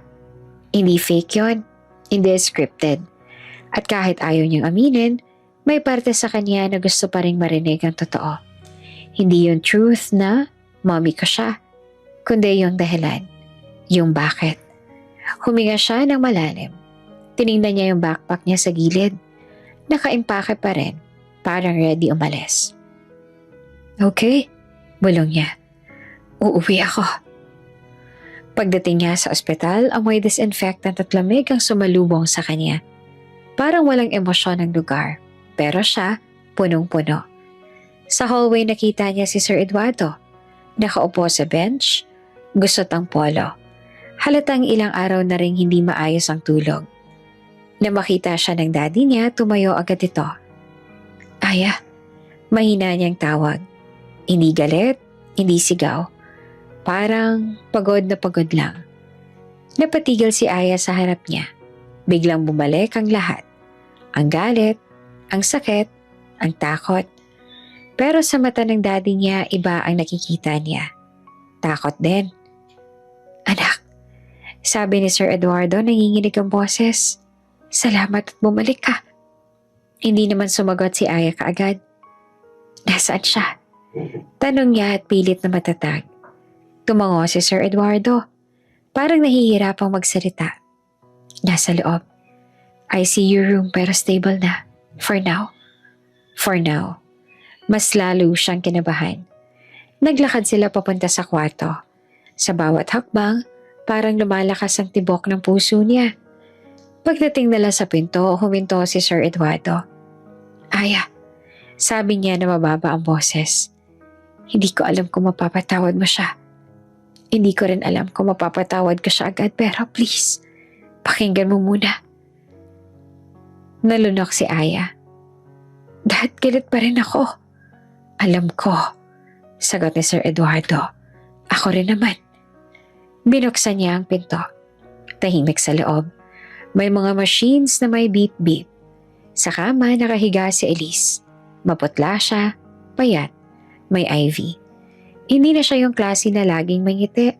Hindi fake yon, hindi scripted. At kahit ayaw niyang aminin, may parte sa kanya na gusto pa rin marinig ang totoo. Hindi yung truth na mommy ko siya, kundi yung dahilan, yung bakit. Huminga siya ng malalim. Tiningnan niya yung backpack niya sa gilid. Nakaimpake pa rin, parang ready umalis. Okay, bulong niya. Uuwi ako. Pagdating niya sa ospital, amoy disinfectant at lamig ang sumalubong sa kanya. Parang walang emosyon ang lugar, pero siya, punong-puno. Sa hallway nakita niya si Sir Eduardo. Nakaupo sa bench, gusot ang polo. Halatang ilang araw na ring hindi maayos ang tulog. Na makita siya ng daddy niya, tumayo agad ito. Aya, mahina niyang tawag. Hindi galit, hindi sigaw. Parang pagod na pagod lang. Napatigil si Aya sa harap niya. Biglang bumalik ang lahat. Ang galit, ang sakit, ang takot. Pero sa mata ng daddy niya, iba ang nakikita niya. Takot din. Anak, sabi ni Sir Eduardo, nanginginig ang boses. Salamat at bumalik ka. Hindi naman sumagot si Aya kaagad. Nasaan siya? Tanong niya at pilit na matatag. Tumango si Sir Eduardo. Parang nahihirapang magsalita. Nasa loob. ICU room pero stable na. For now. For now. Mas lalo siyang kinabahan. Naglakad sila papunta sa kwarto. Sa bawat hakbang, parang lumalakas ang tibok ng puso niya. Pagdating nila sa pinto, huminto si Sir Eduardo. Aya, sabi niya na mababa ang boses. Hindi ko alam kung mapapatawad mo siya. Hindi ko rin alam kung mapapatawad ko siya agad pero please, pakinggan mo muna. Nalunok si Aya. Dad, galit pa rin ako. Alam ko, sagot ni Sir Eduardo. Ako rin naman. Binuksan niya ang pinto. Tahimik sa loob. May mga machines na may beep-beep. Sa kama nakahiga si Elise. Maputla siya, payat, may IV. Hindi na siya yung klase na laging may ngiti.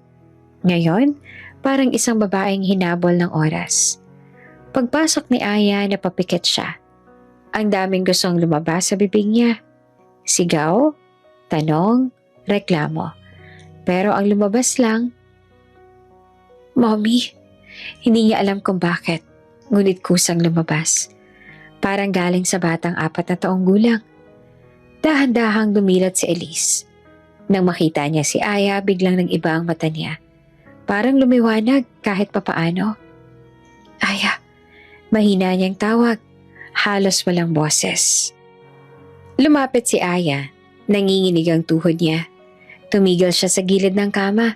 Ngayon, parang isang babaeng hinabol ng oras. Pagpasok ni Aya, napapikit siya. Ang daming gustong lumabas sa bibig niya. Sigaw, tanong, reklamo. Pero ang lumabas lang, Mommy, hindi niya alam kung bakit, ngunit kusang lumabas. Parang galing sa batang 4 na taong gulang. Dahan-dahang dumilat si Elise. Nang makita niya si Aya, biglang nag-iba ang mata niya. Parang lumiwanag kahit papaano. Aya, mahina niyang tawag. Halos walang boses. Lumapit si Aya. Nanginginig ang tuhod niya. Tumigil siya sa gilid ng kama.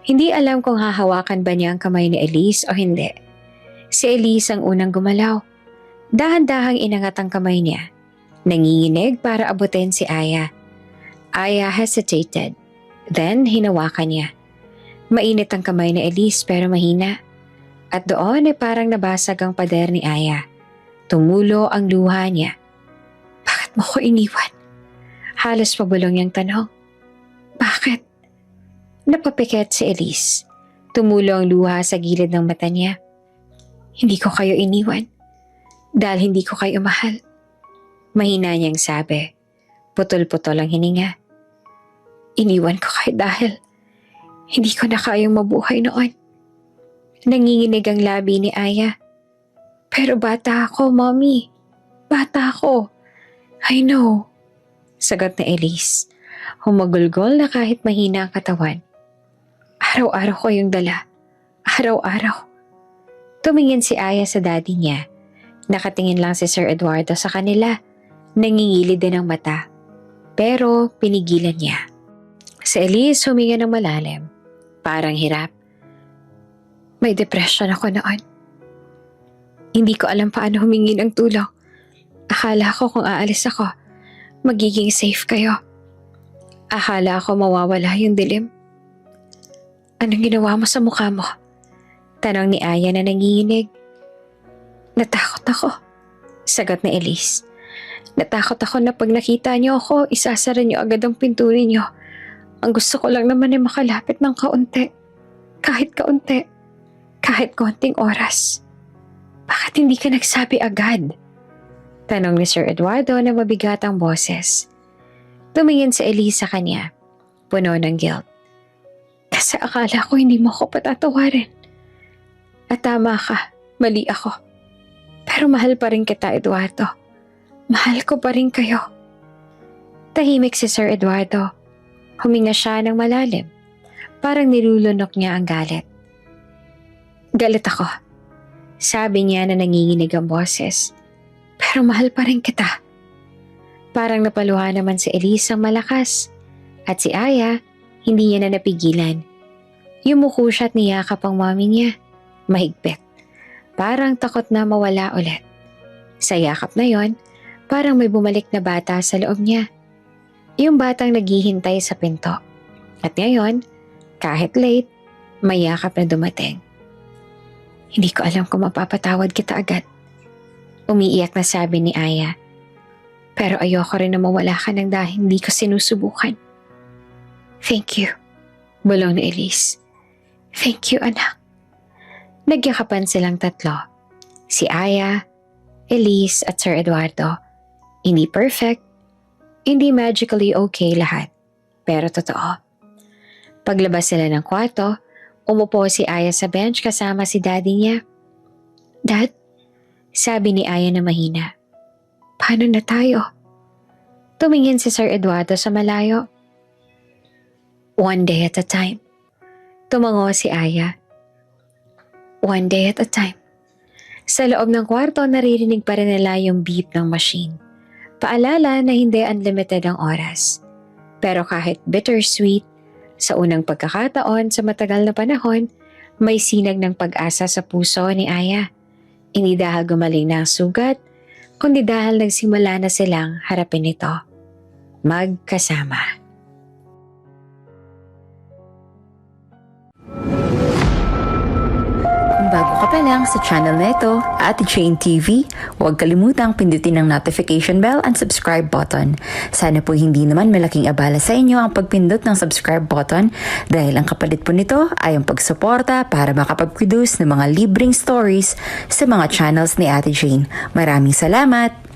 Hindi alam kung hahawakan ba niya ang kamay ni Elise o hindi. Si Elise ang unang gumalaw. Dahan-dahang inangat ang kamay niya. Nanginginig para abutin si Aya. Aya hesitated. Then hinawakan niya. Mainit ang kamay ni Elise pero mahina. At doon ay parang nabasag ang pader ni Aya. Tumulo ang luha niya. Bakit mo ko iniwan? Halos pabulong niyang tanong. Bakit? Napapikit si Elise. Tumulo ang luha sa gilid ng mata niya. Hindi ko kayo iniwan. Dahil hindi ko kayo mahal. Mahina niyang sabi. Putol-putol ang hininga. Iniwan ko kayo dahil hindi ko na kayang mabuhay noon. Nanginginig ang labi ni Aya. Pero bata ako, Mommy. Bata ako. I know. Sagot ni Elise. Humagulgol na kahit mahina ang katawan. Araw-araw ko yung dala. Araw-araw. Tumingin si Aya sa daddy niya. Nakatingin lang si Sir Eduardo sa kanila. Nangingilid din ang mata. Pero pinigilan niya. Si Elise huminga ng malalim. Parang hirap. May depression ako noon. Hindi ko alam paano humingi ng tulong. Akala ko kung aalis ako, magiging safe kayo. Akala ko mawawala yung dilim. Anong ginawa mo sa mukha mo? Tanong ni Aya na nanginginig. Natakot ako. Sagot ni Elise. Natakot ako na pag nakita niyo ako, isasara niyo agad ang pinto niyo. Ang gusto ko lang naman ay makalapit ng kaunti. Kahit kaunti. Kahit konting oras. Bakit hindi ka nagsabi agad? Tanong ni Sir Eduardo na mabigat ang boses. Tumingin si Elise sa kanya. Puno ng guilt. Kasi akala ko hindi mo ako patatawarin. At tama ka, mali ako. Pero mahal pa rin kita, Eduardo. Mahal ko pa rin kayo. Tahimik si Sir Eduardo. Huminga siya ng malalim. Parang nilulunok niya ang galit. Galit ako. Sabi niya na nanginginig ang boses. Pero mahal pa rin kita. Parang napaluha naman si Elise ang malakas. At si Aya, hindi niya na napigilan. Yumuko siya at niyakap ang mami niya. Mahigpit. Parang takot na mawala ulit. Sa yakap na yon, parang may bumalik na bata sa loob niya. Yung batang naghihintay sa pinto. At ngayon, kahit late, may yakap na dumating. Hindi ko alam kung mapapatawad kita agad. Umiiyak na sabi ni Aya. Pero ayoko rin na mawala ka ng dahil hindi ko sinusubukan. Thank you, bulong ni Elise. Thank you, anak. Nagyakapan silang tatlo. Si Aya, Elise at Sir Eduardo. Hindi perfect, hindi magically okay lahat. Pero totoo. Paglabas sila ng kwarto, umupo si Aya sa bench kasama si daddy niya. Dad, sabi ni Aya na mahina. Paano na tayo? Tumingin si Sir Eduardo sa malayo. One day at a time. Tumango si Aya. One day at a time. Sa loob ng kwarto, naririnig pa rin nila yung beep ng machine. Paalala na hindi unlimited ang oras. Pero kahit bittersweet, sa unang pagkakataon sa matagal na panahon, may sinag ng pag-asa sa puso ni Aya. Hindi dahil gumaling na ang sugat, kundi dahil nagsimula na silang harapin ito. Magkasama. Kung bago ka pa lang sa channel na ito, Ate Jane TV, huwag kalimutang pindutin ang notification bell and subscribe button. Sana po hindi naman malaking abala sa inyo ang pagpindot ng subscribe button dahil ang kapalit po nito ay ang pagsuporta para makapag-produce ng mga libreng stories sa mga channels ni Ate Jane. Maraming salamat!